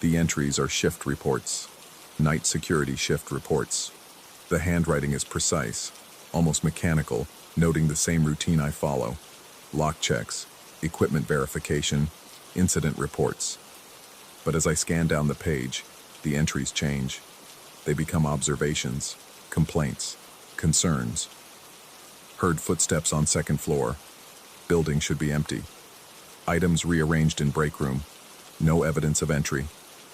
The entries are shift reports, night security shift reports. The handwriting is precise, almost mechanical, noting the same routine I follow. Lock checks, equipment verification, incident reports. But as I scan down the page, the entries change. They become observations, complaints, concerns. Heard footsteps on second floor. Building should be empty. Items rearranged in break room. No evidence of entry.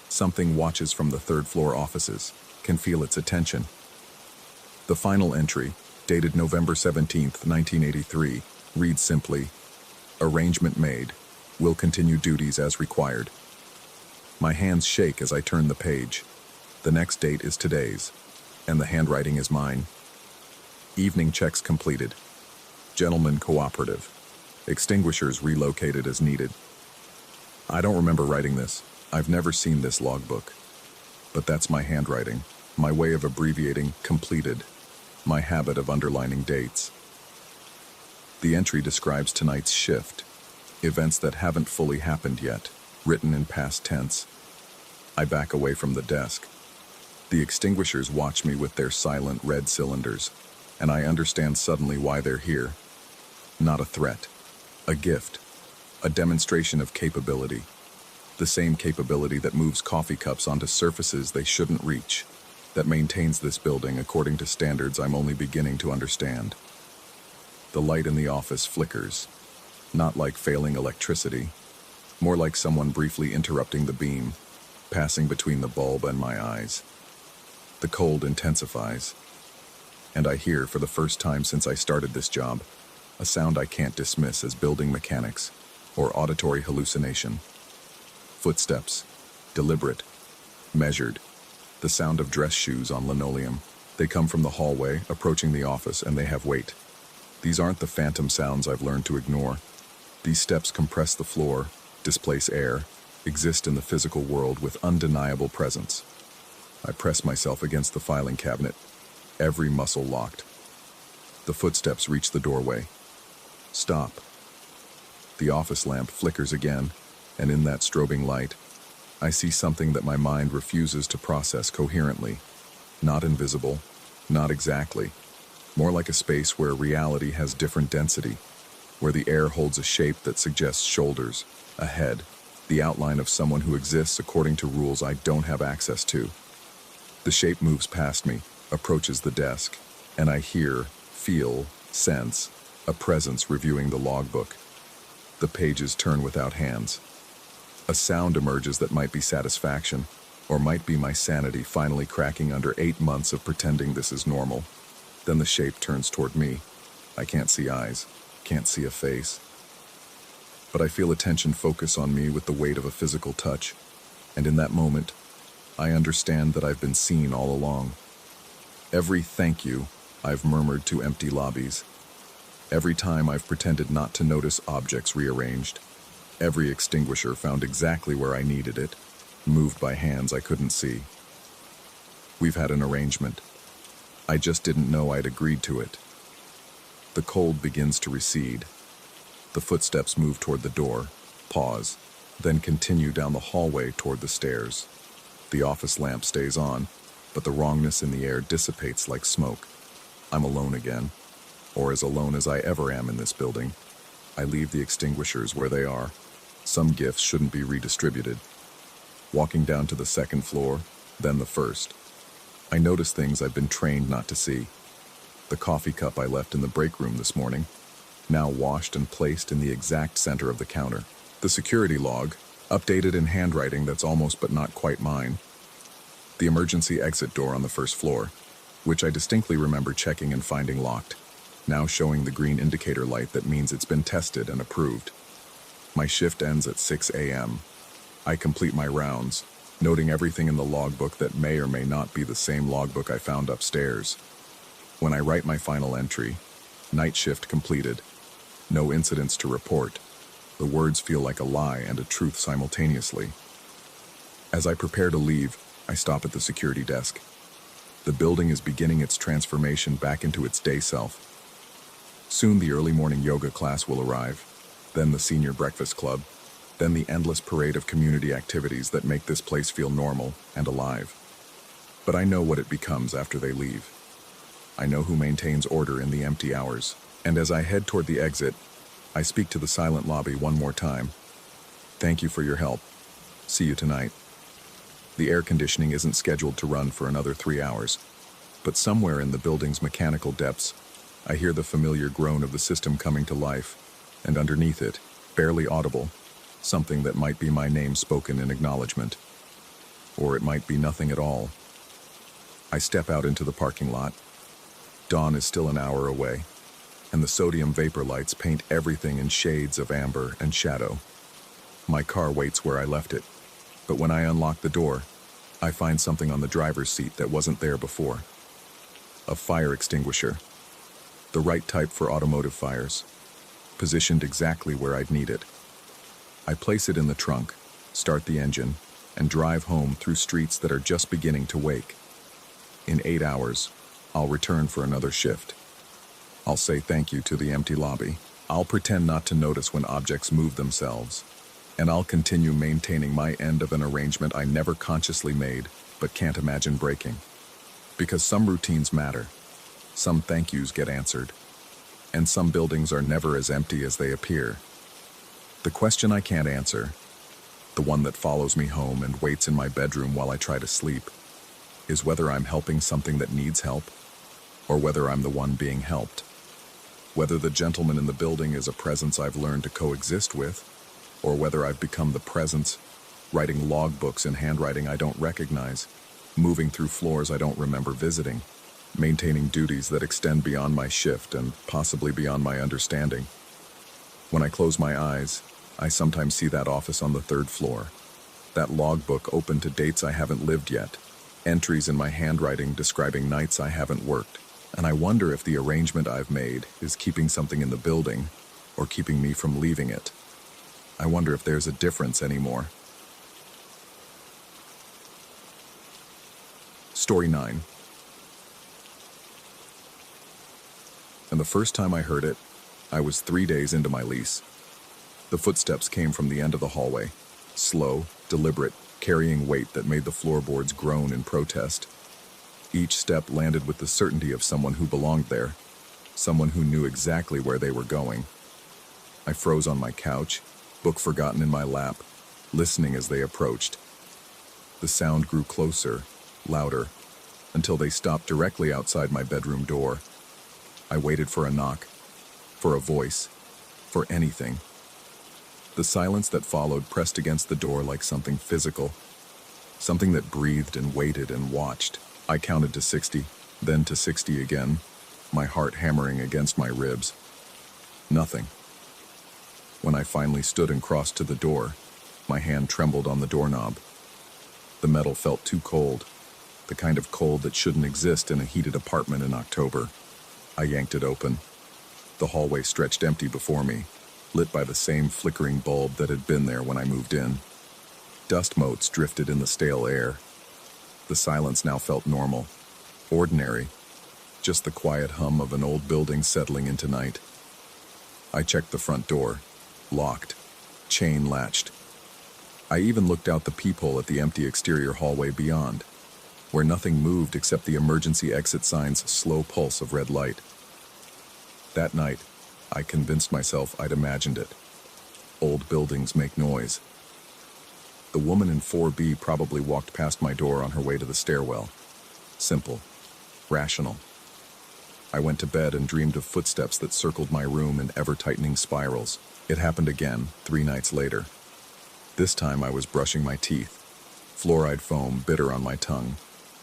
Something watches from the third floor offices. Can feel its attention. The final entry, dated November 17th, 1983, reads simply, "Arrangement made. Will continue duties as required." My hands shake as I turn the page. The next date is today's, and the handwriting is mine. Evening checks completed. Gentlemen cooperative. Extinguishers relocated as needed. I don't remember writing this. I've never seen this logbook. But that's my handwriting, my way of abbreviating completed, my habit of underlining dates. The entry describes tonight's shift, events that haven't fully happened yet, written in past tense. I back away from the desk. The extinguishers watch me with their silent red cylinders, and I understand suddenly why they're here. Not a threat, a gift, a demonstration of capability. The same capability that moves coffee cups onto surfaces they shouldn't reach, that maintains this building according to standards I'm only beginning to understand. The light in the office flickers, not like failing electricity, more like someone briefly interrupting the beam, passing between the bulb and my eyes. The cold intensifies, and I hear, for the first time since I started this job, a sound I can't dismiss as building mechanics or auditory hallucination. Footsteps, deliberate, measured, the sound of dress shoes on linoleum. They come from the hallway, approaching the office, and they have weight. These aren't the phantom sounds I've learned to ignore. These steps compress the floor, displace air, exist in the physical world with undeniable presence. I press myself against the filing cabinet, every muscle locked. The footsteps reach the doorway. Stop. The office lamp flickers again, and in that strobing light, I see something that my mind refuses to process coherently. Not invisible, not exactly. More like a space where reality has different density, where the air holds a shape that suggests shoulders, a head, the outline of someone who exists according to rules I don't have access to. The shape moves past me, approaches the desk, and I hear, feel, sense, a presence reviewing the logbook. The pages turn without hands. A sound emerges that might be satisfaction, or might be my sanity finally cracking under 8 months of pretending this is normal. Then the shape turns toward me. I can't see eyes, can't see a face. But I feel attention focus on me with the weight of a physical touch, and in that moment, I understand that I've been seen all along. Every thank you I've murmured to empty lobbies. Every time I've pretended not to notice objects rearranged. Every extinguisher found exactly where I needed it, moved by hands I couldn't see. We've had an arrangement. I just didn't know I'd agreed to it. The cold begins to recede. The footsteps move toward the door, pause, then continue down the hallway toward the stairs. The office lamp stays on, but the wrongness in the air dissipates like smoke. I'm alone again, or as alone as I ever am in this building. I leave the extinguishers where they are. Some gifts shouldn't be redistributed. Walking down to the second floor, then the first. I notice things I've been trained not to see. The coffee cup I left in the break room this morning, now washed and placed in the exact center of the counter. The security log, updated in handwriting that's almost but not quite mine. The emergency exit door on the first floor, which I distinctly remember checking and finding locked, now showing the green indicator light that means it's been tested and approved. My shift ends at 6 a.m. I complete my rounds, noting everything in the logbook that may or may not be the same logbook I found upstairs. When I write my final entry, night shift completed, no incidents to report, the words feel like a lie and a truth simultaneously. As I prepare to leave, I stop at the security desk. The building is beginning its transformation back into its day self. Soon the early morning yoga class will arrive, then the senior breakfast club, then the endless parade of community activities that make this place feel normal and alive. But I know what it becomes after they leave. I know who maintains order in the empty hours, and as I head toward the exit, I speak to the silent lobby one more time. Thank you for your help. See you tonight. The air conditioning isn't scheduled to run for another 3 hours, but somewhere in the building's mechanical depths, I hear the familiar groan of the system coming to life, and underneath it, barely audible, something that might be my name spoken in acknowledgement. Or it might be nothing at all. I step out into the parking lot. Dawn is still an hour away, and the sodium vapor lights paint everything in shades of amber and shadow. My car waits where I left it, but when I unlock the door, I find something on the driver's seat that wasn't there before. A fire extinguisher. The right type for automotive fires, positioned exactly where I'd need it. I place it in the trunk, start the engine, and drive home through streets that are just beginning to wake. In 8 hours, I'll return for another shift. I'll say thank you to the empty lobby. I'll pretend not to notice when objects move themselves. And I'll continue maintaining my end of an arrangement I never consciously made, but can't imagine breaking. Because some routines matter. Some thank yous get answered. And some buildings are never as empty as they appear. The question I can't answer, the one that follows me home and waits in my bedroom while I try to sleep, is whether I'm helping something that needs help, or whether I'm the one being helped. Whether the gentleman in the building is a presence I've learned to coexist with, or whether I've become the presence, writing logbooks in handwriting I don't recognize, moving through floors I don't remember visiting, maintaining duties that extend beyond my shift and possibly beyond my understanding. When I close my eyes, I sometimes see that office on the 3rd floor, that logbook open to dates I haven't lived yet, entries in my handwriting describing nights I haven't worked, and I wonder if the arrangement I've made is keeping something in the building or keeping me from leaving it. I wonder if there's a difference anymore. Story 9. And the first time I heard it, I was 3 days into my lease. The footsteps came from the end of the hallway, slow, deliberate, carrying weight that made the floorboards groan in protest. Each step landed with the certainty of someone who belonged there, someone who knew exactly where they were going. I froze on my couch, book forgotten in my lap, listening as they approached. The sound grew closer, louder, until they stopped directly outside my bedroom door. I waited for a knock, for a voice, for anything. The silence that followed pressed against the door like something physical, something that breathed and waited and watched. I counted to 60, then to 60 again, my heart hammering against my ribs. Nothing. When I finally stood and crossed to the door, my hand trembled on the doorknob. The metal felt too cold, the kind of cold that shouldn't exist in a heated apartment in October. I yanked it open. The hallway stretched empty before me, lit by the same flickering bulb that had been there when I moved in. Dust motes drifted in the stale air. The silence now felt normal, ordinary, just the quiet hum of an old building settling into night. I checked the front door, locked, chain latched. I even looked out the peephole at the empty exterior hallway beyond, where nothing moved except the emergency exit sign's slow pulse of red light. That night, I convinced myself I'd imagined it. Old buildings make noise. The woman in 4B probably walked past my door on her way to the stairwell. Simple. Rational. I went to bed and dreamed of footsteps that circled my room in ever-tightening spirals. It happened again, 3 nights later. This time I was brushing my teeth, fluoride foam bitter on my tongue,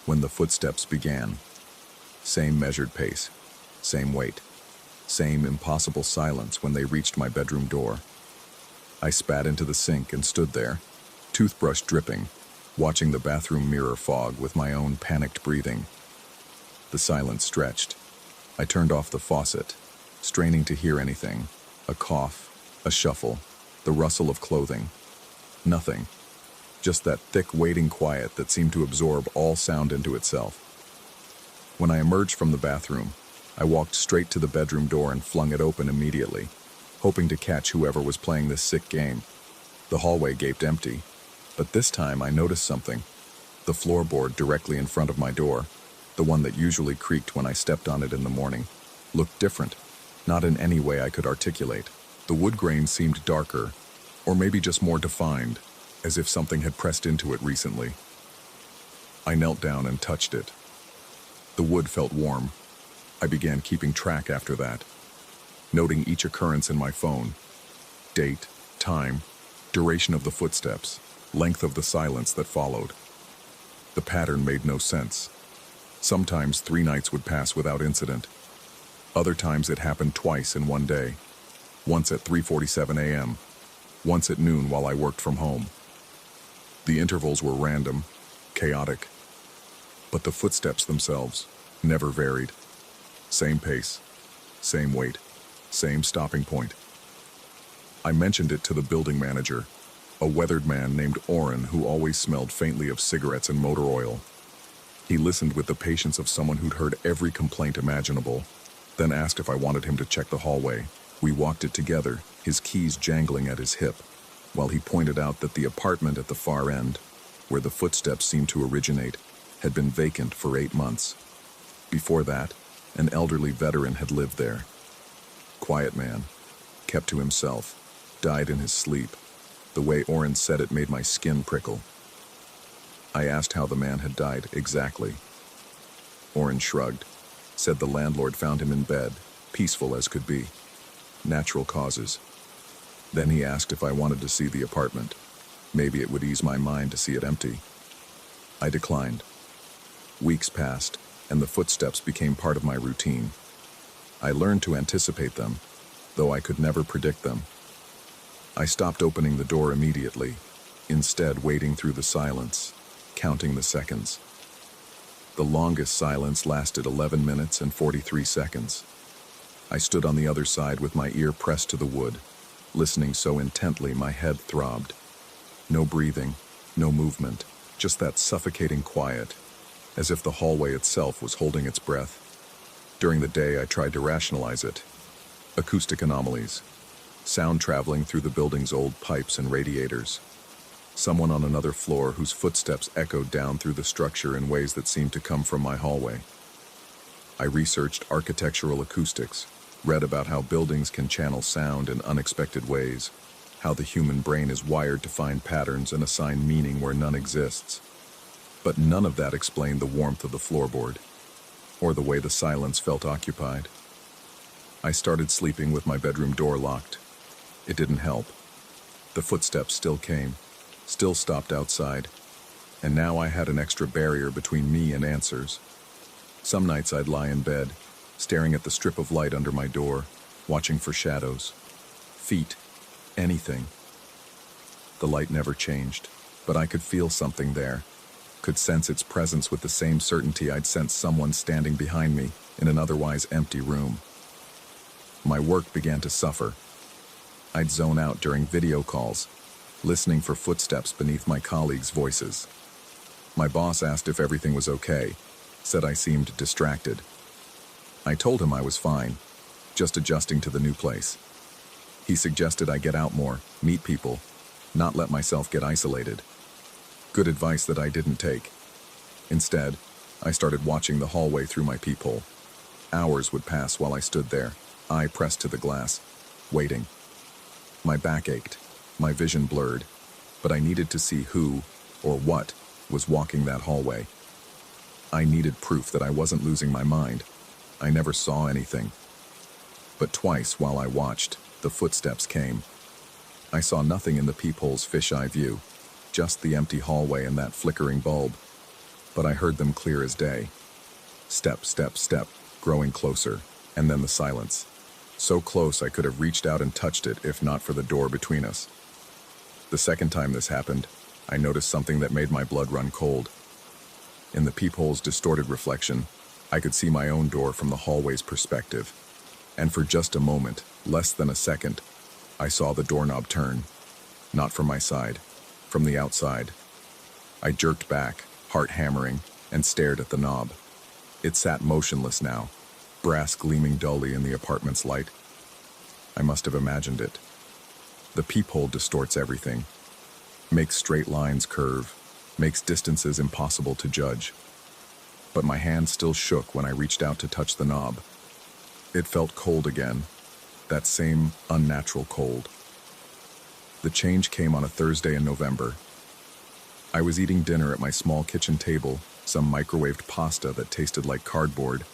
when the footsteps began. Same measured pace, same weight, same impossible silence when they reached my bedroom door. I spat into the sink and stood there, toothbrush dripping, watching the bathroom mirror fog with my own panicked breathing. The silence stretched. I turned off the faucet, straining to hear anything. A cough, a shuffle, the rustle of clothing. Nothing. Just that thick, waiting quiet that seemed to absorb all sound into itself. When I emerged from the bathroom, I walked straight to the bedroom door and flung it open immediately, hoping to catch whoever was playing this sick game. The hallway gaped empty, but this time I noticed something. The floorboard directly in front of my door, the one that usually creaked when I stepped on it in the morning, looked different, not in any way I could articulate. The wood grain seemed darker, or maybe just more defined, as if something had pressed into it recently. I knelt down and touched it. The wood felt warm, I began keeping track after that, noting each occurrence in my phone. Date, time, duration of the footsteps, length of the silence that followed. The pattern made no sense. Sometimes 3 nights would pass without incident. Other times it happened twice in one day. Once at 3:47 a.m., once at noon while I worked from home. The intervals were random, chaotic, but the footsteps themselves never varied. Same pace, same weight, same stopping point. I mentioned it to the building manager, a weathered man named Oren who always smelled faintly of cigarettes and motor oil. He listened with the patience of someone who'd heard every complaint imaginable, then asked if I wanted him to check the hallway. We walked it together, his keys jangling at his hip, while he pointed out that the apartment at the far end, where the footsteps seemed to originate, had been vacant for 8 months. Before that, an elderly veteran had lived there. Quiet man, kept to himself, died in his sleep. The way Oren said it made my skin prickle. I asked how the man had died exactly. Oren shrugged, said the landlord found him in bed, peaceful as could be. Natural causes. Then he asked if I wanted to see the apartment. Maybe it would ease my mind to see it empty. I declined. Weeks passed, and the footsteps became part of my routine. I learned to anticipate them, though I could never predict them. I stopped opening the door immediately, instead waiting through the silence, counting the seconds. The longest silence lasted 11 minutes and 43 seconds. I stood on the other side with my ear pressed to the wood, listening so intently my head throbbed. No breathing, no movement, just that suffocating quiet, as if the hallway itself was holding its breath. During the day, I tried to rationalize it. Acoustic anomalies, sound traveling through the building's old pipes and radiators. Someone on another floor whose footsteps echoed down through the structure in ways that seemed to come from my hallway. I researched architectural acoustics, read about how buildings can channel sound in unexpected ways, how the human brain is wired to find patterns and assign meaning where none exists. But none of that explained the warmth of the floorboard, or the way the silence felt occupied. I started sleeping with my bedroom door locked. It didn't help. The footsteps still came, still stopped outside, and now I had an extra barrier between me and answers. Some nights I'd lie in bed, staring at the strip of light under my door, watching for shadows, feet, anything. The light never changed, but I could feel something there, could sense its presence with the same certainty I'd sense someone standing behind me in an otherwise empty room. My work began to suffer. I'd zone out during video calls, listening for footsteps beneath my colleagues' voices. My boss asked if everything was okay, said I seemed distracted. I told him I was fine, just adjusting to the new place. He suggested I get out more, meet people, not let myself get isolated. Good advice that I didn't take. Instead, I started watching the hallway through my peephole. Hours would pass while I stood there, eye pressed to the glass, waiting. My back ached, my vision blurred, but I needed to see who, or what, was walking that hallway. I needed proof that I wasn't losing my mind. I never saw anything. But twice while I watched, the footsteps came. I saw nothing in the peephole's fisheye view, just the empty hallway and that flickering bulb. But I heard them clear as day. Step, step, step, growing closer, and then the silence. So close I could have reached out and touched it if not for the door between us. The second time this happened, I noticed something that made my blood run cold. In the peephole's distorted reflection, I could see my own door from the hallway's perspective. And for just a moment, less than a second, I saw the doorknob turn. Not from my side, from the outside. I jerked back, heart hammering, and stared at the knob. It sat motionless now, brass gleaming dully in the apartment's light. I must have imagined it. The peephole distorts everything, makes straight lines curve, makes distances impossible to judge. But my hand still shook when I reached out to touch the knob. It felt cold again, that same unnatural cold. The change came on a Thursday in November. I was eating dinner at my small kitchen table, some microwaved pasta that tasted like cardboard,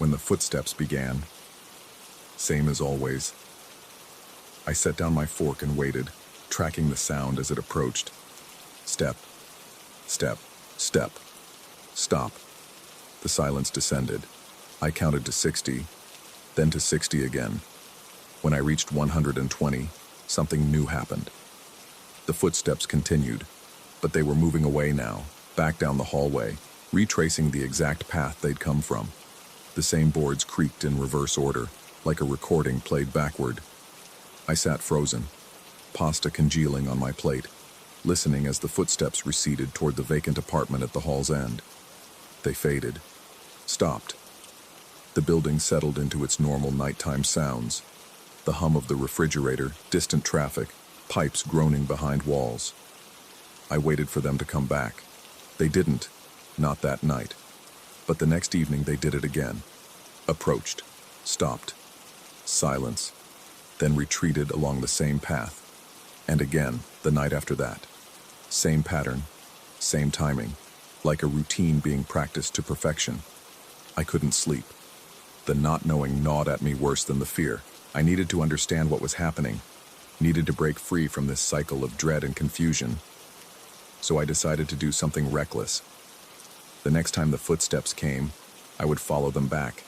When the footsteps began, same as always, I set down my fork and waited, tracking the sound as it approached. Step, step, step, stop. The silence descended. I counted to 60, then to 60 again. When I reached 120, something new happened. The footsteps continued, but they were moving away now, back down the hallway, retracing the exact path they'd come from. The same boards creaked in reverse order, like a recording played backward. I sat frozen, pasta congealing on my plate, listening as the footsteps receded toward the vacant apartment at the hall's end. They faded, stopped. The building settled into its normal nighttime sounds. The hum of the refrigerator, distant traffic, pipes groaning behind walls. I waited for them to come back. They didn't, not that night. But the next evening they did it again. Approached, stopped, silence, then retreated along the same path. And again, the night after that. Same pattern, same timing, like a routine being practiced to perfection. I couldn't sleep. The not knowing gnawed at me worse than the fear. I needed to understand what was happening, needed to break free from this cycle of dread and confusion. So I decided to do something reckless. The next time the footsteps came, I would follow them back.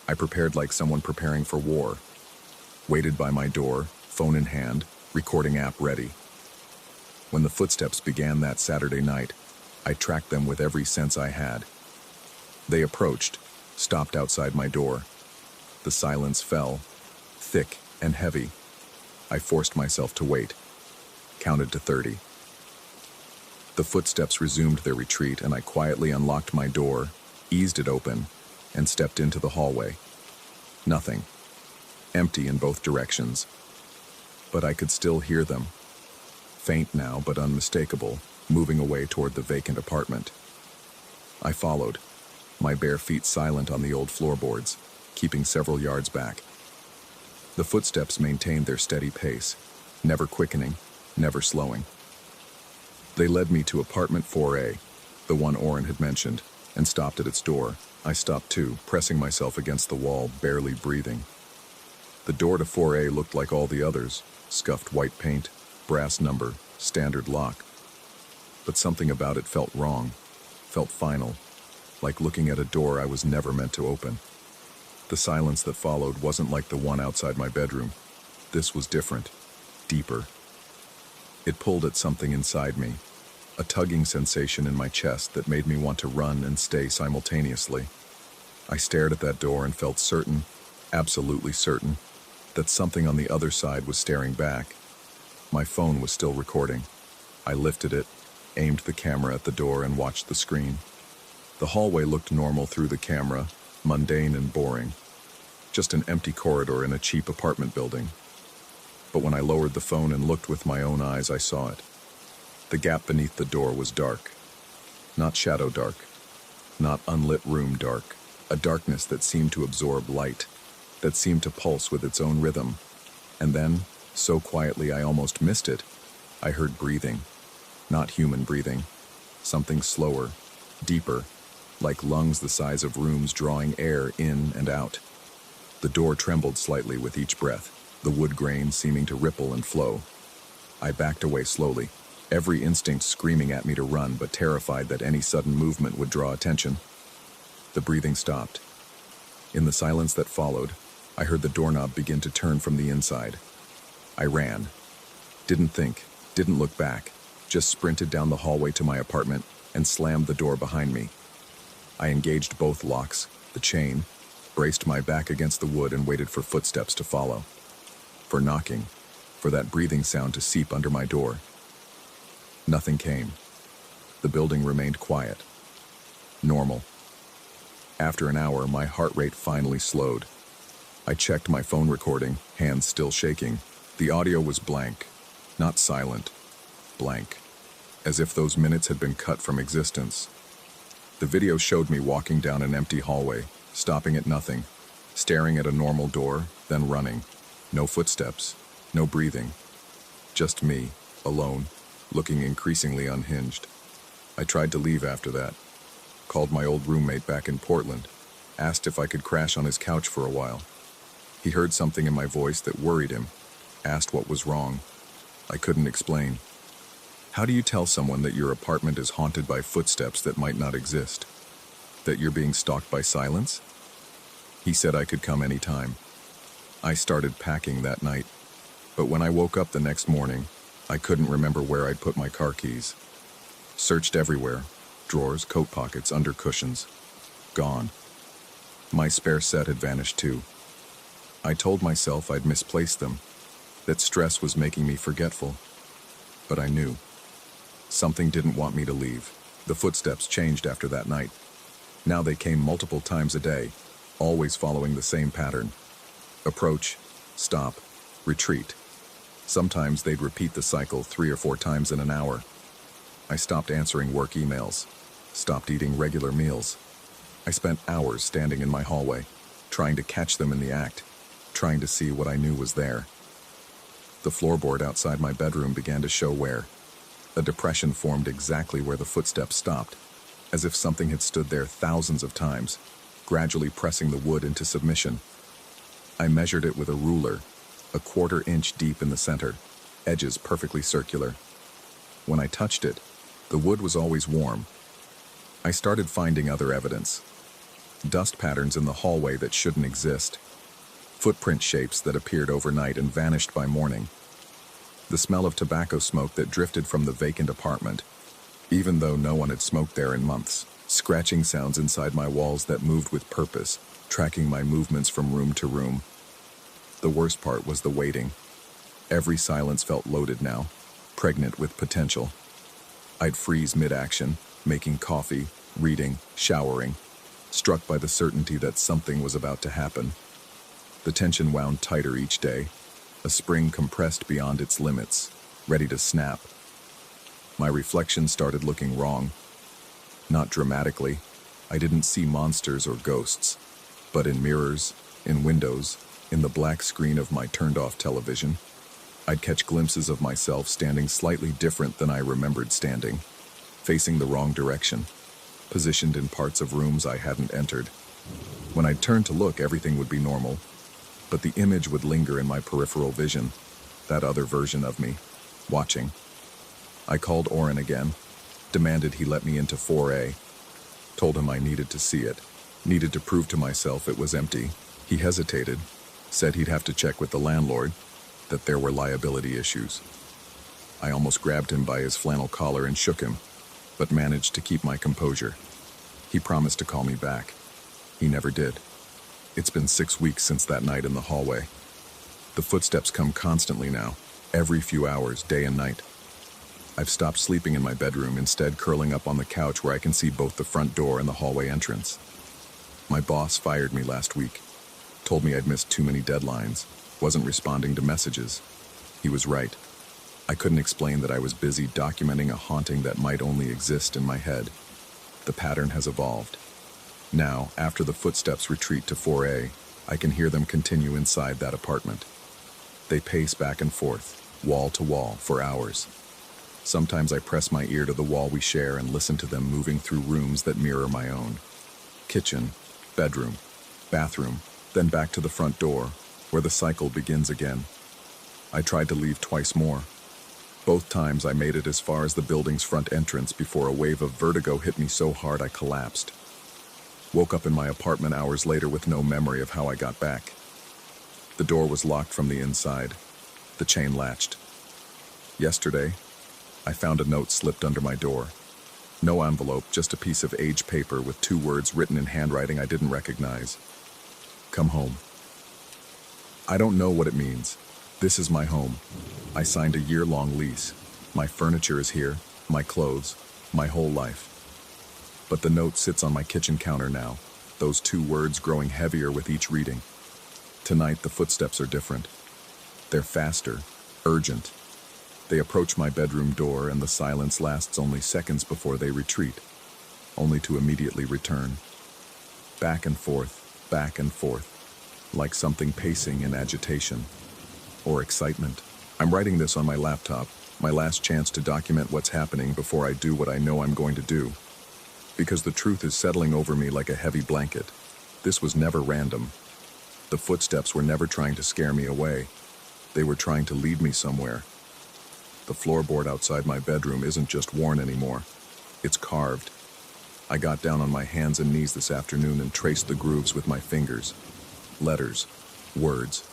I prepared like someone preparing for war. Waited by my door, phone in hand, recording app ready. When the footsteps began that Saturday night, I tracked them with every sense I had. They approached, stopped outside my door. The silence fell, thick and heavy. I forced myself to wait, counted to 30. The footsteps resumed their retreat, and I quietly unlocked my door, eased it open, and stepped into the hallway. Nothing. Empty in both directions. But I could still hear them. Faint now, but unmistakable, moving away toward the vacant apartment. I followed, my bare feet silent on the old floorboards, keeping several yards back. The footsteps maintained their steady pace, never quickening, never slowing. They led me to apartment 4A, the one Oren had mentioned, and stopped at its door. I stopped too, pressing myself against the wall, barely breathing. The door to 4A looked like all the others, scuffed white paint, brass number, standard lock. But something about it felt wrong, felt final, like looking at a door I was never meant to open. The silence that followed wasn't like the one outside my bedroom. This was different, deeper. It pulled at something inside me, a tugging sensation in my chest that made me want to run and stay simultaneously. I stared at that door and felt certain, absolutely certain, that something on the other side was staring back. My phone was still recording. I lifted it, aimed the camera at the door, and watched the screen. The hallway looked normal through the camera, mundane and boring. Just an empty corridor in a cheap apartment building. But when I lowered the phone and looked with my own eyes, I saw it. The gap beneath the door was dark. Not shadow dark. Not unlit room dark. A darkness that seemed to absorb light, that seemed to pulse with its own rhythm. And then, so quietly I almost missed it, I heard breathing. Not human breathing. Something slower, deeper, like lungs the size of rooms drawing air in and out. The door trembled slightly with each breath, the wood grain seeming to ripple and flow. I backed away slowly, every instinct screaming at me to run, but terrified that any sudden movement would draw attention. The breathing stopped. In the silence that followed, I heard the doorknob begin to turn from the inside. I ran. Didn't think, didn't look back, just sprinted down the hallway to my apartment and slammed the door behind me. I engaged both locks, the chain, braced my back against the wood and waited for footsteps to follow. For knocking, for that breathing sound to seep under my door. Nothing came. The building remained quiet. Normal. After an hour, my heart rate finally slowed. I checked my phone recording, hands still shaking. The audio was blank, not silent, blank, as if those minutes had been cut from existence. The video showed me walking down an empty hallway, stopping at nothing, staring at a normal door, then running. No footsteps, no breathing. Just me, alone, looking increasingly unhinged. I tried to leave after that. Called my old roommate back in Portland. asked if I could crash on his couch for a while. He heard something in my voice that worried him, asked what was wrong. I couldn't explain. How do you tell someone that your apartment is haunted by footsteps that might not exist? That you're being stalked by silence? He said I could come anytime. I started packing that night, but when I woke up the next morning, I couldn't remember where I'd put my car keys. Searched everywhere, drawers, coat pockets, under cushions. Gone. My spare set had vanished too. I told myself I'd misplaced them, that stress was making me forgetful. But I knew. Something didn't want me to leave. The footsteps changed after that night. Now they came multiple times a day, always following the same pattern. Approach, stop, retreat. Sometimes they'd repeat the cycle 3 or 4 times in an hour. I stopped answering work emails, stopped eating regular meals. I spent hours standing in my hallway, trying to catch them in the act, trying to see what I knew was there. The floorboard outside my bedroom began to show wear. A depression formed exactly where the footsteps stopped, as if something had stood there thousands of times, gradually pressing the wood into submission. I measured it with a ruler, a 1/4 inch deep in the center, edges perfectly circular. When I touched it, the wood was always warm. I started finding other evidence. Dust patterns in the hallway that shouldn't exist. Footprint shapes that appeared overnight and vanished by morning. The smell of tobacco smoke that drifted from the vacant apartment, even though no one had smoked there in months. Scratching sounds inside my walls that moved with purpose, tracking my movements from room to room. The worst part was the waiting. Every silence felt loaded now, pregnant with potential. I'd freeze mid-action, making coffee, reading, showering, struck by the certainty that something was about to happen. The tension wound tighter each day, a spring compressed beyond its limits, ready to snap. My reflection started looking wrong. Not dramatically. I didn't see monsters or ghosts, but in mirrors, in windows, in the black screen of my turned-off television, I'd catch glimpses of myself standing slightly different than I remembered standing, facing the wrong direction, positioned in parts of rooms I hadn't entered. When I'd turn to look, everything would be normal, but the image would linger in my peripheral vision, that other version of me, watching. I called Oren again, demanded he let me into 4A, told him I needed to see it, needed to prove to myself it was empty. He hesitated, said he'd have to check with the landlord, that there were liability issues. I almost grabbed him by his flannel collar and shook him, but managed to keep my composure. He promised to call me back. He never did. It's been 6 weeks since that night in the hallway. The footsteps come constantly now, every few hours, day and night. I've stopped sleeping in my bedroom, instead curling up on the couch where I can see both the front door and the hallway entrance. My boss fired me last week, told me I'd missed too many deadlines, wasn't responding to messages. He was right. I couldn't explain that I was busy documenting a haunting that might only exist in my head. The pattern has evolved. Now, after the footsteps retreat to 4A, I can hear them continue inside that apartment. They pace back and forth, wall to wall, for hours. Sometimes I press my ear to the wall we share and listen to them moving through rooms that mirror my own. Kitchen, bedroom, bathroom, then back to the front door, where the cycle begins again. I tried to leave twice more. Both times I made it as far as the building's front entrance before a wave of vertigo hit me so hard I collapsed. Woke up in my apartment hours later with no memory of how I got back. The door was locked from the inside. The chain latched. Yesterday, I found a note slipped under my door. No envelope, just a piece of aged paper with 2 words written in handwriting I didn't recognize. Come home. I don't know what it means. This is my home. I signed a year-long lease. My furniture is here, my clothes, my whole life. But the note sits on my kitchen counter now, those 2 words growing heavier with each reading. Tonight, the footsteps are different. They're faster, urgent. They approach my bedroom door, and the silence lasts only seconds before they retreat, only to immediately return. Back and forth, like something pacing in agitation or excitement. I'm writing this on my laptop, my last chance to document what's happening before I do what I know I'm going to do. Because the truth is settling over me like a heavy blanket. This was never random. The footsteps were never trying to scare me away. They were trying to lead me somewhere. The floorboard outside my bedroom isn't just worn anymore. It's carved. I got down on my hands and knees this afternoon and traced the grooves with my fingers. Letters, words,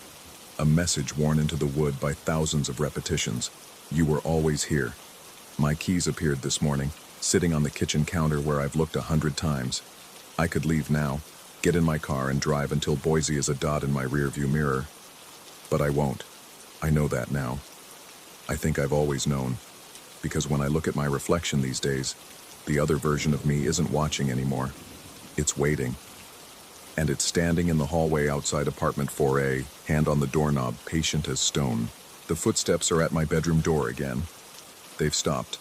a message worn into the wood by thousands of repetitions. You were always here. My keys appeared this morning, sitting on the kitchen counter where I've looked 100 times. I could leave now, get in my car and drive until Boise is a dot in my rearview mirror. But I won't. I know that now. I think I've always known. Because when I look at my reflection these days, the other version of me isn't watching anymore. It's waiting. And it's standing in the hallway outside apartment 4A, hand on the doorknob, patient as stone. The footsteps are at my bedroom door again. They've stopped.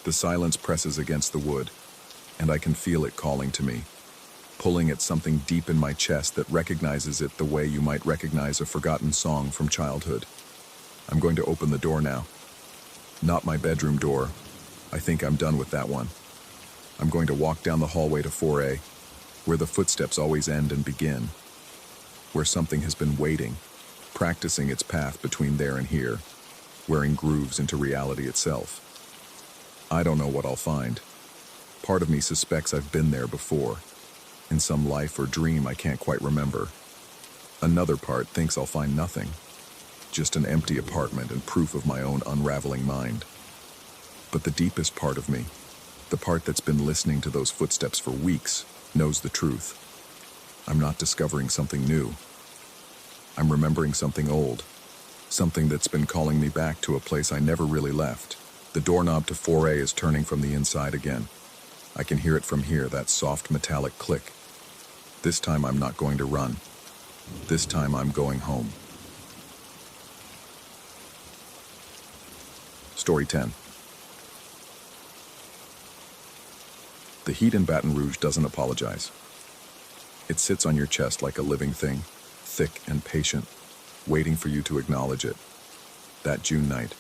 The silence presses against the wood, and I can feel it calling to me, pulling at something deep in my chest that recognizes it the way you might recognize a forgotten song from childhood. I'm going to open the door now. Not my bedroom door. I think I'm done with that one. I'm going to walk down the hallway to 4A, where the footsteps always end and begin, where something has been waiting, practicing its path between there and here, wearing grooves into reality itself. I don't know what I'll find. Part of me suspects I've been there before, in some life or dream I can't quite remember. Another part thinks I'll find nothing, just an empty apartment and proof of my own unraveling mind. But the deepest part of me, the part that's been listening to those footsteps for weeks, knows the truth. I'm not discovering something new. I'm remembering something old, something that's been calling me back to a place I never really left. The doorknob to 4A is turning from the inside again. I can hear it from here, that soft metallic click. This time I'm not going to run. This time I'm going home. Story 10. The heat in Baton Rouge doesn't apologize. It sits on your chest like a living thing, thick and patient, waiting for you to acknowledge it. That June night,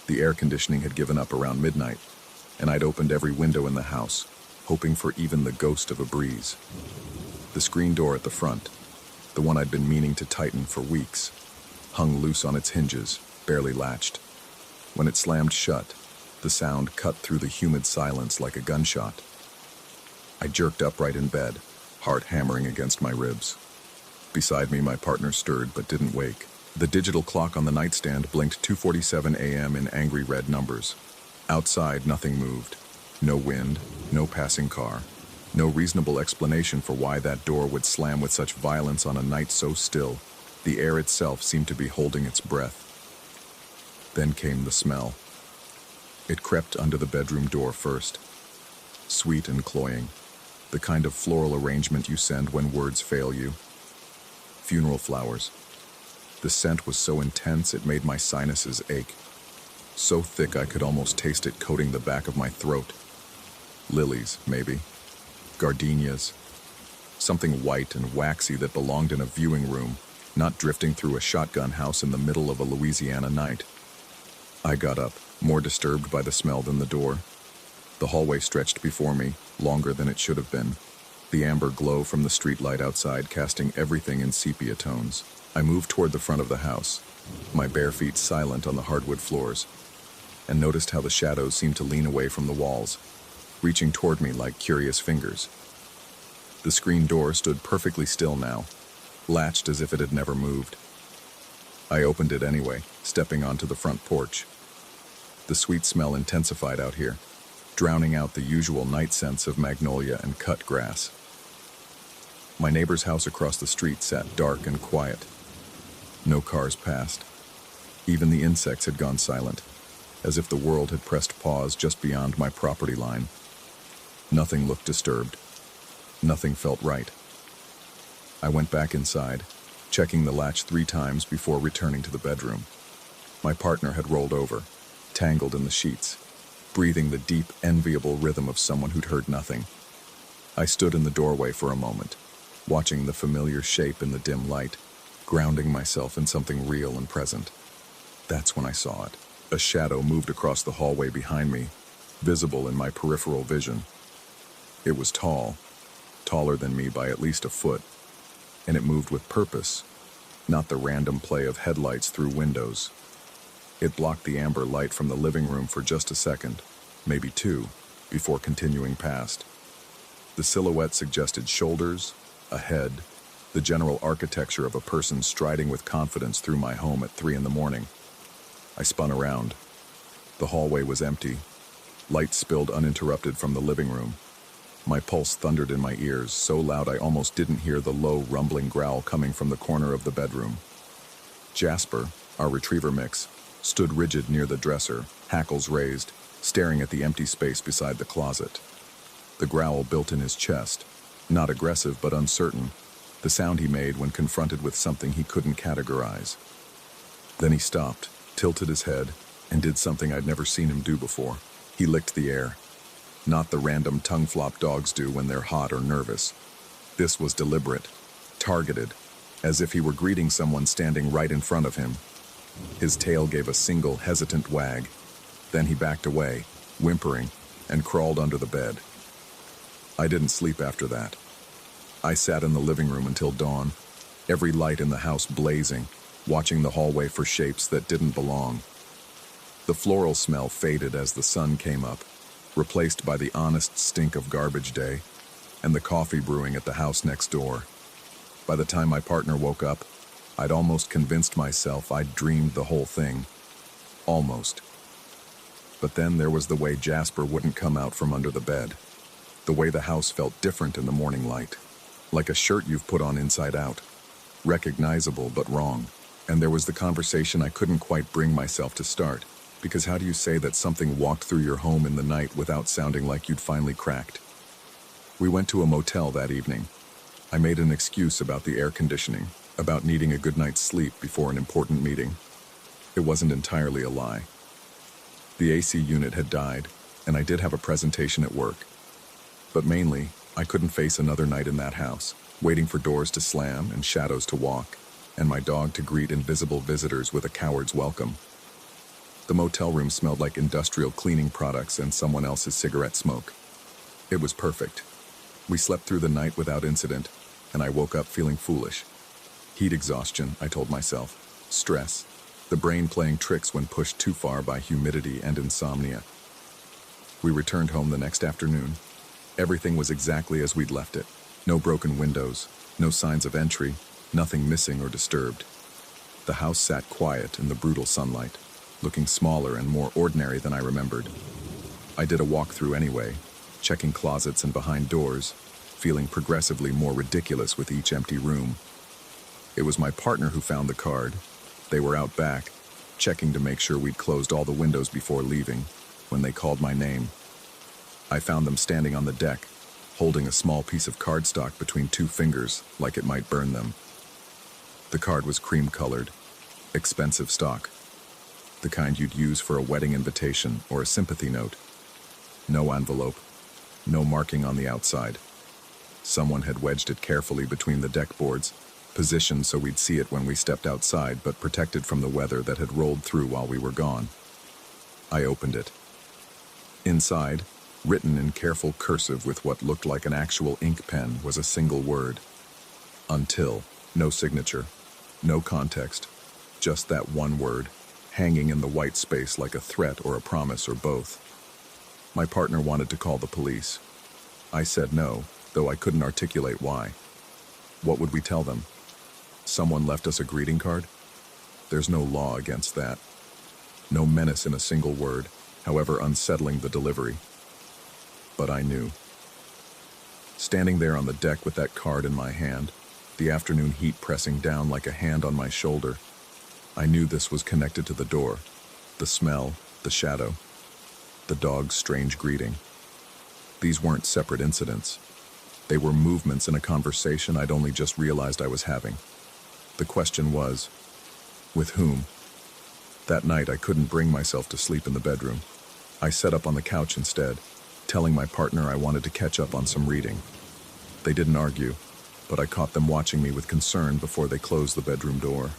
the air conditioning had given up around midnight, and I'd opened every window in the house, hoping for even the ghost of a breeze. The screen door at the front, the one I'd been meaning to tighten for weeks, hung loose on its hinges, barely latched. When it slammed shut, the sound cut through the humid silence like a gunshot. I jerked upright in bed, heart hammering against my ribs. Beside me, my partner stirred but didn't wake. The digital clock on the nightstand blinked 2:47 a.m. in angry red numbers. Outside, nothing moved. No wind, no passing car. No reasonable explanation for why that door would slam with such violence on a night so still. The air itself seemed to be holding its breath. Then came the smell. It crept under the bedroom door first. Sweet and cloying. The kind of floral arrangement you send when words fail you. Funeral flowers. The scent was so intense it made my sinuses ache. So thick I could almost taste it coating the back of my throat. Lilies, maybe. Gardenias. Something white and waxy that belonged in a viewing room, not drifting through a shotgun house in the middle of a Louisiana night. I got up, more disturbed by the smell than the door. The hallway stretched before me, longer than it should have been. The amber glow from the streetlight outside casting everything in sepia tones. I moved toward the front of the house, my bare feet silent on the hardwood floors, and noticed how the shadows seemed to lean away from the walls, reaching toward me like curious fingers. The screen door stood perfectly still now, latched as if it had never moved. I opened it anyway, stepping onto the front porch. The sweet smell intensified out here, drowning out the usual night scents of magnolia and cut grass. My neighbor's house across the street sat dark and quiet. No cars passed. Even the insects had gone silent, as if the world had pressed pause just beyond my property line. Nothing looked disturbed. Nothing felt right. I went back inside, checking the latch 3 times before returning to the bedroom. My partner had rolled over, tangled in the sheets, breathing the deep, enviable rhythm of someone who'd heard nothing. I stood in the doorway for a moment, watching the familiar shape in the dim light, grounding myself in something real and present. That's when I saw it. A shadow moved across the hallway behind me, visible in my peripheral vision. It was tall, taller than me by at least a foot, and it moved with purpose, not the random play of headlights through windows. It blocked the amber light from the living room for just a second, maybe two, before continuing past. The silhouette suggested shoulders, a head, the general architecture of a person striding with confidence through my home at 3 a.m. I spun around. The hallway was empty. Light spilled uninterrupted from the living room. My pulse thundered in my ears, so loud I almost didn't hear the low, rumbling growl coming from the corner of the bedroom. Jasper, our retriever mix, stood rigid near the dresser, hackles raised, staring at the empty space beside the closet. The growl built in his chest, not aggressive but uncertain, the sound he made when confronted with something he couldn't categorize. Then he stopped, tilted his head, and did something I'd never seen him do before. He licked the air. Not the random tongue flop dogs do when they're hot or nervous. This was deliberate, targeted, as if he were greeting someone standing right in front of him. His tail gave a single, hesitant wag. Then he backed away, whimpering, and crawled under the bed. I didn't sleep after that. I sat in the living room until dawn, every light in the house blazing, watching the hallway for shapes that didn't belong. The floral smell faded as the sun came up, replaced by the honest stink of garbage day and the coffee brewing at the house next door. By the time my partner woke up, I'd almost convinced myself I'd dreamed the whole thing. Almost. But then there was the way Jasper wouldn't come out from under the bed. The way the house felt different in the morning light. Like a shirt you've put on inside out. Recognizable but wrong. And there was the conversation I couldn't quite bring myself to start. Because how do you say that something walked through your home in the night without sounding like you'd finally cracked? We went to a motel that evening. I made an excuse about the air conditioning, about needing a good night's sleep before an important meeting. It wasn't entirely a lie. The AC unit had died, and I did have a presentation at work. But mainly, I couldn't face another night in that house, waiting for doors to slam and shadows to walk, and my dog to greet invisible visitors with a coward's welcome. The motel room smelled like industrial cleaning products and someone else's cigarette smoke. It was perfect. We slept through the night without incident, and I woke up feeling foolish. Heat exhaustion, I told myself. Stress. The brain playing tricks when pushed too far by humidity and insomnia. We returned home the next afternoon. Everything was exactly as we'd left it. No broken windows, no signs of entry, nothing missing or disturbed. The house sat quiet in the brutal sunlight, looking smaller and more ordinary than I remembered. I did a walkthrough anyway, checking closets and behind doors, feeling progressively more ridiculous with each empty room. It was my partner who found the card. They were out back, checking to make sure we'd closed all the windows before leaving, when they called my name. I found them standing on the deck, holding a small piece of cardstock between 2 fingers, like it might burn them. The card was cream-colored, expensive stock, the kind you'd use for a wedding invitation or a sympathy note. No envelope, no marking on the outside. Someone had wedged it carefully between the deck boards, positioned so we'd see it when we stepped outside, but protected from the weather that had rolled through while we were gone. I opened it. Inside, written in careful cursive with what looked like an actual ink pen, was a single word. Until. No signature. No context. Just that one word, hanging in the white space like a threat or a promise or both. My partner wanted to call the police. I said no, though I couldn't articulate why. What would we tell them? Someone left us a greeting card? There's no law against that. No menace in a single word, however unsettling the delivery. But I knew. Standing there on the deck with that card in my hand, the afternoon heat pressing down like a hand on my shoulder, I knew this was connected to the door, the smell, the shadow, the dog's strange greeting. These weren't separate incidents. They were movements in a conversation I'd only just realized I was having. The question was, with whom? That night I couldn't bring myself to sleep in the bedroom. I sat up on the couch instead, telling my partner I wanted to catch up on some reading. They didn't argue, but I caught them watching me with concern before they closed the bedroom door.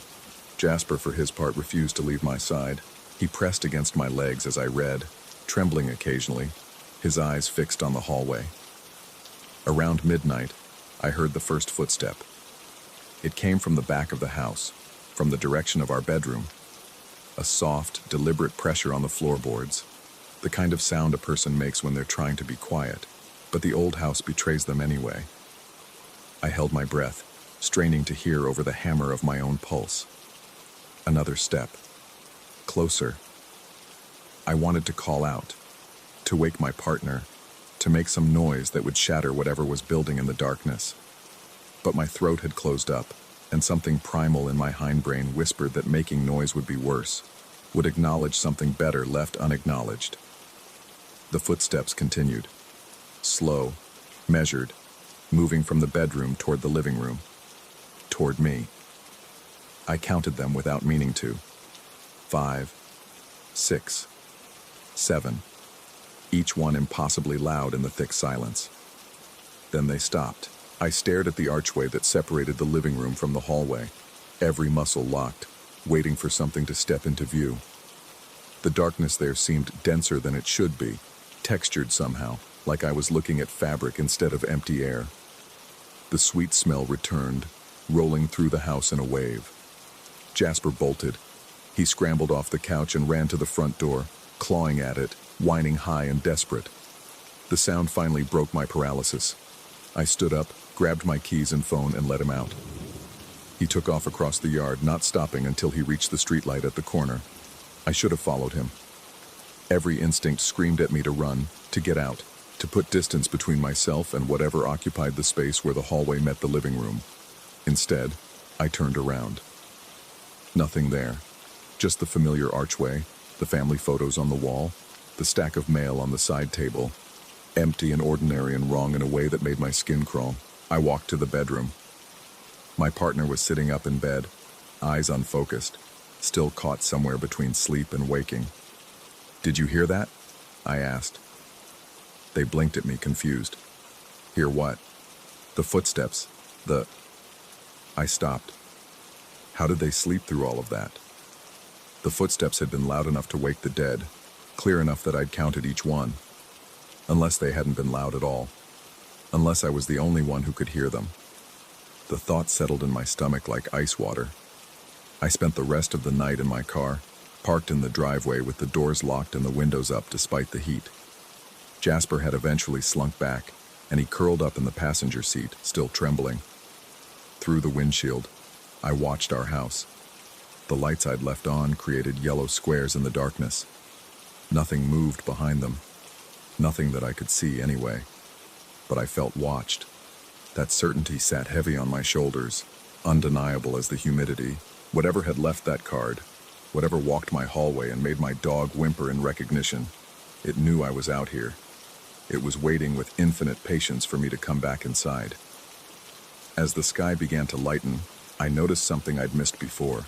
Jasper, for his part, refused to leave my side. He pressed against my legs as I read, trembling occasionally, his eyes fixed on the hallway. Around midnight, I heard the first footstep. It came from the back of the house, from the direction of our bedroom. A soft, deliberate pressure on the floorboards, the kind of sound a person makes when they're trying to be quiet, but the old house betrays them anyway. I held my breath, straining to hear over the hammer of my own pulse. Another step. Closer. I wanted to call out, to wake my partner, to make some noise that would shatter whatever was building in the darkness. But my throat had closed up, and something primal in my hindbrain whispered that making noise would be worse, would acknowledge something better left unacknowledged. The footsteps continued. Slow, measured, moving from the bedroom toward the living room, toward me. I counted them without meaning to. 5, 6, 7, each one impossibly loud in the thick silence. Then they stopped. I stared at the archway that separated the living room from the hallway, every muscle locked, waiting for something to step into view. The darkness there seemed denser than it should be, textured somehow, like I was looking at fabric instead of empty air. The sweet smell returned, rolling through the house in a wave. Jasper bolted. He scrambled off the couch and ran to the front door, clawing at it, whining high and desperate. The sound finally broke my paralysis. I stood up, grabbed my keys and phone, and let him out. He took off across the yard, not stopping until he reached the streetlight at the corner. I should have followed him. Every instinct screamed at me to run, to get out, to put distance between myself and whatever occupied the space where the hallway met the living room. Instead, I turned around. Nothing there. Just the familiar archway, the family photos on the wall, the stack of mail on the side table. Empty and ordinary and wrong in a way that made my skin crawl. I walked to the bedroom. My partner was sitting up in bed, eyes unfocused, still caught somewhere between sleep and waking. "Did you hear that?" I asked. They blinked at me, confused. "Hear what?" "The footsteps. I stopped. How did they sleep through all of that? The footsteps had been loud enough to wake the dead, clear enough that I'd counted each one. Unless they hadn't been loud at all. Unless I was the only one who could hear them. The thought settled in my stomach like ice water. I spent the rest of the night in my car, parked in the driveway with the doors locked and the windows up despite the heat. Jasper had eventually slunk back, and he curled up in the passenger seat, still trembling. Through the windshield, I watched our house. The lights I'd left on created yellow squares in the darkness. Nothing moved behind them. Nothing that I could see anyway. But I felt watched. That certainty sat heavy on my shoulders, undeniable as the humidity. Whatever had left that card, whatever walked my hallway and made my dog whimper in recognition, it knew I was out here. It was waiting with infinite patience for me to come back inside. As the sky began to lighten, I noticed something I'd missed before.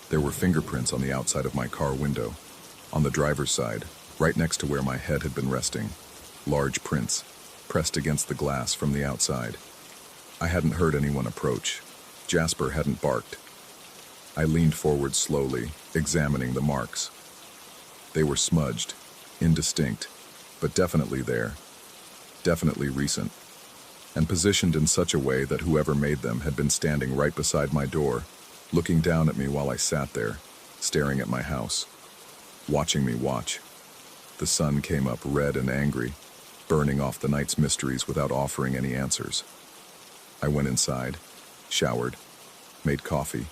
There were fingerprints on the outside of my car window. On the driver's side, right next to where my head had been resting. Large prints, pressed against the glass from the outside. I hadn't heard anyone approach. Jasper hadn't barked. I leaned forward slowly, examining the marks. They were smudged, indistinct, but definitely there. Definitely recent. And positioned in such a way that whoever made them had been standing right beside my door, looking down at me while I sat there, staring at my house, watching me watch. The sun came up red and angry, burning off the night's mysteries without offering any answers. I went inside, showered, made coffee,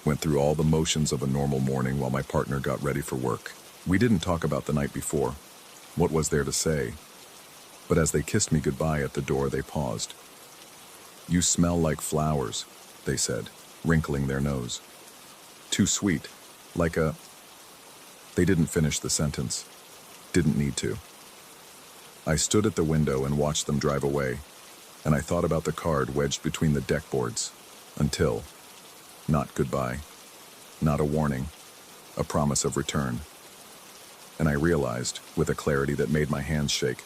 went through all the motions of a normal morning while my partner got ready for work. We didn't talk about the night before. What was there to say? But as they kissed me goodbye at the door, they paused. "You smell like flowers," they said, wrinkling their nose. "Too sweet, like a..." They didn't finish the sentence. Didn't need to. I stood at the window and watched them drive away, and I thought about the card wedged between the deck boards, until... Not goodbye. Not a warning. A promise of return. And I realized, with a clarity that made my hands shake,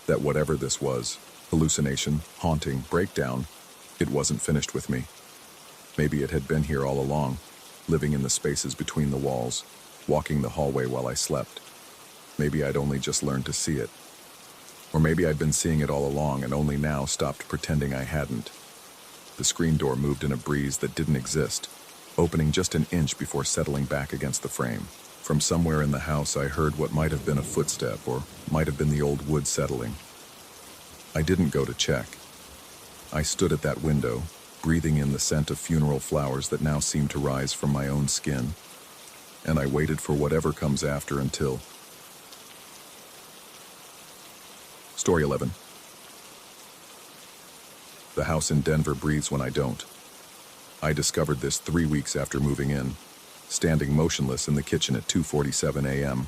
that whatever this was, hallucination, haunting, breakdown, it wasn't finished with me. Maybe it had been here all along, living in the spaces between the walls, walking the hallway while I slept. Maybe I'd only just learned to see it. Or maybe I'd been seeing it all along and only now stopped pretending I hadn't. The The screen door moved in a breeze that didn't exist, opening just an inch before settling back against the frame. From somewhere in the house, I heard what might have been a footstep or might have been the old wood settling. I didn't go to check. I stood at that window, breathing in the scent of funeral flowers that now seemed to rise from my own skin, and I waited for whatever comes after until... Story 11. The house in Denver breathes when I don't. I discovered this 3 weeks after moving in, standing motionless in the kitchen at 2:47 a.m.,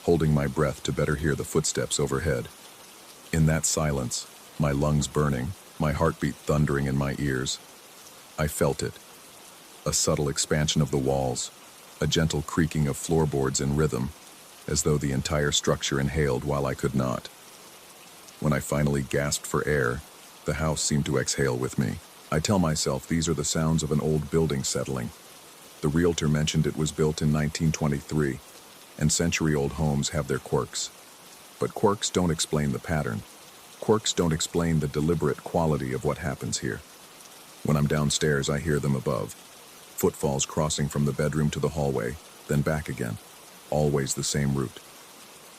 holding my breath to better hear the footsteps overhead. In that silence, my lungs burning, my heartbeat thundering in my ears, I felt it. A subtle expansion of the walls, a gentle creaking of floorboards in rhythm, as though the entire structure inhaled while I could not. When I finally gasped for air, the house seemed to exhale with me. I tell myself these are the sounds of an old building settling. The realtor mentioned it was built in 1923, and century-old homes have their quirks. But quirks don't explain the pattern. Quirks don't explain the deliberate quality of what happens here. When I'm downstairs, I hear them above. Footfalls crossing from the bedroom to the hallway, then back again. Always the same route.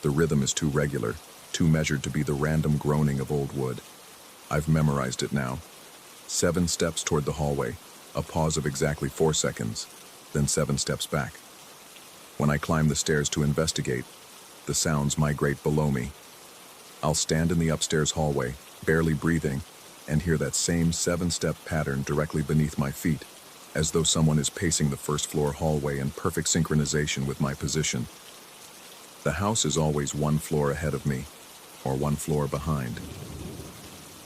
The rhythm is too regular, too measured to be the random groaning of old wood. I've memorized it now. 7 steps toward the hallway, a pause of exactly 4 seconds, then 7 steps back. When I climb the stairs to investigate, the sounds migrate below me. I'll stand in the upstairs hallway, barely breathing, and hear that same 7-step pattern directly beneath my feet, as though someone is pacing the first-floor hallway in perfect synchronization with my position. The house is always 1 floor ahead of me, or 1 floor behind.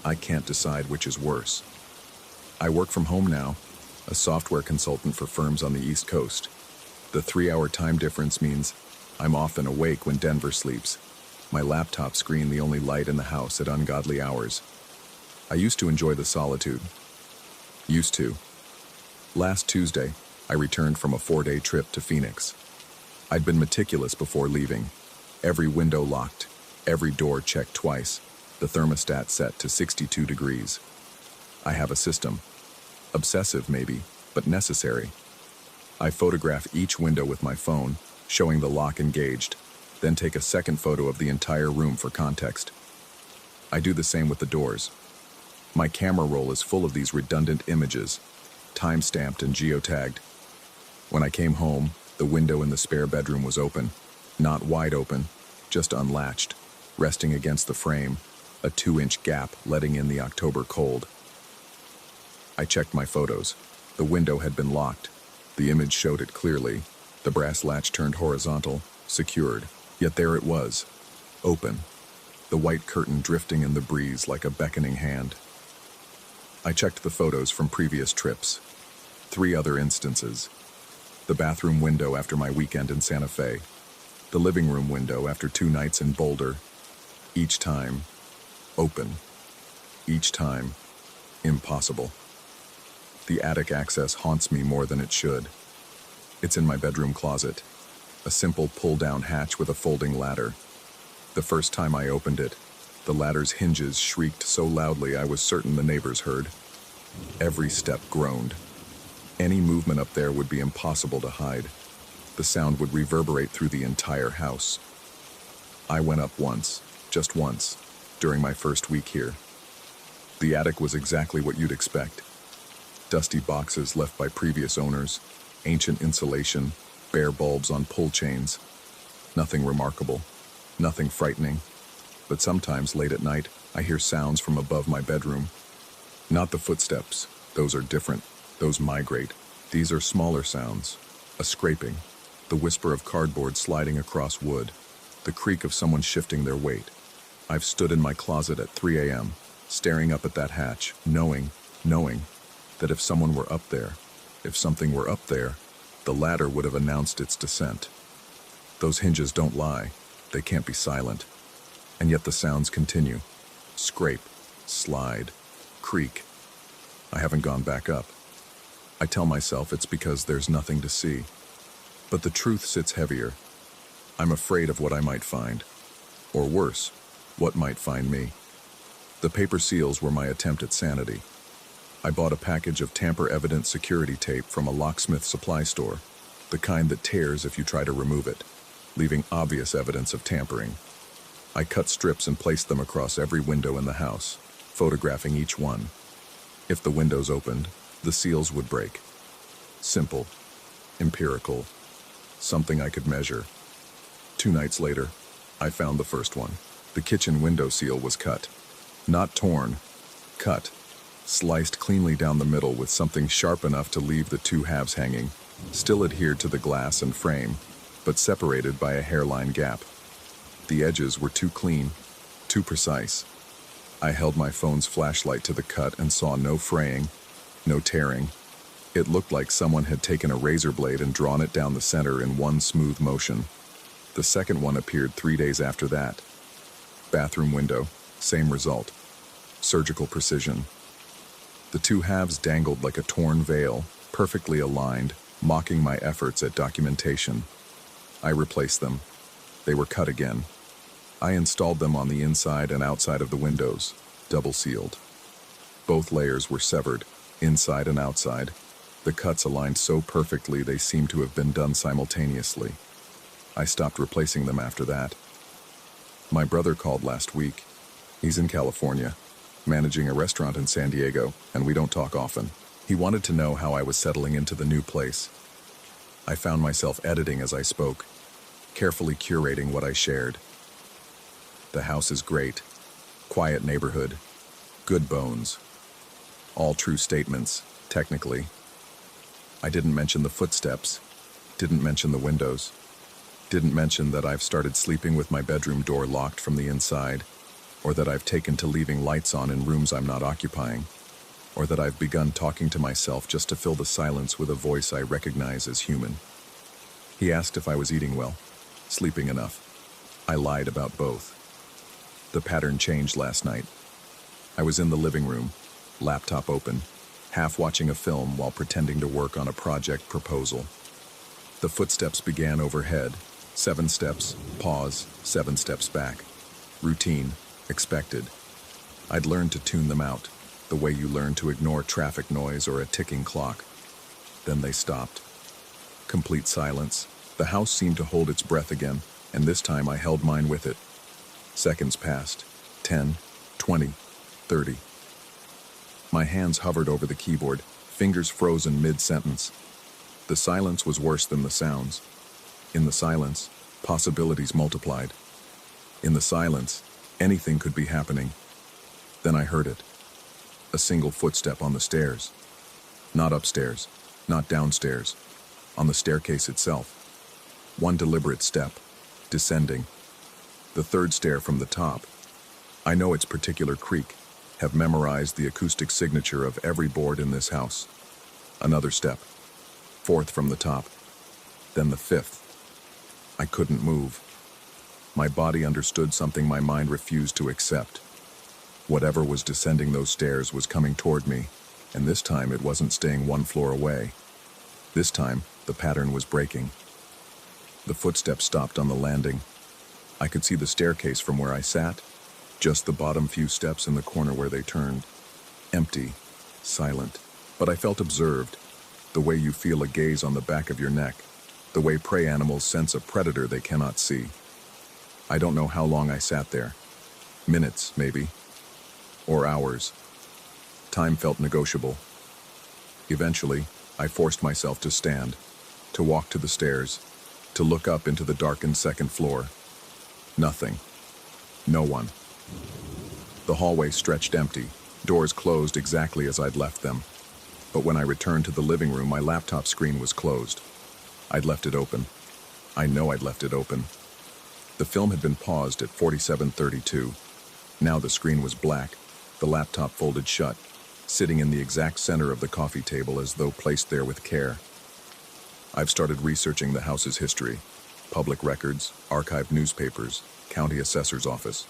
I can't decide which is worse. I work from home now, a software consultant for firms on the East Coast. The 3-hour time difference means I'm often awake when Denver sleeps. My laptop screen the only light in the house at ungodly hours. I used to enjoy the solitude. Used to. Last Tuesday, I returned from a 4-day trip to Phoenix. I'd been meticulous before leaving. Every window locked, every door checked twice, the thermostat set to 62 degrees. I have a system. Obsessive maybe, but necessary. I photograph each window with my phone, showing the lock engaged, then take a second photo of the entire room for context. I do the same with the doors. My camera roll is full of these redundant images, time-stamped and geotagged. When I came home, the window in the spare bedroom was open, not wide open, just unlatched, resting against the frame, a 2-inch gap letting in the October cold. I checked my photos. The window had been locked. The image showed it clearly. The brass latch turned horizontal, secured. Yet there it was, open, the white curtain drifting in the breeze like a beckoning hand. I checked the photos from previous trips. 3 other instances. The bathroom window after my weekend in Santa Fe. The living room window after 2 nights in Boulder. Each time, open. Each time, impossible. The attic access haunts me more than it should. It's in my bedroom closet. A simple pull-down hatch with a folding ladder. The first time I opened it, the ladder's hinges shrieked so loudly I was certain the neighbors heard. Every step groaned. Any movement up there would be impossible to hide. The sound would reverberate through the entire house. I went up once, just once, during my first week here. The attic was exactly what you'd expect. Dusty boxes left by previous owners, ancient insulation, bare bulbs on pull chains. Nothing remarkable, nothing frightening. But sometimes late at night, I hear sounds from above my bedroom. Not the footsteps, those are different, those migrate. These are smaller sounds, a scraping, the whisper of cardboard sliding across wood, the creak of someone shifting their weight. I've stood in my closet at 3 a.m., staring up at that hatch, knowing that if someone were up there, if something were up there, the ladder would have announced its descent. Those hinges don't lie, they can't be silent. And yet the sounds continue. Scrape, slide, creak. I haven't gone back up. I tell myself it's because there's nothing to see. But the truth sits heavier. I'm afraid of what I might find. Or worse, what might find me. The paper seals were my attempt at sanity. I bought a package of tamper-evident security tape from a locksmith supply store, the kind that tears if you try to remove it, leaving obvious evidence of tampering. I cut strips and placed them across every window in the house, photographing each one. If the windows opened, the seals would break. Simple, empirical, something I could measure. 2 nights later, I found the first one. The kitchen window seal was cut. Not torn, cut, sliced cleanly down the middle with something sharp enough to leave the 2 halves hanging, still adhered to the glass and frame, but separated by a hairline gap. The edges were too clean, too precise. I held my phone's flashlight to the cut and saw no fraying, no tearing. It looked like someone had taken a razor blade and drawn it down the center in one smooth motion. The second one appeared 3 days after that. Bathroom window, same result. Surgical precision. The 2 halves dangled like a torn veil, perfectly aligned, mocking my efforts at documentation. I replaced them. They were cut again. I installed them on the inside and outside of the windows, double sealed. Both layers were severed, inside and outside. The cuts aligned so perfectly they seemed to have been done simultaneously. I stopped replacing them after that. My brother called last week. He's in California, managing a restaurant in San Diego, and we don't talk often. He wanted to know how I was settling into the new place. I found myself editing as I spoke, carefully curating what I shared. The house is great. Quiet neighborhood. Good bones. All true statements, technically. I didn't mention the footsteps. Didn't mention the windows. Didn't mention that I've started sleeping with my bedroom door locked from the inside, or that I've taken to leaving lights on in rooms I'm not occupying, or that I've begun talking to myself just to fill the silence with a voice I recognize as human. He asked if I was eating well, sleeping enough. I lied about both. The pattern changed last night. I was in the living room, laptop open, half watching a film while pretending to work on a project proposal. The footsteps began overhead. 7 steps, pause, 7 steps back. Routine, expected. I'd learned to tune them out, the way you learn to ignore traffic noise or a ticking clock. Then they stopped. Complete silence. The house seemed to hold its breath again, and this time I held mine with it. Seconds passed. 10, 20, 30. My hands hovered over the keyboard, fingers frozen mid-sentence. The silence was worse than the sounds. In the silence, possibilities multiplied. In the silence, anything could be happening. Then I heard it. A single footstep on the stairs. Not upstairs, not downstairs. On the staircase itself. One deliberate step, descending. The 3rd stair from the top. I know its particular creak, have memorized the acoustic signature of every board in this house. Another step. 4th from the top. Then the 5th. I couldn't move. My body understood something my mind refused to accept. Whatever was descending those stairs was coming toward me, and this time it wasn't staying 1 floor away. This time, the pattern was breaking. The footsteps stopped on the landing. I could see the staircase from where I sat, just the bottom few steps in the corner where they turned. Empty, silent, but I felt observed, the way you feel a gaze on the back of your neck, the way prey animals sense a predator they cannot see. I don't know how long I sat there. Minutes, maybe. Or hours. Time felt negotiable. Eventually, I forced myself to stand, to walk to the stairs, to look up into the darkened 2nd floor. Nothing. No one. The hallway stretched empty, doors closed exactly as I'd left them. But when I returned to the living room, my laptop screen was closed. I'd left it open. I know I'd left it open. The film had been paused at 47:32. Now the screen was black, the laptop folded shut, sitting in the exact center of the coffee table as though placed there with care. I've started researching the house's history. Public records, archived newspapers, county assessor's office.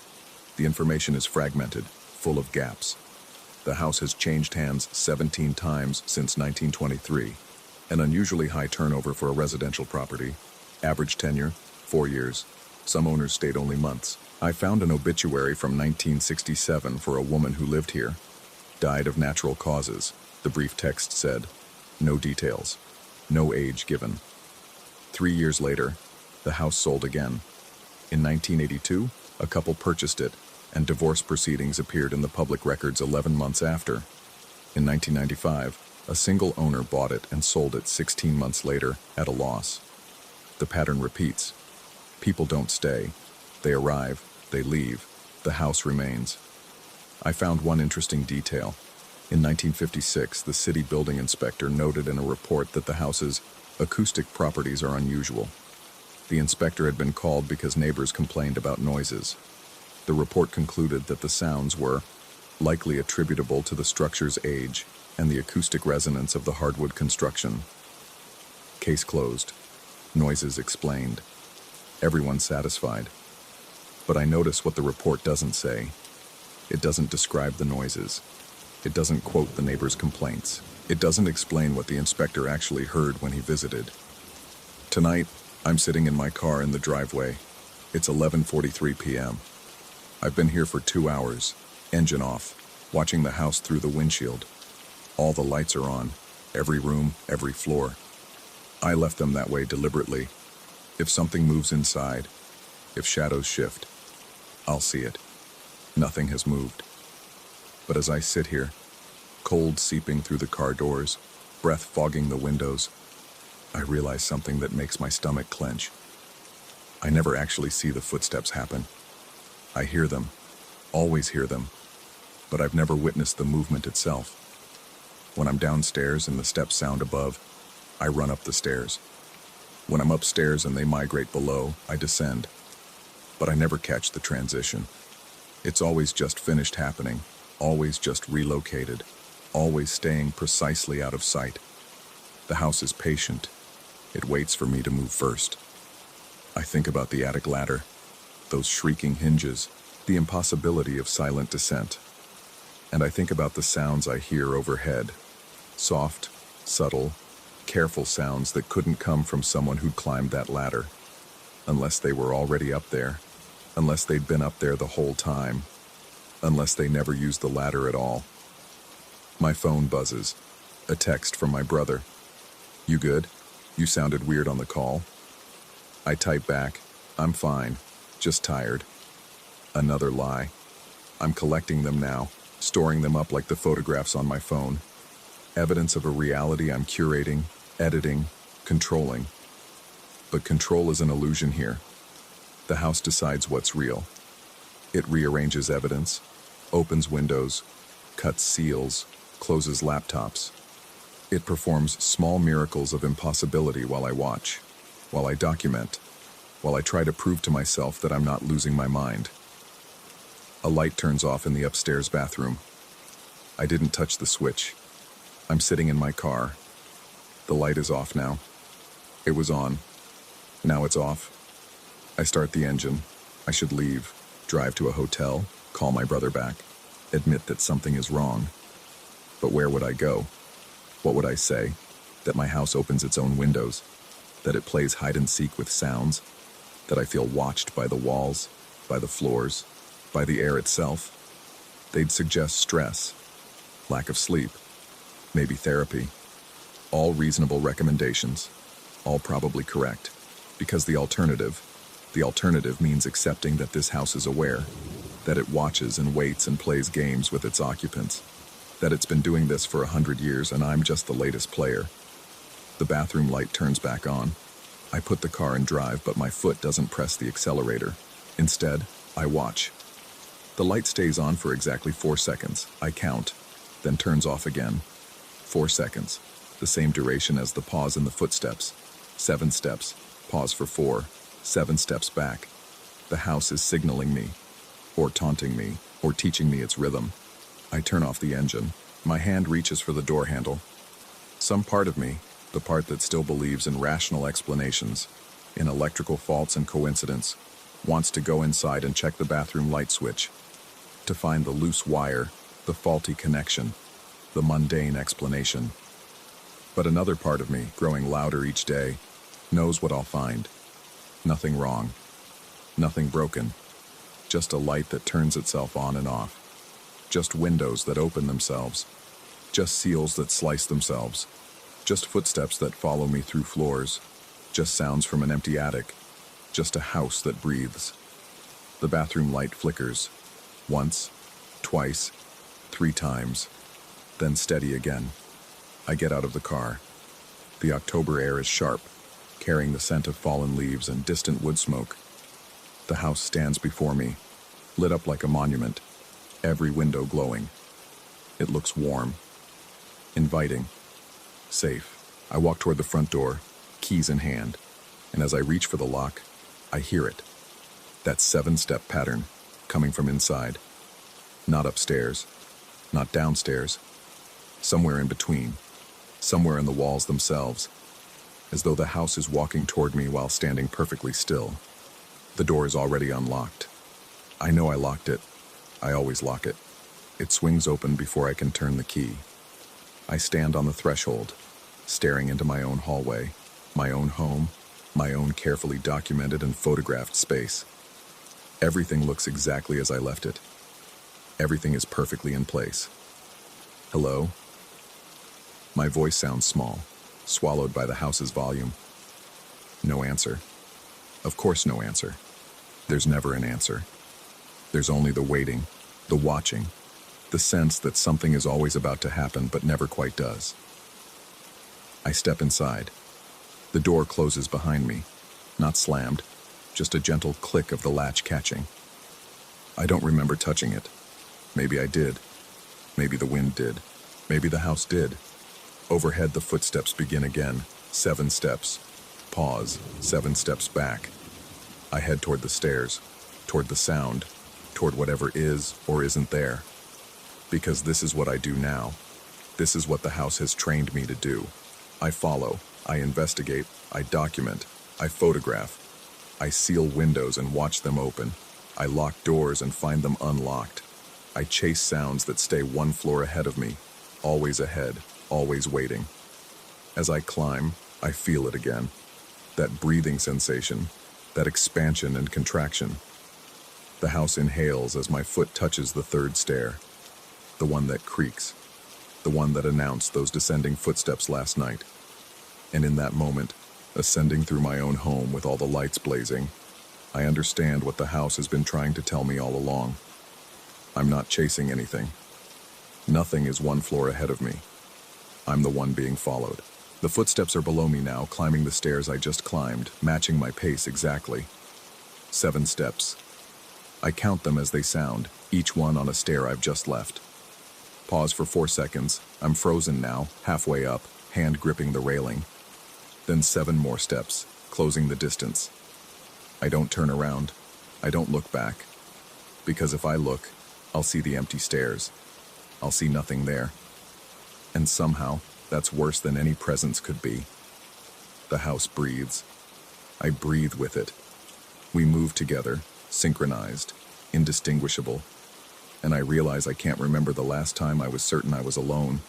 The information is fragmented, full of gaps. The house has changed hands 17 times since 1923. An unusually high turnover for a residential property. Average tenure, 4 years. Some owners stayed only months. I found an obituary from 1967 for a woman who lived here. Died of natural causes. The brief text said, "No details. No age given." 3 years later, the house sold again. In 1982, a couple purchased it, and divorce proceedings appeared in the public records 11 months after. In 1995, a single owner bought it and sold it 16 months later at a loss. The pattern repeats. People don't stay. They arrive, they leave, the house remains. I found one interesting detail. In 1956, the city building inspector noted in a report that the house's acoustic properties are unusual. The inspector had been called because neighbors complained about noises. The report concluded that the sounds were likely attributable to the structure's age and the acoustic resonance of the hardwood construction. Case closed. Noises explained. Everyone satisfied. But I notice what the report doesn't say. It doesn't describe the noises. It doesn't quote the neighbors' complaints. It doesn't explain what the inspector actually heard when he visited. Tonight, I'm sitting in my car in the driveway. It's 11:43 p.m. I've been here for 2 hours, engine off, watching the house through the windshield. All the lights are on, every room, every floor. I left them that way deliberately. If something moves inside, if shadows shift, I'll see it. Nothing has moved. But as I sit here, cold seeping through the car doors, breath fogging the windows, I realize something that makes my stomach clench. I never actually see the footsteps happen. I hear them, always hear them, but I've never witnessed the movement itself. When I'm downstairs and the steps sound above, I run up the stairs. When I'm upstairs and they migrate below, I descend. But I never catch the transition. It's always just finished happening, always just relocated, always staying precisely out of sight. The house is patient. It waits for me to move first. I think about the attic ladder, those shrieking hinges, the impossibility of silent descent. And I think about the sounds I hear overhead. Soft, subtle, careful sounds that couldn't come from someone who'd climbed that ladder. Unless they were already up there. Unless they'd been up there the whole time. Unless they never used the ladder at all. My phone buzzes. A text from my brother. "You good? You sounded weird on the call." I type back, "I'm fine, just tired." Another lie. I'm collecting them now, storing them up like the photographs on my phone. Evidence of a reality I'm curating, editing, controlling. But control is an illusion here. The house decides what's real. It rearranges evidence, opens windows, cuts seals, closes laptops. It performs small miracles of impossibility while I watch, while I document, while I try to prove to myself that I'm not losing my mind. A light turns off in the upstairs bathroom. I didn't touch the switch. I'm sitting in my car. The light is off now. It was on. Now it's off. I start the engine. I should leave, drive to a hotel, call my brother back, admit that something is wrong. But where would I go? What would I say? That my house opens its own windows? That it plays hide and seek with sounds? That I feel watched by the walls, by the floors, by the air itself? They'd suggest stress, lack of sleep, maybe therapy. All reasonable recommendations, all probably correct, because the alternative means accepting that this house is aware, that it watches and waits and plays games with its occupants, that it's been doing this for 100 years and I'm just the latest player. The bathroom light turns back on. I put the car in drive, but my foot doesn't press the accelerator. Instead, I watch. The light stays on for exactly 4 seconds. I count, then turns off again. 4 seconds, the same duration as the pause in the footsteps. 7 steps, pause for 4, 7 steps back. The house is signaling me, or taunting me, or teaching me its rhythm. I turn off the engine. My hand reaches for the door handle. Some part of me, the part that still believes in rational explanations, in electrical faults and coincidence, wants to go inside and check the bathroom light switch, to find the loose wire, the faulty connection, the mundane explanation. But another part of me, growing louder each day, knows what I'll find. Nothing wrong. Nothing broken. Just a light that turns itself on and off. Just windows that open themselves. Just seals that slice themselves. Just footsteps that follow me through floors. Just sounds from an empty attic. Just a house that breathes. The bathroom light flickers. Once, twice, 3 times. Then steady again. I get out of the car. The October air is sharp, carrying the scent of fallen leaves and distant wood smoke. The house stands before me, lit up like a monument, every window glowing. It looks warm, inviting, safe. I walk toward the front door, keys in hand, and as I reach for the lock, I hear it. That 7-step pattern, coming from inside. Not upstairs, not downstairs, somewhere in between, somewhere in the walls themselves, as though the house is walking toward me while standing perfectly still. The door is already unlocked. I know I locked it. I always lock it. It swings open before I can turn the key. I stand on the threshold, staring into my own hallway, my own home, my own carefully documented and photographed space. Everything looks exactly as I left it. Everything is perfectly in place. Hello? My voice sounds small, swallowed by the house's volume. No answer. Of course no answer. There's never an answer. There's only the waiting, the watching, the sense that something is always about to happen but never quite does. I step inside. The door closes behind me, not slammed, just a gentle click of the latch catching. I don't remember touching it. Maybe I did. Maybe the wind did. Maybe the house did. Overhead, the footsteps begin again. 7 steps. Pause. 7 steps back. I head toward the stairs, toward the sound, toward whatever is or isn't there. Because this is what I do now. This is what the house has trained me to do. I follow, I investigate, I document, I photograph. I seal windows and watch them open. I lock doors and find them unlocked. I chase sounds that stay 1 floor ahead of me, always ahead, always waiting. As I climb, I feel it again. That breathing sensation, that expansion and contraction. The house inhales as my foot touches the 3rd stair, the one that creaks, the one that announced those descending footsteps last night. And in that moment, ascending through my own home with all the lights blazing, I understand what the house has been trying to tell me all along. I'm not chasing anything. Nothing is 1 floor ahead of me. I'm the one being followed. The footsteps are below me now, climbing the stairs I just climbed, matching my pace exactly. 7 steps. I count them as they sound, each one on a stair I've just left. Pause for 4 seconds. I'm frozen now, halfway up, hand gripping the railing. Then 7 more steps, closing the distance. I don't turn around. I don't look back. Because if I look, I'll see the empty stairs. I'll see nothing there. And somehow, that's worse than any presence could be. The house breathes. I breathe with it. We move together, synchronized, indistinguishable. And I realize I can't remember the last time I was certain I was alone.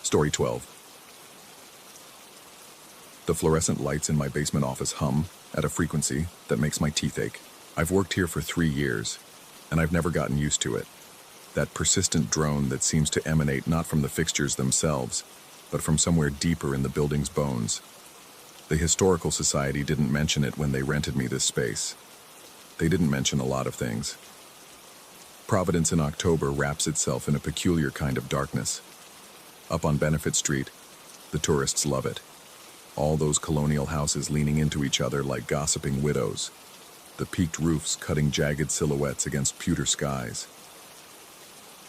Story 12. The fluorescent lights in my basement office hum at a frequency that makes my teeth ache. I've worked here for 3 years, and I've never gotten used to it. That persistent drone that seems to emanate not from the fixtures themselves, but from somewhere deeper in the building's bones. The Historical Society didn't mention it when they rented me this space. They didn't mention a lot of things. Providence in October wraps itself in a peculiar kind of darkness. Up on Benefit Street, the tourists love it. All those colonial houses leaning into each other like gossiping widows. The peaked roofs cutting jagged silhouettes against pewter skies.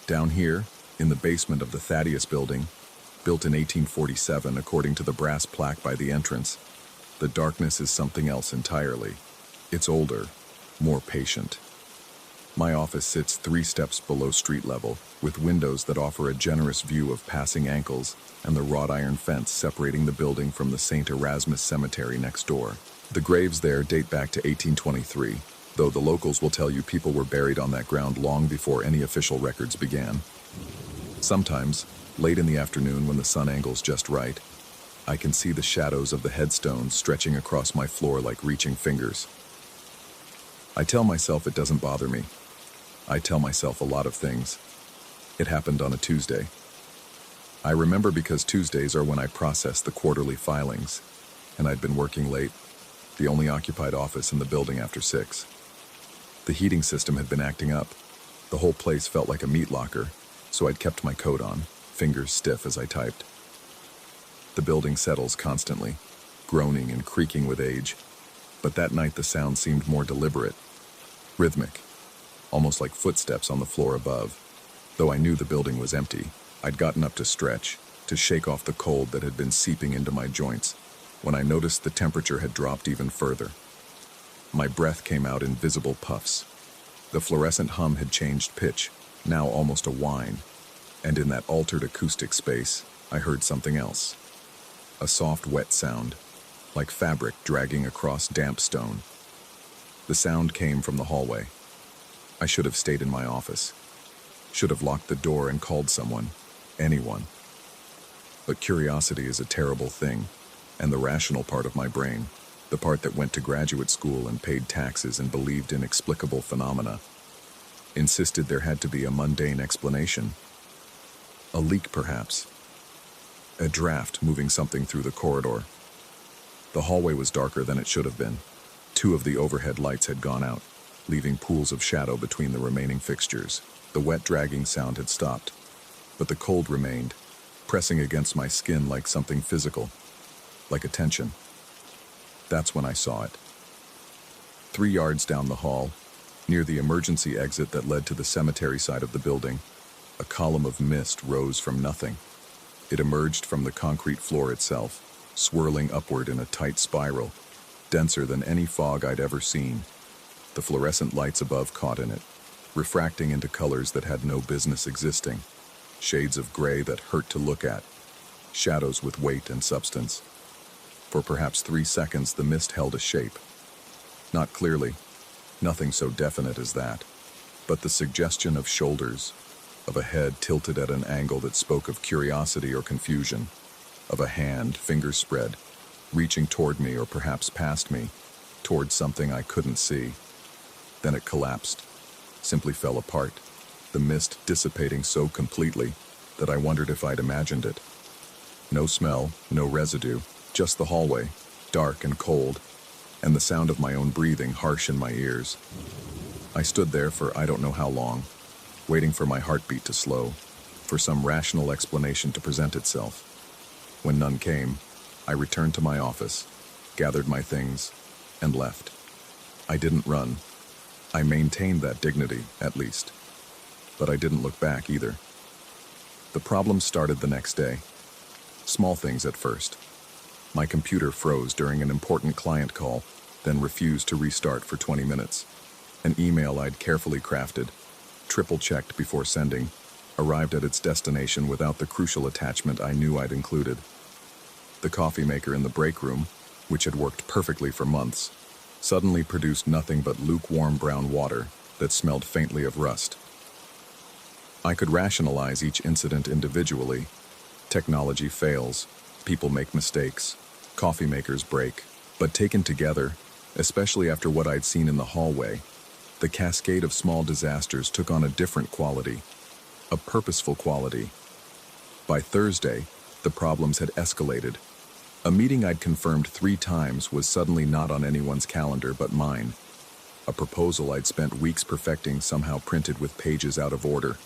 Down here, in the basement of the Thaddeus Building, built in 1847 according to the brass plaque by the entrance, the darkness is something else entirely. It's older, more patient. My office sits 3 steps below street level, with windows that offer a generous view of passing ankles and the wrought iron fence separating the building from the St. Erasmus Cemetery next door. The graves there date back to 1823, though the locals will tell you people were buried on that ground long before any official records began. Sometimes, late in the afternoon when the sun angles just right, I can see the shadows of the headstones stretching across my floor like reaching fingers. I tell myself it doesn't bother me. I tell myself a lot of things. It happened on a Tuesday. I remember because Tuesdays are when I process the quarterly filings, and I'd been working late, the only occupied office in the building after 6. The heating system had been acting up. The whole place felt like a meat locker, so I'd kept my coat on, fingers stiff as I typed. The building settles constantly, groaning and creaking with age, but that night the sound seemed more deliberate, rhythmic, almost like footsteps on the floor above. Though I knew the building was empty, I'd gotten up to stretch, to shake off the cold that had been seeping into my joints, when I noticed the temperature had dropped even further. My breath came out in visible puffs. The fluorescent hum had changed pitch, now almost a whine, and in that altered acoustic space, I heard something else. A soft, wet sound, like fabric dragging across damp stone. The sound came from the hallway. I should have stayed in my office. Should have locked the door and called someone, anyone. But curiosity is a terrible thing, and the rational part of my brain, the part that went to graduate school and paid taxes and believed in explicable phenomena, insisted there had to be a mundane explanation. A leak, perhaps. A draft moving something through the corridor. The hallway was darker than it should have been. 2 of the overhead lights had gone out, leaving pools of shadow between the remaining fixtures. The wet dragging sound had stopped, but the cold remained, pressing against my skin like something physical, like a tension. That's when I saw it. 3 yards down the hall, near the emergency exit that led to the cemetery side of the building, a column of mist rose from nothing. It emerged from the concrete floor itself, swirling upward in a tight spiral, denser than any fog I'd ever seen. The fluorescent lights above caught in it, refracting into colors that had no business existing, shades of gray that hurt to look at, shadows with weight and substance. For perhaps 3 seconds the mist held a shape. Not clearly, nothing so definite as that, but the suggestion of shoulders, of a head tilted at an angle that spoke of curiosity or confusion, of a hand, fingers spread, reaching toward me or perhaps past me, toward something I couldn't see. Then it collapsed, simply fell apart, the mist dissipating so completely that I wondered if I'd imagined it. No smell, no residue, just the hallway, dark and cold, and the sound of my own breathing harsh in my ears. I stood there for I don't know how long, waiting for my heartbeat to slow, for some rational explanation to present itself. When none came, I returned to my office, gathered my things, and left. I didn't run. I maintained that dignity, at least. But I didn't look back either. The problem started the next day. Small things at first. My computer froze during an important client call, then refused to restart for 20 minutes. An email I'd carefully crafted, triple-checked before sending, arrived at its destination without the crucial attachment I knew I'd included. The coffee maker in the break room, which had worked perfectly for months, suddenly produced nothing but lukewarm brown water that smelled faintly of rust. I could rationalize each incident individually. Technology fails, people make mistakes, coffee makers break, but taken together, especially after what I'd seen in the hallway, the cascade of small disasters took on a different quality, a purposeful quality. By Thursday, the problems had escalated. A meeting I'd confirmed 3 times was suddenly not on anyone's calendar but mine. A proposal I'd spent weeks perfecting somehow printed with pages out of order,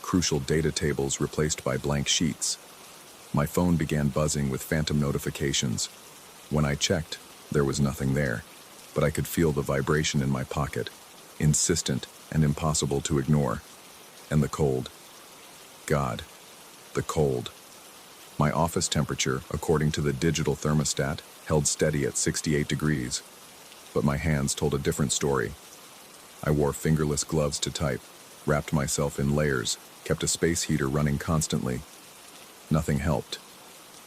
crucial data tables replaced by blank sheets. My phone began buzzing with phantom notifications. When I checked, there was nothing there, but I could feel the vibration in my pocket, insistent and impossible to ignore. And the cold. God, the cold. My office temperature, according to the digital thermostat, held steady at 68 degrees, but my hands told a different story. I wore fingerless gloves to type, wrapped myself in layers, kept a space heater running constantly. Nothing helped.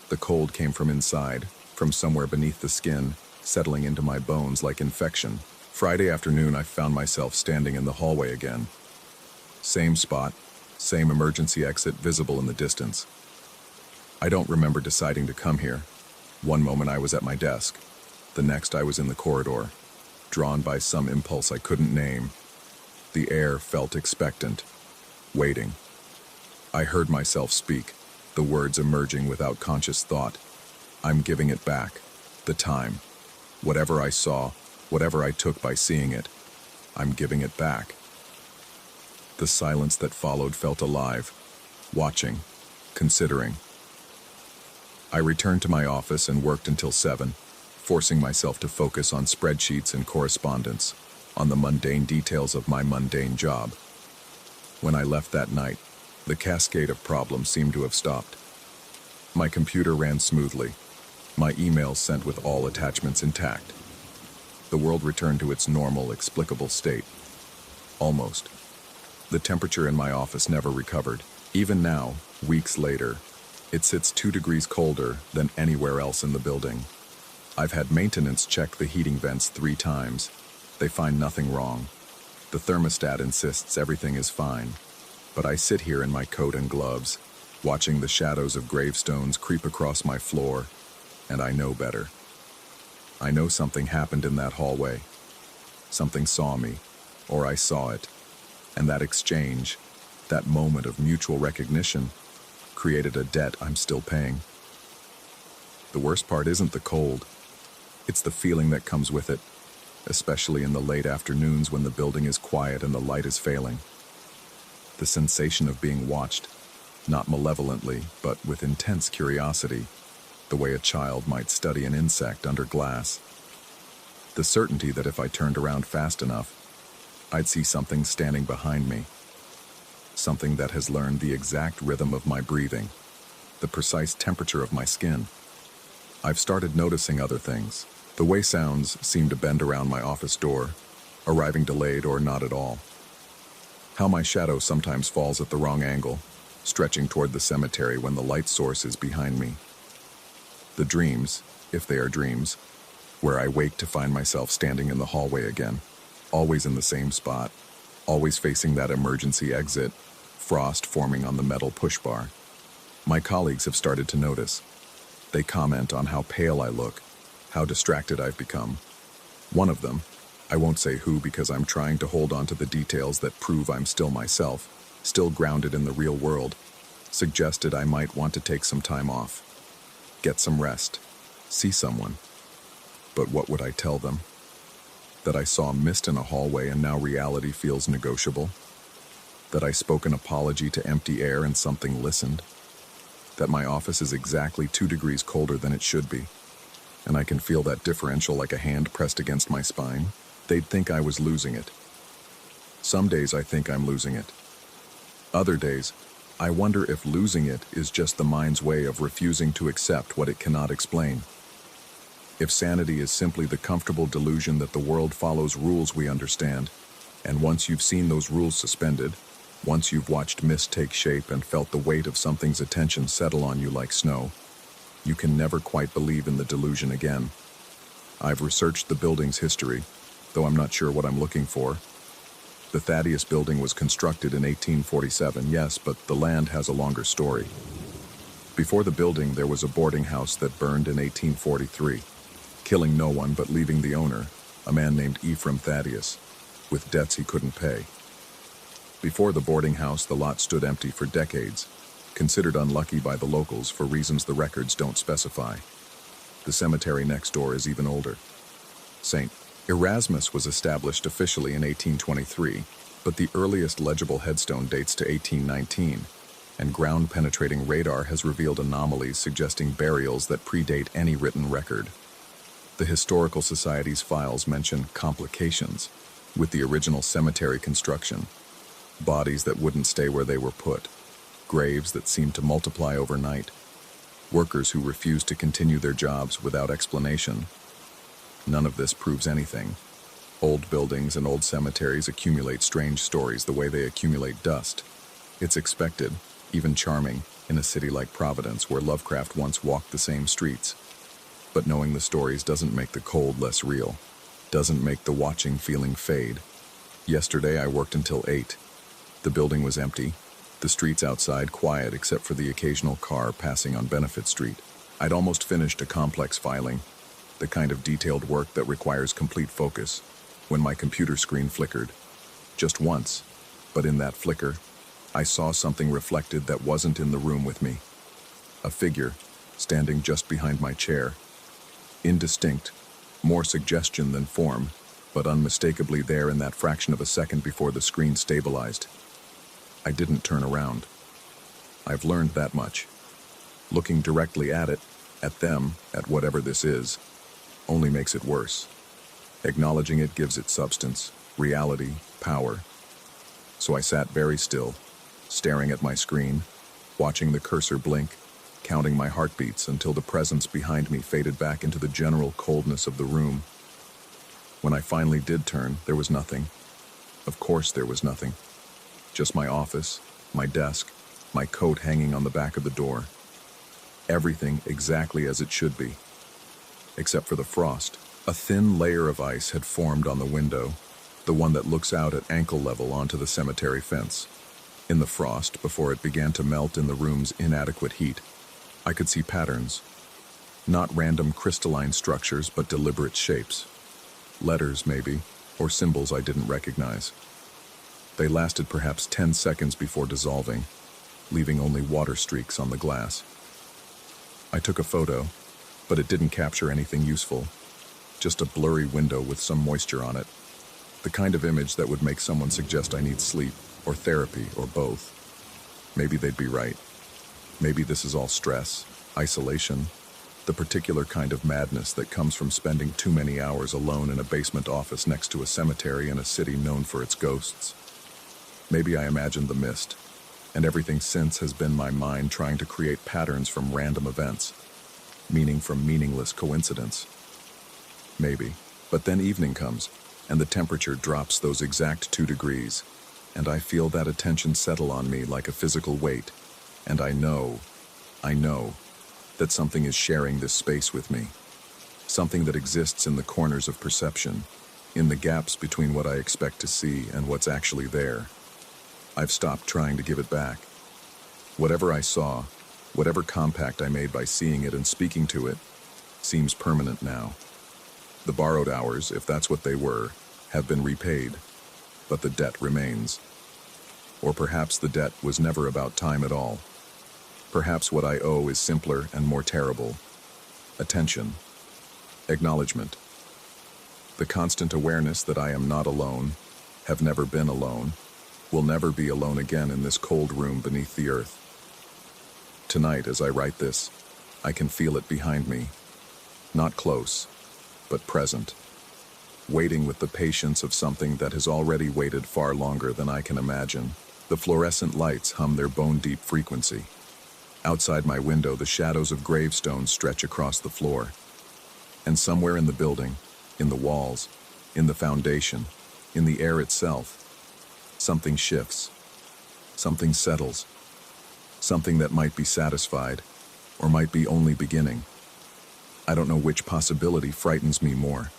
The cold came from inside, from somewhere beneath the skin, settling into my bones like infection. Friday afternoon, I found myself standing in the hallway again. Same spot, same emergency exit visible in the distance. I don't remember deciding to come here. One moment I was at my desk. The next I was in the corridor, drawn by some impulse I couldn't name. The air felt expectant, waiting. I heard myself speak, the words emerging without conscious thought. I'm giving it back. The time. Whatever I saw, whatever I took by seeing it, I'm giving it back. The silence that followed felt alive, watching, considering. I returned to my office and worked until 7, forcing myself to focus on spreadsheets and correspondence, on the mundane details of my mundane job. When I left that night, the cascade of problems seemed to have stopped. My computer ran smoothly, my emails sent with all attachments intact. The world returned to its normal, explicable state. Almost. The temperature in my office never recovered. Even now, weeks later, it sits 2 degrees colder than anywhere else in the building. I've had maintenance check the heating vents 3 times. They find nothing wrong. The thermostat insists everything is fine. But I sit here in my coat and gloves, watching the shadows of gravestones creep across my floor, and I know better. I know something happened in that hallway. Something saw me, or I saw it, and that exchange, that moment of mutual recognition, created a debt I'm still paying. The worst part isn't the cold. It's the feeling that comes with it, especially in the late afternoons when the building is quiet and the light is failing. The sensation of being watched, not malevolently, but with intense curiosity, the way a child might study an insect under glass. The certainty that if I turned around fast enough, I'd see something standing behind me. Something that has learned the exact rhythm of my breathing, the precise temperature of my skin. I've started noticing other things. The way sounds seem to bend around my office door, arriving delayed or not at all. How my shadow sometimes falls at the wrong angle, stretching toward the cemetery when the light source is behind me. The dreams, if they are dreams, where I wake to find myself standing in the hallway again, always in the same spot, always facing that emergency exit, frost forming on the metal push bar. My colleagues have started to notice. They comment on how pale I look, how distracted I've become. One of them, I won't say who because I'm trying to hold on to the details that prove I'm still myself, still grounded in the real world, suggested I might want to take some time off, get some rest, see someone. But what would I tell them? That I saw mist in a hallway and now reality feels negotiable? That I spoke an apology to empty air and something listened? That my office is exactly 2 degrees colder than it should be, and I can feel that differential like a hand pressed against my spine? They'd think I was losing it. Some days I think I'm losing it. Other days, I wonder if losing it is just the mind's way of refusing to accept what it cannot explain. If sanity is simply the comfortable delusion that the world follows rules we understand, and once you've seen those rules suspended, once you've watched mist take shape and felt the weight of something's attention settle on you like snow, you can never quite believe in the delusion again. I've researched the building's history, though I'm not sure what I'm looking for. The Thaddeus building was constructed in 1847, yes, but the land has a longer story. Before the building, there was a boarding house that burned in 1843, killing no one but leaving the owner, a man named Ephraim Thaddeus, with debts he couldn't pay. Before the boarding house, the lot stood empty for decades, considered unlucky by the locals for reasons the records don't specify. The cemetery next door is even older. St. Erasmus was established officially in 1823, but the earliest legible headstone dates to 1819, and ground-penetrating radar has revealed anomalies suggesting burials that predate any written record. The Historical Society's files mention complications with the original cemetery construction, bodies that wouldn't stay where they were put, graves that seemed to multiply overnight, workers who refused to continue their jobs without explanation. None of this proves anything. Old buildings and old cemeteries accumulate strange stories the way they accumulate dust. It's expected, even charming, in a city like Providence where Lovecraft once walked the same streets. But knowing the stories doesn't make the cold less real, doesn't make the watching feeling fade. Yesterday I worked until 8. The building was empty, the streets outside quiet except for the occasional car passing on Benefit Street. I'd almost finished a complex filing, the kind of detailed work that requires complete focus, when my computer screen flickered. Just once, but in that flicker, I saw something reflected that wasn't in the room with me. A figure, standing just behind my chair. Indistinct, more suggestion than form, but unmistakably there in that fraction of a second before the screen stabilized. I didn't turn around. I've learned that much. Looking directly at it, at them, at whatever this is, only makes it worse. Acknowledging it gives it substance, reality, power. So I sat very still, staring at my screen, watching the cursor blink, counting my heartbeats until the presence behind me faded back into the general coldness of the room. When I finally did turn, there was nothing. Of course there was nothing. Just my office, my desk, my coat hanging on the back of the door. Everything exactly as it should be. Except for the frost. A thin layer of ice had formed on the window, the one that looks out at ankle level onto the cemetery fence. In the frost, before it began to melt in the room's inadequate heat, I could see patterns. Not random crystalline structures, but deliberate shapes. Letters, maybe, or symbols I didn't recognize. They lasted perhaps 10 seconds before dissolving, leaving only water streaks on the glass. I took a photo, but it didn't capture anything useful. Just a blurry window with some moisture on it. The kind of image that would make someone suggest I need sleep, or therapy, or both. Maybe they'd be right. Maybe this is all stress, isolation, the particular kind of madness that comes from spending too many hours alone in a basement office next to a cemetery in a city known for its ghosts. Maybe I imagined the mist, and everything since has been my mind trying to create patterns from random events, meaning from meaningless coincidence. Maybe. But then evening comes, and the temperature drops those exact 2 degrees, and I feel that attention settle on me like a physical weight, and I know that something is sharing this space with me. Something that exists in the corners of perception, in the gaps between what I expect to see and what's actually there. I've stopped trying to give it back. Whatever I saw, whatever compact I made by seeing it and speaking to it, seems permanent now. The borrowed hours, if that's what they were, have been repaid, but the debt remains. Or perhaps the debt was never about time at all. Perhaps what I owe is simpler and more terrible. Attention. Acknowledgement. The constant awareness that I am not alone, have never been alone, will never be alone again in this cold room beneath the earth. Tonight, as I write this, I can feel it behind me. Not close, but present. Waiting with the patience of something that has already waited far longer than I can imagine. The fluorescent lights hum their bone-deep frequency. Outside my window, the shadows of gravestones stretch across the floor. And somewhere in the building, in the walls, in the foundation, in the air itself, something shifts. Something settles. Something that might be satisfied, or might be only beginning. I don't know which possibility frightens me more.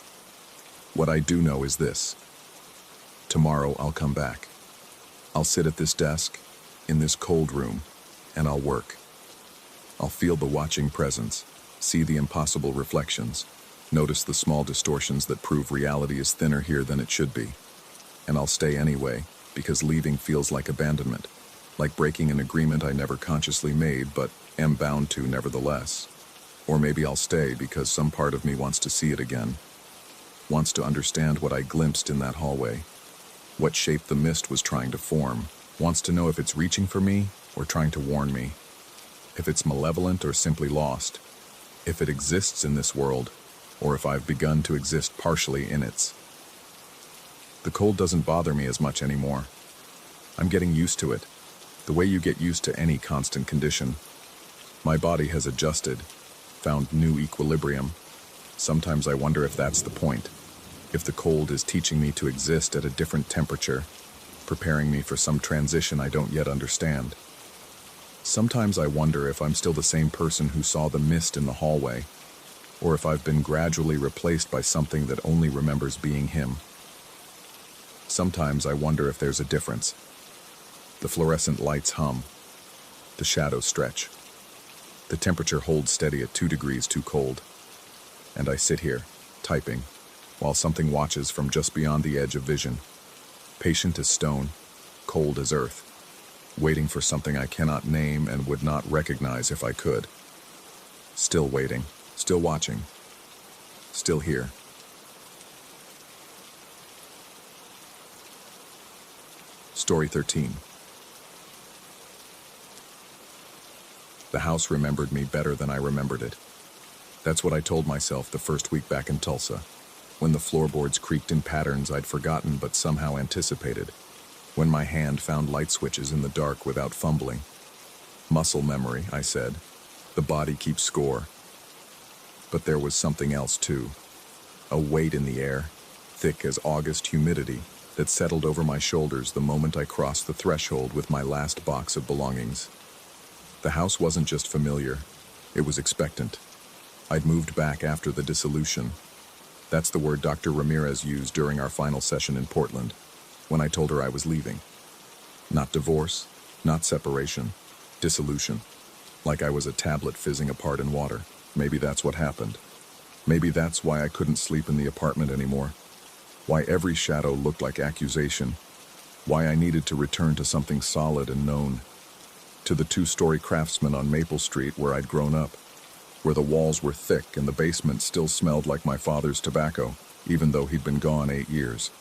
What I do know is this. Tomorrow I'll come back. I'll sit at this desk, in this cold room, and I'll work. I'll feel the watching presence, see the impossible reflections, notice the small distortions that prove reality is thinner here than it should be. And I'll stay anyway, because leaving feels like abandonment, like breaking an agreement I never consciously made but am bound to nevertheless. Or maybe I'll stay because some part of me wants to see it again, wants to understand what I glimpsed in that hallway, what shape the mist was trying to form, wants to know if it's reaching for me or trying to warn me, if it's malevolent or simply lost, if it exists in this world, or if I've begun to exist partially in its. The cold doesn't bother me as much anymore. I'm getting used to it, the way you get used to any constant condition. My body has adjusted, found new equilibrium. Sometimes I wonder if that's the point, if the cold is teaching me to exist at a different temperature, preparing me for some transition I don't yet understand. Sometimes I wonder if I'm still the same person who saw the mist in the hallway, or if I've been gradually replaced by something that only remembers being him. Sometimes I wonder if there's a difference. The fluorescent lights hum. The shadows stretch. The temperature holds steady at 2 degrees too cold. And I sit here, typing, while something watches from just beyond the edge of vision. Patient as stone, cold as earth. waiting for something I cannot name and would not recognize if I could. Still waiting, still watching, still here. Story 13. The house remembered me better than I remembered it. That's what I told myself the first week back in Tulsa, when the floorboards creaked in patterns I'd forgotten but somehow anticipated, when my hand found light switches in the dark without fumbling. Muscle memory, I said. The body keeps score. But there was something else too. A weight in the air, thick as August humidity, that settled over my shoulders the moment I crossed the threshold with my last box of belongings. The house wasn't just familiar, it was expectant. I'd moved back after the dissolution. That's the word Dr. Ramirez used during our final session in Portland, when I told her I was leaving. Not divorce, not separation, dissolution. Like I was a tablet fizzing apart in water. Maybe that's what happened. Maybe that's why I couldn't sleep in the apartment anymore. Why every shadow looked like accusation. Why I needed to return to something solid and known. To the two-story Craftsman on Maple Street where I'd grown up. Where the walls were thick and the basement still smelled like my father's tobacco, even though he'd been gone 8 years.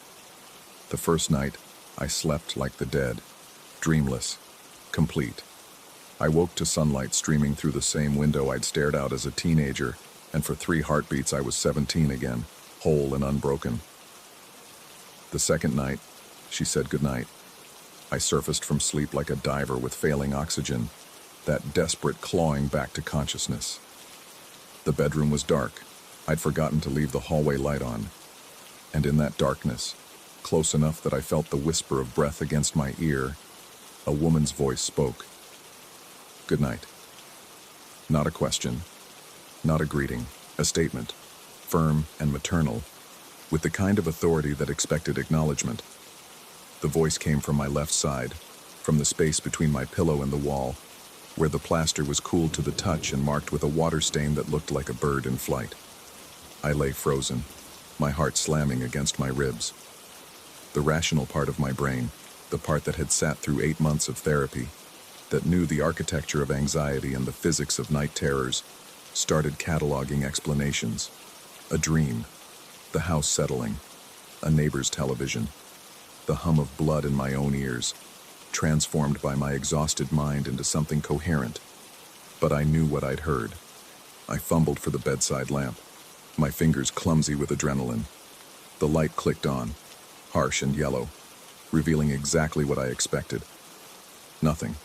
The first night, I slept like the dead. Dreamless. Complete. I woke to sunlight streaming through the same window I'd stared out as a teenager, and for 3 heartbeats I was 17 again, whole and unbroken. The second night, she said goodnight. I surfaced from sleep like a diver with failing oxygen, that desperate clawing back to consciousness. The bedroom was dark. I'd forgotten to leave the hallway light on. And in that darkness, close enough that I felt the whisper of breath against my ear, a woman's voice spoke. Good night. Not a question, not a greeting, a statement, firm and maternal, with the kind of authority that expected acknowledgement. The voice came from my left side, from the space between my pillow and the wall, where the plaster was cooled to the touch and marked with a water stain that looked like a bird in flight. I lay frozen, my heart slamming against my ribs. The rational part of my brain, the part that had sat through 8 months of therapy, that knew the architecture of anxiety and the physics of night terrors, started cataloging explanations. A dream, the house settling, a neighbor's television, the hum of blood in my own ears, transformed by my exhausted mind into something coherent. But I knew what I'd heard. I fumbled for the bedside lamp, my fingers clumsy with adrenaline. The light clicked on, harsh and yellow, revealing exactly what I expected. Nothing.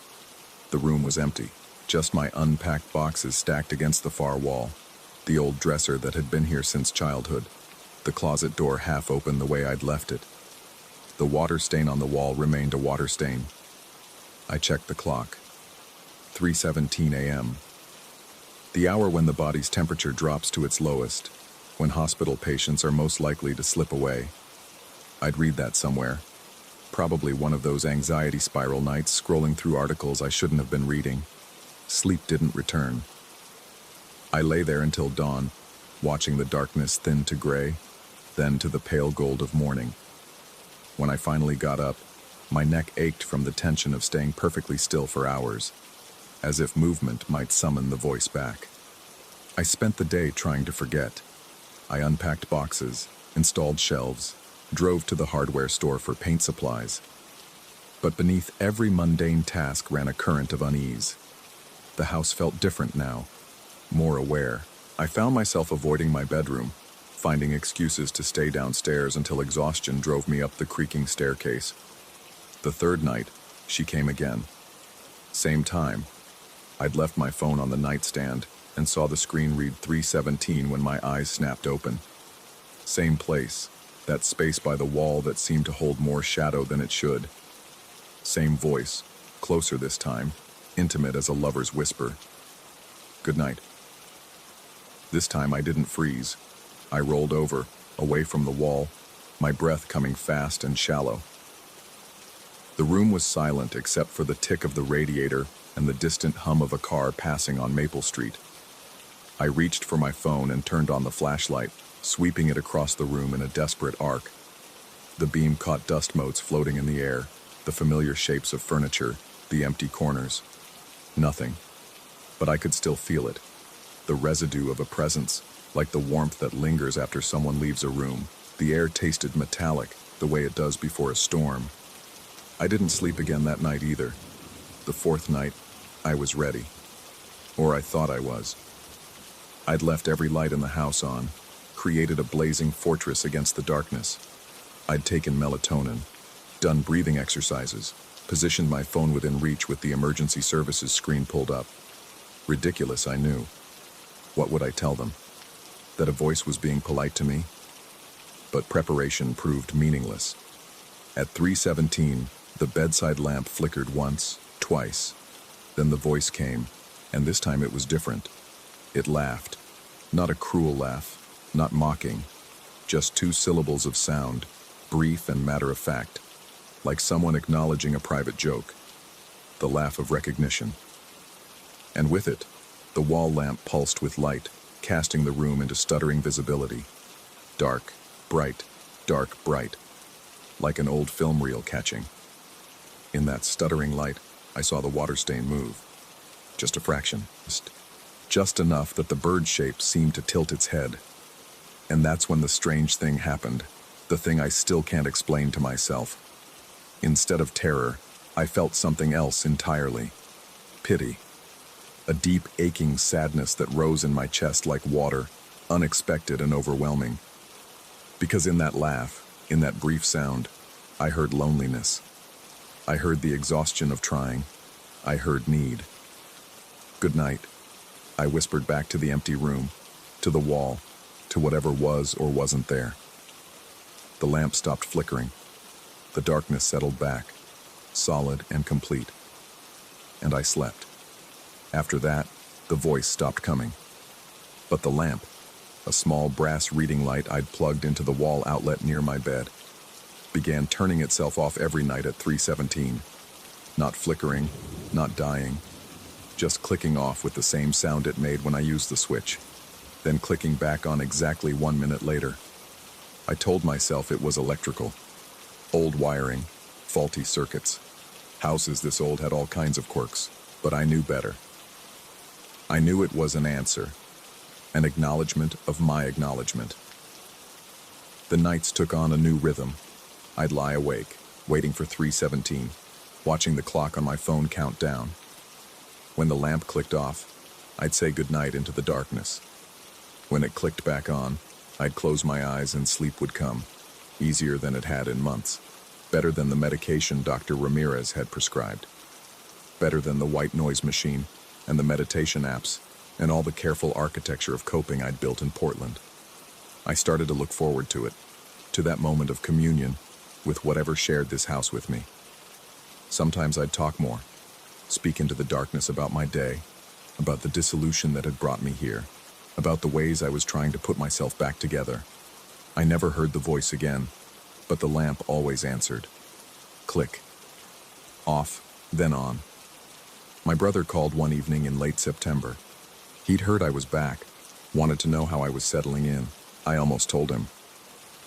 The room was empty, just my unpacked boxes stacked against the far wall, the old dresser that had been here since childhood, the closet door half open the way I'd left it. The water stain on the wall remained a water stain. I checked the clock. 3:17 a.m. The hour when the body's temperature drops to its lowest, when hospital patients are most likely to slip away. I'd read that somewhere. Probably one of those anxiety spiral nights scrolling through articles I shouldn't have been reading. Sleep didn't return. I lay there until dawn, watching the darkness thin to gray, then to the pale gold of morning. When I finally got up, my neck ached from the tension of staying perfectly still for hours, as if movement might summon the voice back. I spent the day trying to forget. I unpacked boxes, installed shelves, drove to the hardware store for paint supplies. But beneath every mundane task ran a current of unease. The house felt different now, more aware. I found myself avoiding my bedroom, finding excuses to stay downstairs until exhaustion drove me up the creaking staircase. The third night, she came again. Same time. I'd left my phone on the nightstand and saw the screen read 3:17 when my eyes snapped open. Same place, that space by the wall that seemed to hold more shadow than it should. Same voice, closer this time, intimate as a lover's whisper. Good night. This time I didn't freeze. I rolled over, away from the wall, my breath coming fast and shallow. The room was silent except for the tick of the radiator and the distant hum of a car passing on Maple Street. I reached for my phone and turned on the flashlight, sweeping it across the room in a desperate arc. The beam caught dust motes floating in the air, the familiar shapes of furniture, the empty corners. Nothing. But I could still feel it. The residue of a presence, like the warmth that lingers after someone leaves a room. The air tasted metallic, the way it does before a storm. I didn't sleep again that night either. The fourth night, I was ready. Or I thought I was. I'd left every light in the house on, created a blazing fortress against the darkness. I'd taken melatonin, done breathing exercises, positioned my phone within reach with the emergency services screen pulled up. Ridiculous, I knew. What would I tell them? That a voice was being polite to me? But preparation proved meaningless. At 3:17, the bedside lamp flickered once, twice. Then the voice came, and this time it was different. It laughed. Not a cruel laugh, not mocking. Just 2 syllables of sound, brief and matter-of-fact, like someone acknowledging a private joke. The laugh of recognition. And with it, the wall lamp pulsed with light, casting the room into stuttering visibility. Dark, bright, dark, bright, like an old film reel catching. In that stuttering light, I saw the water stain move. Just a fraction. Just enough that the bird shape seemed to tilt its head. And that's when the strange thing happened, the thing I still can't explain to myself. Instead of terror, I felt something else entirely. Pity. A deep, aching sadness that rose in my chest like water, unexpected and overwhelming. Because in that laugh, in that brief sound, I heard loneliness. I heard the exhaustion of trying. I heard need. Good night, I whispered back to the empty room, to the wall, to whatever was or wasn't there. The lamp stopped flickering. The darkness settled back, solid and complete. And I slept. After that, the voice stopped coming. But the lamp, a small brass reading light I'd plugged into the wall outlet near my bed, began turning itself off every night at 3:17. Not flickering, not dying, just clicking off with the same sound it made when I used the switch, then clicking back on exactly 1 minute later. I told myself it was electrical. Old wiring, faulty circuits. Houses this old had all kinds of quirks, but I knew better. I knew it was an answer, an acknowledgement of my acknowledgement. The nights took on a new rhythm. I'd lie awake, waiting for 3:17, watching the clock on my phone count down. When the lamp clicked off, I'd say goodnight into the darkness. When it clicked back on, I'd close my eyes and sleep would come, easier than it had in months, better than the medication Dr. Ramirez had prescribed, better than the white noise machine and the meditation apps and all the careful architecture of coping I'd built in Portland. I started to look forward to it, to that moment of communion with whatever shared this house with me. Sometimes I'd talk more, speak into the darkness about my day, about the dissolution that had brought me here, about the ways I was trying to put myself back together. I never heard the voice again, but the lamp always answered. Click. Off, then on. My brother called one evening in late September. He'd heard I was back, wanted to know how I was settling in. I almost told him.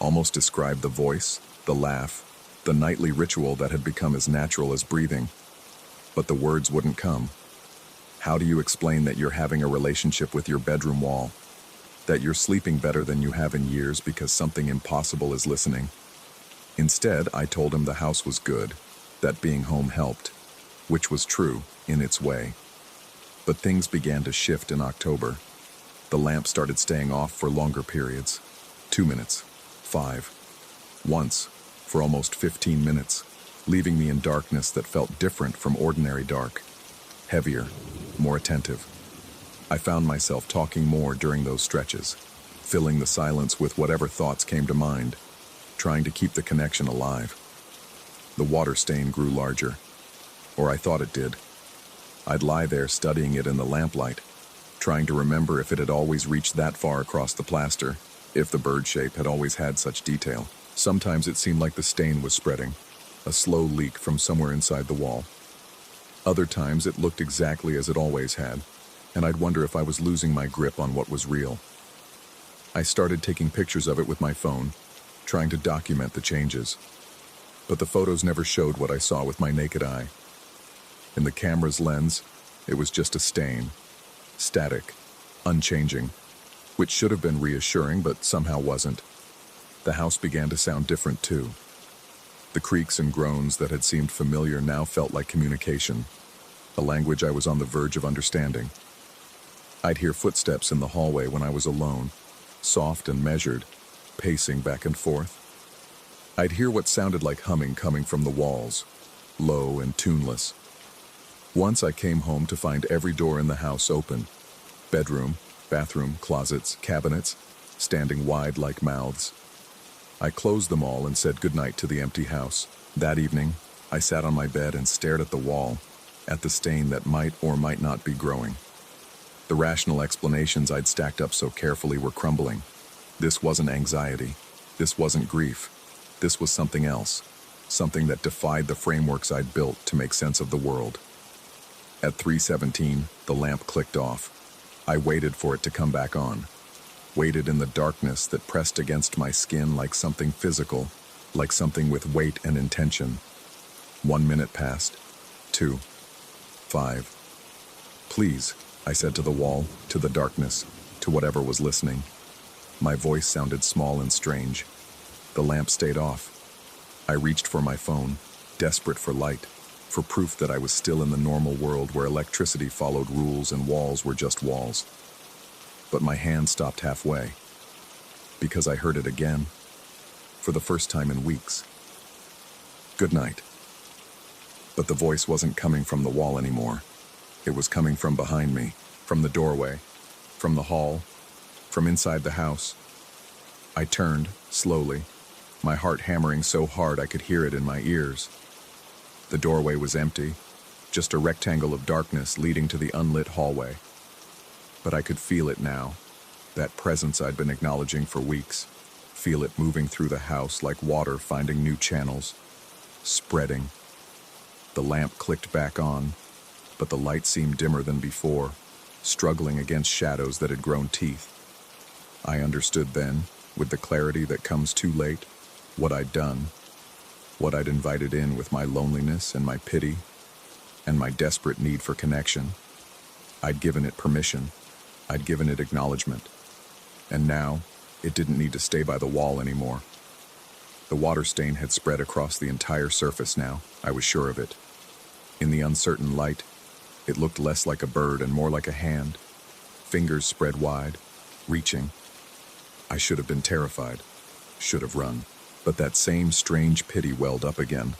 Almost described the voice, the laugh, the nightly ritual that had become as natural as breathing. But the words wouldn't come. How do you explain that you're having a relationship with your bedroom wall? That you're sleeping better than you have in years because something impossible is listening? Instead, I told him the house was good, that being home helped, which was true in its way. But things began to shift in October. The lamp started staying off for longer periods. 2 minutes, 5. Once, for almost 15 minutes, leaving me in darkness that felt different from ordinary dark. Heavier, more attentive. I found myself talking more during those stretches, filling the silence with whatever thoughts came to mind, trying to keep the connection alive. The water stain grew larger, or I thought it did. I'd lie there studying it in the lamplight, trying to remember if it had always reached that far across the plaster, if the bird shape had always had such detail. Sometimes it seemed like the stain was spreading, a slow leak from somewhere inside the wall. Other times it looked exactly as it always had, and I'd wonder if I was losing my grip on what was real. I started taking pictures of it with my phone, trying to document the changes. But the photos never showed what I saw with my naked eye. In the camera's lens, it was just a stain. Static, unchanging, which should have been reassuring but somehow wasn't. The house began to sound different too. The creaks and groans that had seemed familiar now felt like communication, a language I was on the verge of understanding. I'd hear footsteps in the hallway when I was alone, soft and measured, pacing back and forth. I'd hear what sounded like humming coming from the walls, low and tuneless. Once I came home to find every door in the house open. Bedroom, bathroom, closets, cabinets, standing wide like mouths. I closed them all and said goodnight to the empty house. That evening, I sat on my bed and stared at the wall, at the stain that might or might not be growing. The rational explanations I'd stacked up so carefully were crumbling. This wasn't anxiety. This wasn't grief. This was something else, something that defied the frameworks I'd built to make sense of the world. At 3:17, the lamp clicked off. I waited for it to come back on. Waited in the darkness that pressed against my skin like something physical, like something with weight and intention. 1 minute passed. 2. 5. Please, I said to the wall, to the darkness, to whatever was listening. My voice sounded small and strange. The lamp stayed off. I reached for my phone, desperate for light, for proof that I was still in the normal world where electricity followed rules and walls were just walls. But my hand stopped halfway, because I heard it again, for the first time in weeks. Good night. But the voice wasn't coming from the wall anymore. It was coming from behind me, from the doorway, from the hall, from inside the house. I turned, slowly, my heart hammering so hard I could hear it in my ears. The doorway was empty, just a rectangle of darkness leading to the unlit hallway. But I could feel it now, that presence I'd been acknowledging for weeks, feel it moving through the house like water finding new channels, spreading. The lamp clicked back on, but the light seemed dimmer than before, struggling against shadows that had grown teeth. I understood then, with the clarity that comes too late, what I'd done, what I'd invited in with my loneliness and my pity, and my desperate need for connection. I'd given it permission. I'd given it acknowledgement. And now, it didn't need to stay by the wall anymore. The water stain had spread across the entire surface now, I was sure of it. In the uncertain light, it looked less like a bird and more like a hand, fingers spread wide, reaching. I should have been terrified, should have run. But that same strange pity welled up again,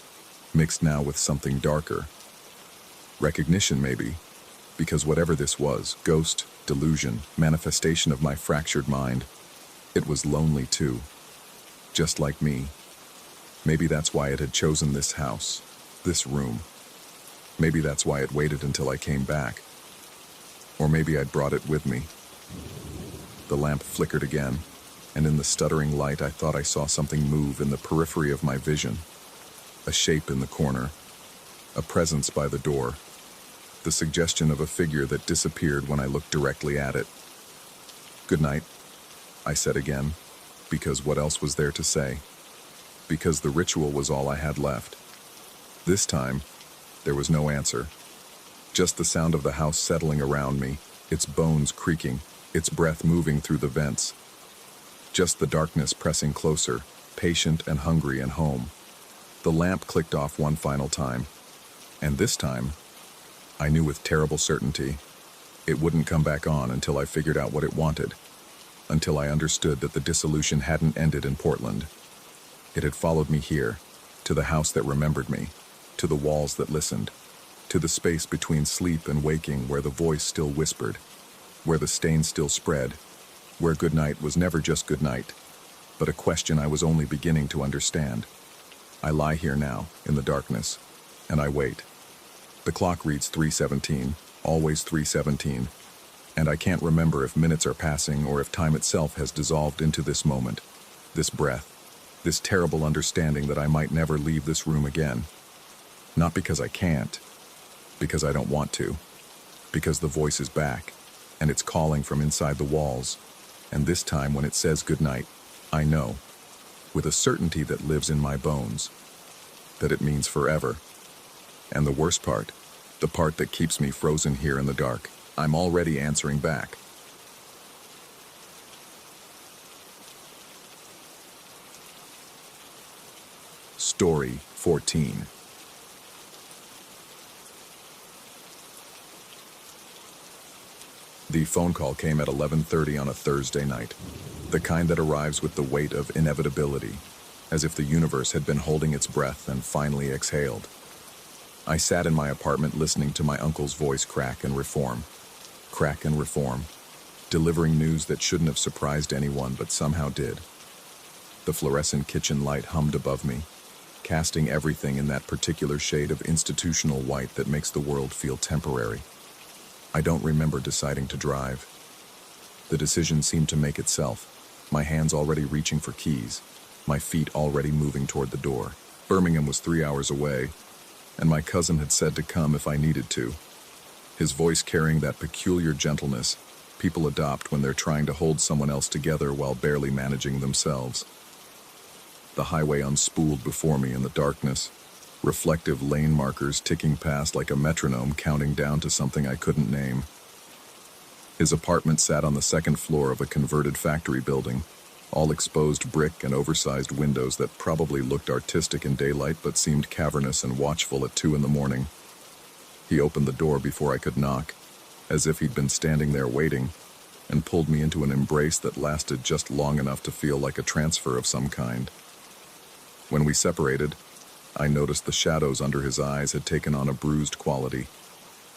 mixed now with something darker. Recognition, maybe, because whatever this was, ghost, delusion, manifestation of my fractured mind, it was lonely too, just like me. Maybe that's why it had chosen this house, this room. Maybe that's why it waited until I came back. Or maybe I'd brought it with me. The lamp flickered again, and in the stuttering light I thought I saw something move in the periphery of my vision. A shape in the corner, a presence by the door, the suggestion of a figure that disappeared when I looked directly at it. Good night, I said again, because what else was there to say? Because the ritual was all I had left. This time, there was no answer. Just the sound of the house settling around me, its bones creaking, its breath moving through the vents. Just the darkness pressing closer, patient and hungry and home. The lamp clicked off one final time, and this time, I knew with terrible certainty, it wouldn't come back on until I figured out what it wanted, until I understood that the dissolution hadn't ended in Portland. It had followed me here, to the house that remembered me, to the walls that listened, to the space between sleep and waking where the voice still whispered, where the stain still spread, where goodnight was never just goodnight, but a question I was only beginning to understand. I lie here now, in the darkness, and I wait. The clock reads 3:17, always 3:17, and I can't remember if minutes are passing or if time itself has dissolved into this moment, this breath, this terrible understanding that I might never leave this room again. Not because I can't, because I don't want to, because the voice is back, and it's calling from inside the walls, and this time when it says goodnight, I know, with a certainty that lives in my bones, that it means forever. And the worst part, The part that keeps me frozen here in the dark. I'm already answering back. Story 14. The phone call came at 11:30 on a Thursday night, the kind that arrives with the weight of inevitability, as if the universe had been holding its breath and finally exhaled. I sat in my apartment listening to my uncle's voice crack and reform, delivering news that shouldn't have surprised anyone but somehow did. The fluorescent kitchen light hummed above me, casting everything in that particular shade of institutional white that makes the world feel temporary. I don't remember deciding to drive. The decision seemed to make itself, my hands already reaching for keys, my feet already moving toward the door. Birmingham was 3 hours away, and my cousin had said to come if I needed to. His voice carrying that peculiar gentleness people adopt when they're trying to hold someone else together while barely managing themselves. The highway unspooled before me in the darkness, reflective lane markers ticking past like a metronome counting down to something I couldn't name. His apartment sat on the second floor of a converted factory building, all exposed brick and oversized windows that probably looked artistic in daylight but seemed cavernous and watchful at 2 in the morning. He opened the door before I could knock, as if he'd been standing there waiting, and pulled me into an embrace that lasted just long enough to feel like a transfer of some kind. When we separated, I noticed the shadows under his eyes had taken on a bruised quality,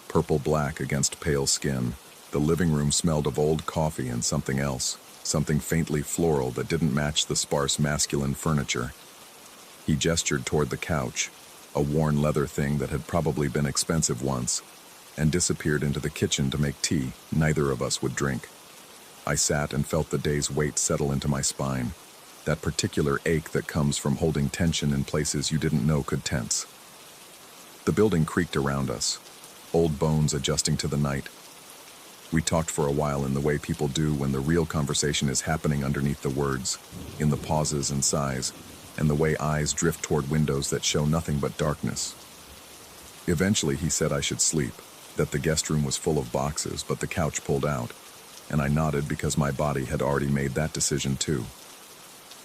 purple-black against pale skin. The living room smelled of old coffee and something else, something faintly floral that didn't match the sparse masculine furniture. He gestured toward the couch, a worn leather thing that had probably been expensive once, and disappeared into the kitchen to make tea neither of us would drink. I sat and felt the day's weight settle into my spine, that particular ache that comes from holding tension in places you didn't know could tense. The building creaked around us, old bones adjusting to the night. We talked for a while in the way people do when the real conversation is happening underneath the words, in the pauses and sighs, and the way eyes drift toward windows that show nothing but darkness. Eventually he said I should sleep, that the guest room was full of boxes but the couch pulled out, and I nodded because my body had already made that decision too.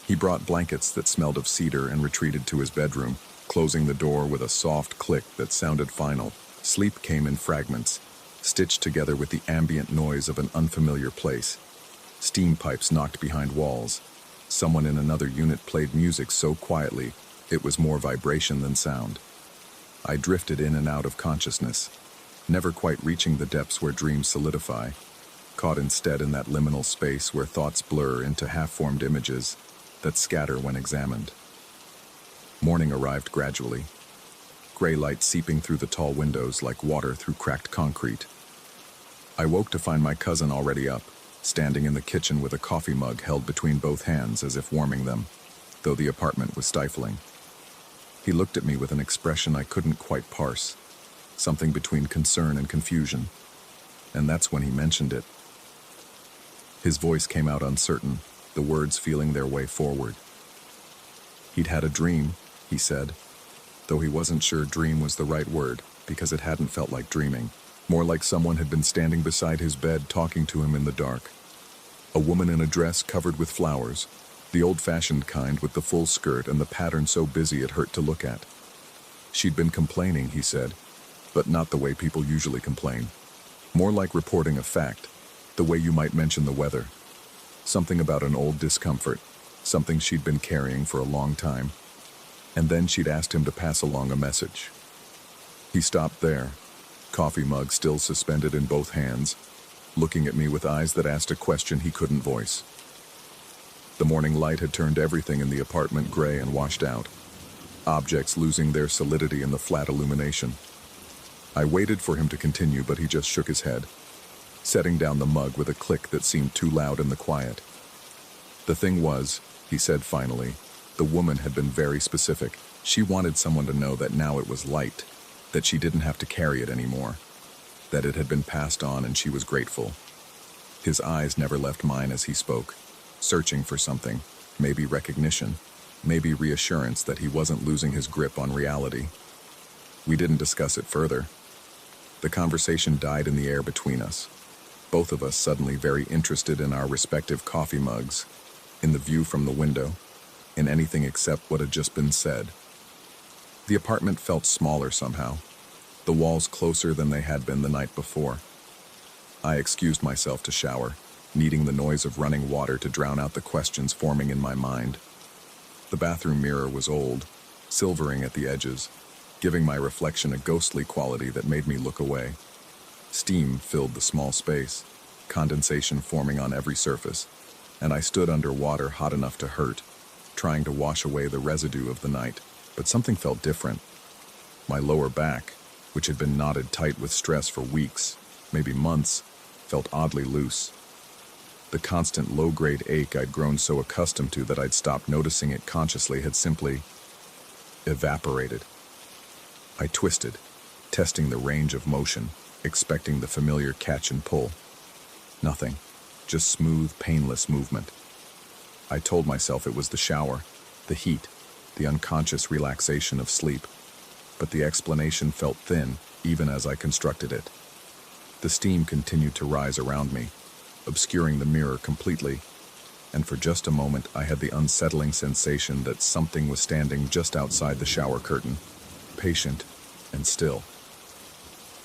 He brought blankets that smelled of cedar and retreated to his bedroom, closing the door with a soft click that sounded final. Sleep came in fragments, stitched together with the ambient noise of an unfamiliar place. Steam pipes knocked behind walls. Someone in another unit played music so quietly, it was more vibration than sound. I drifted in and out of consciousness, never quite reaching the depths where dreams solidify, caught instead in that liminal space where thoughts blur into half-formed images that scatter when examined. Morning arrived gradually, gray light seeping through the tall windows like water through cracked concrete. I woke to find my cousin already up, standing in the kitchen with a coffee mug held between both hands as if warming them, though the apartment was stifling. He looked at me with an expression I couldn't quite parse, something between concern and confusion, and that's when he mentioned it. His voice came out uncertain, the words feeling their way forward. He'd had a dream, he said, though he wasn't sure dream was the right word because it hadn't felt like dreaming, more like someone had been standing beside his bed talking to him in the dark. A woman in a dress covered with flowers, the old-fashioned kind with the full skirt and the pattern so busy it hurt to look at. She'd been complaining, he said, but not the way people usually complain. More like reporting a fact, the way you might mention the weather. Something about an old discomfort, something she'd been carrying for a long time. And then she'd asked him to pass along a message. He stopped there, coffee mug still suspended in both hands, looking at me with eyes that asked a question he couldn't voice. The morning light had turned everything in the apartment gray and washed out, objects losing their solidity in the flat illumination. I waited for him to continue, but he just shook his head, setting down the mug with a click that seemed too loud in the quiet. The thing was, he said finally, the woman had been very specific. She wanted someone to know that now it was light, that she didn't have to carry it anymore, that it had been passed on and she was grateful. His eyes never left mine as he spoke, searching for something, maybe recognition, maybe reassurance that he wasn't losing his grip on reality. We didn't discuss it further. The conversation died in the air between us, both of us suddenly very interested in our respective coffee mugs, in the view from the window, in anything except what had just been said. The apartment felt smaller somehow, the walls closer than they had been the night before. I excused myself to shower, needing the noise of running water to drown out the questions forming in my mind. The bathroom mirror was old, silvering at the edges, giving my reflection a ghostly quality that made me look away. Steam filled the small space, condensation forming on every surface, and I stood under water hot enough to hurt, trying to wash away the residue of the night. But something felt different. My lower back, which had been knotted tight with stress for weeks, maybe months, felt oddly loose. The constant low-grade ache I'd grown so accustomed to that I'd stopped noticing it consciously had simply evaporated. I twisted, testing the range of motion, expecting the familiar catch and pull. Nothing, just smooth, painless movement. I told myself it was the shower, the heat, the unconscious relaxation of sleep, but the explanation felt thin even as I constructed it. The steam continued to rise around me, obscuring the mirror completely, and for just a moment I had the unsettling sensation that something was standing just outside the shower curtain, patient and still.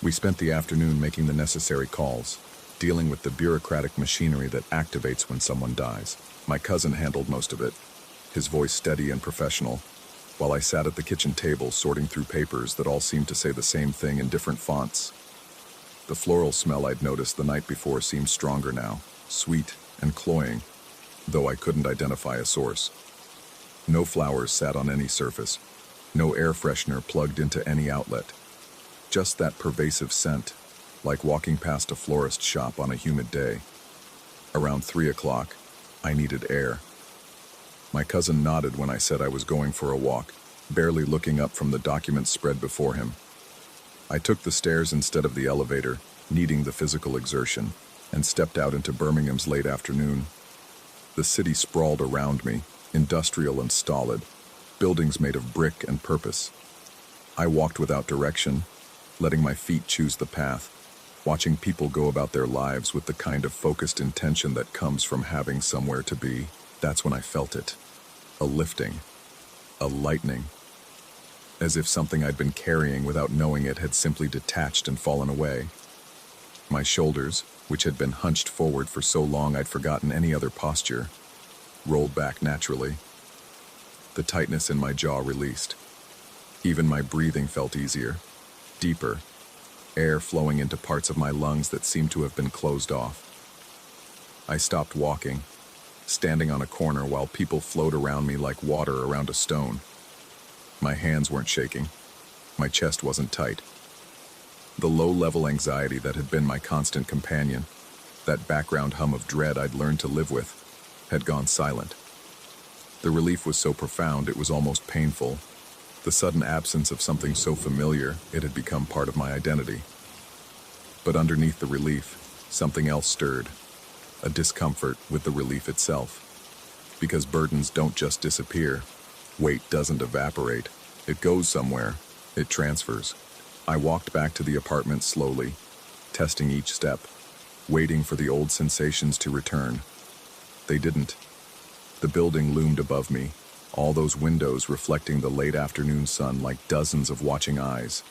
We spent the afternoon making the necessary calls, dealing with the bureaucratic machinery that activates when someone dies. My cousin handled most of it, his voice steady and professional, while I sat at the kitchen table sorting through papers that all seemed to say the same thing in different fonts. The floral smell I'd noticed the night before seemed stronger now, sweet and cloying, though I couldn't identify a source. No flowers sat on any surface, no air freshener plugged into any outlet. Just that pervasive scent, like walking past a florist shop on a humid day. Around 3 o'clock, I needed air. My cousin nodded when I said I was going for a walk, barely looking up from the documents spread before him. I took the stairs instead of the elevator, needing the physical exertion, and stepped out into Birmingham's late afternoon. The city sprawled around me, industrial and stolid, buildings made of brick and purpose. I walked without direction, letting my feet choose the path, watching people go about their lives with the kind of focused intention that comes from having somewhere to be. That's when I felt it. A lifting. A lightening. As if something I'd been carrying without knowing it had simply detached and fallen away. My shoulders, which had been hunched forward for so long I'd forgotten any other posture, rolled back naturally. The tightness in my jaw released. Even my breathing felt easier, deeper, air flowing into parts of my lungs that seemed to have been closed off. I stopped walking, standing on a corner while people flowed around me like water around a stone. My hands weren't shaking. My chest wasn't tight. The low-level anxiety that had been my constant companion, that background hum of dread I'd learned to live with, had gone silent. The relief was so profound it was almost painful. The sudden absence of something so familiar, it had become part of my identity. But underneath the relief, something else stirred, a discomfort with the relief itself. Because burdens don't just disappear. Weight doesn't evaporate. It goes somewhere. It transfers. I walked back to the apartment slowly, testing each step, waiting for the old sensations to return. They didn't. The building loomed above me, all those windows reflecting the late afternoon sun like dozens of watching eyes.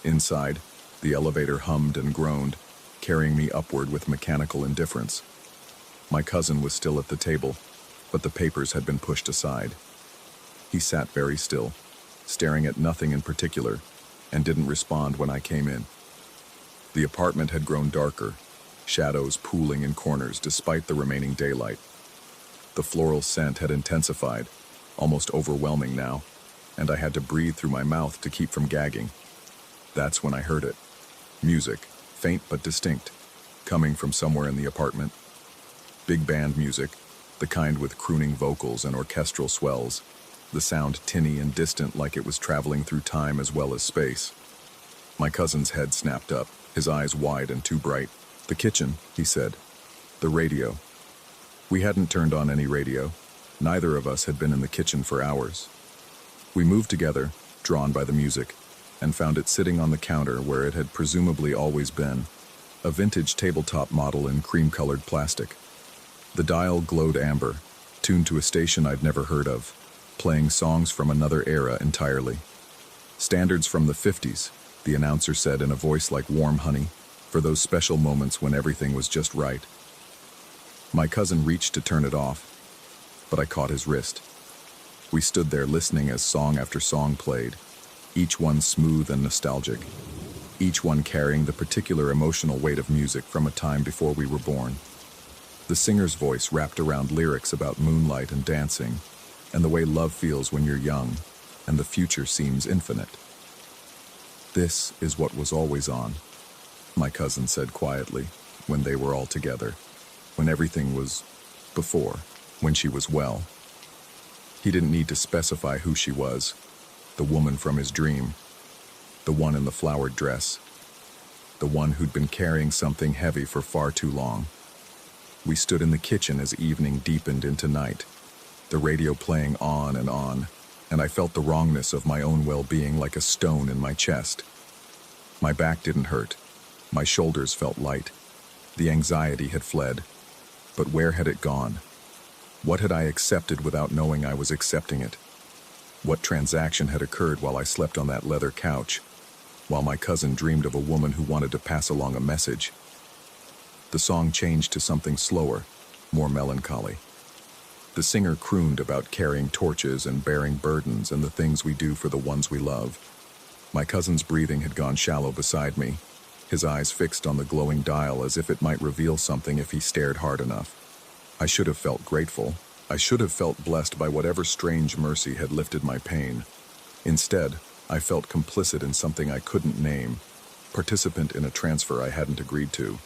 Inside, the elevator hummed and groaned, carrying me upward with mechanical indifference. My cousin was still at the table, but the papers had been pushed aside. He sat very still, staring at nothing in particular, and didn't respond when I came in. The apartment had grown darker, shadows pooling in corners despite the remaining daylight. The floral scent had intensified, almost overwhelming now, and I had to breathe through my mouth to keep from gagging. That's when I heard it. Music, faint but distinct, coming from somewhere in the apartment. Big band music, the kind with crooning vocals and orchestral swells, the sound tinny and distant like it was traveling through time as well as space. My cousin's head snapped up, his eyes wide and too bright. "The kitchen," he said. "The radio." We hadn't turned on any radio. Neither of us had been in the kitchen for hours. We moved together, drawn by the music, and found it sitting on the counter where it had presumably always been, a vintage tabletop model in cream-colored plastic. The dial glowed amber, tuned to a station I'd never heard of, playing songs from another era entirely. Standards from the 50s, the announcer said in a voice like warm honey, for those special moments when everything was just right. My cousin reached to turn it off, but I caught his wrist. We stood there listening as song after song played, each one smooth and nostalgic, each one carrying the particular emotional weight of music from a time before we were born. The singer's voice wrapped around lyrics about moonlight and dancing, and the way love feels when you're young, and the future seems infinite. "This is what was always on," my cousin said quietly, when they were all together, when everything was before, when she was well. He didn't need to specify who she was, the woman from his dream, the one in the flowered dress, the one who'd been carrying something heavy for far too long. We stood in the kitchen as evening deepened into night, the radio playing on, and I felt the wrongness of my own well-being like a stone in my chest. My back didn't hurt. My shoulders felt light. The anxiety had fled. But where had it gone? What had I accepted without knowing I was accepting it? What transaction had occurred while I slept on that leather couch, while my cousin dreamed of a woman who wanted to pass along a message? The song changed to something slower, more melancholy. The singer crooned about carrying torches and bearing burdens and the things we do for the ones we love. My cousin's breathing had gone shallow beside me, his eyes fixed on the glowing dial as if it might reveal something if he stared hard enough. I should have felt grateful. I should have felt blessed by whatever strange mercy had lifted my pain. Instead, I felt complicit in something I couldn't name, participant in a transfer I hadn't agreed to,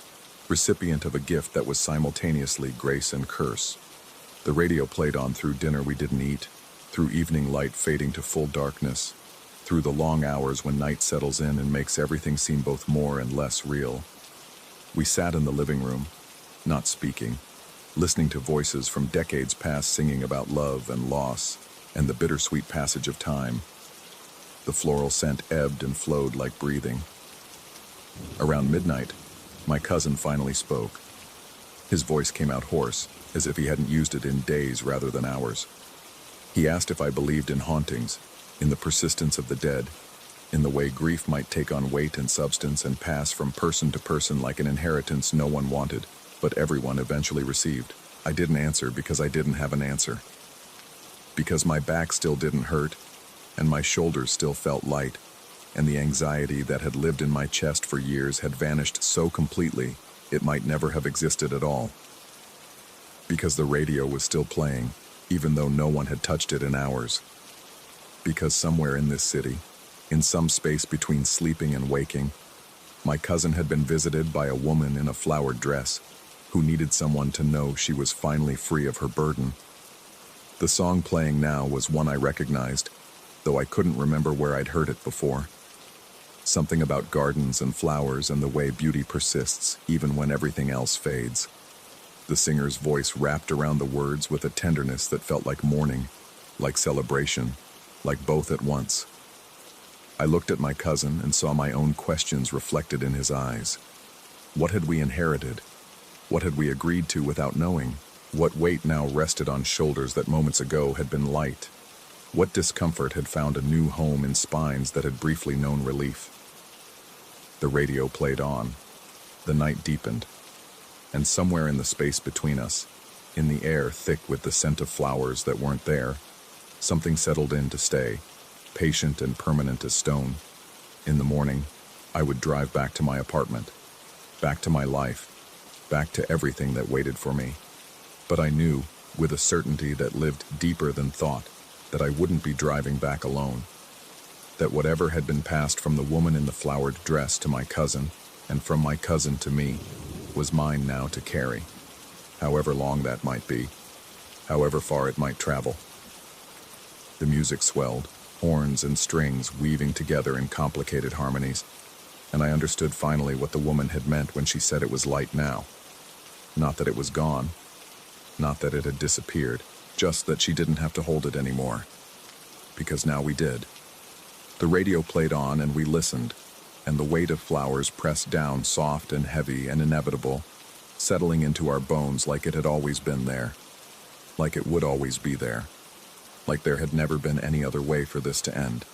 recipient of a gift that was simultaneously grace and curse. The radio played on through dinner we didn't eat, through evening light fading to full darkness, through the long hours when night settles in and makes everything seem both more and less real. We sat in the living room, not speaking, listening to voices from decades past singing about love and loss and the bittersweet passage of time. The floral scent ebbed and flowed like breathing. Around midnight, my cousin finally spoke. His voice came out hoarse, as if he hadn't used it in days rather than hours. He asked if I believed in hauntings, in the persistence of the dead, in the way grief might take on weight and substance and pass from person to person like an inheritance no one wanted, but everyone eventually received. I didn't answer because I didn't have an answer. Because my back still didn't hurt, and my shoulders still felt light, and the anxiety that had lived in my chest for years had vanished so completely it might never have existed at all. Because the radio was still playing, even though no one had touched it in hours. Because somewhere in this city, in some space between sleeping and waking, my cousin had been visited by a woman in a flowered dress who needed someone to know she was finally free of her burden. The song playing now was one I recognized, though I couldn't remember where I'd heard it before. Something about gardens and flowers and the way beauty persists even when everything else fades. The singer's voice wrapped around the words with a tenderness that felt like mourning, like celebration, like both at once. I looked at my cousin and saw my own questions reflected in his eyes. What had we inherited? What had we agreed to without knowing? What weight now rested on shoulders that moments ago had been light? What discomfort had found a new home in spines that had briefly known relief? The radio played on. The night deepened. And somewhere in the space between us, in the air thick with the scent of flowers that weren't there, something settled in to stay, patient and permanent as stone. In the morning, I would drive back to my apartment, back to my life, back to everything that waited for me. But I knew, with a certainty that lived deeper than thought, that I wouldn't be driving back alone. That whatever had been passed from the woman in the flowered dress to my cousin, and from my cousin to me, was mine now to carry, however long that might be, however far it might travel. The music swelled, horns and strings weaving together in complicated harmonies, and I understood finally what the woman had meant when she said it was light now. Not that it was gone, not that it had disappeared, just that she didn't have to hold it anymore. Because now we did. The radio played on and we listened, and the weight of flowers pressed down soft and heavy and inevitable, settling into our bones like it had always been there, like it would always be there, like there had never been any other way for this to end.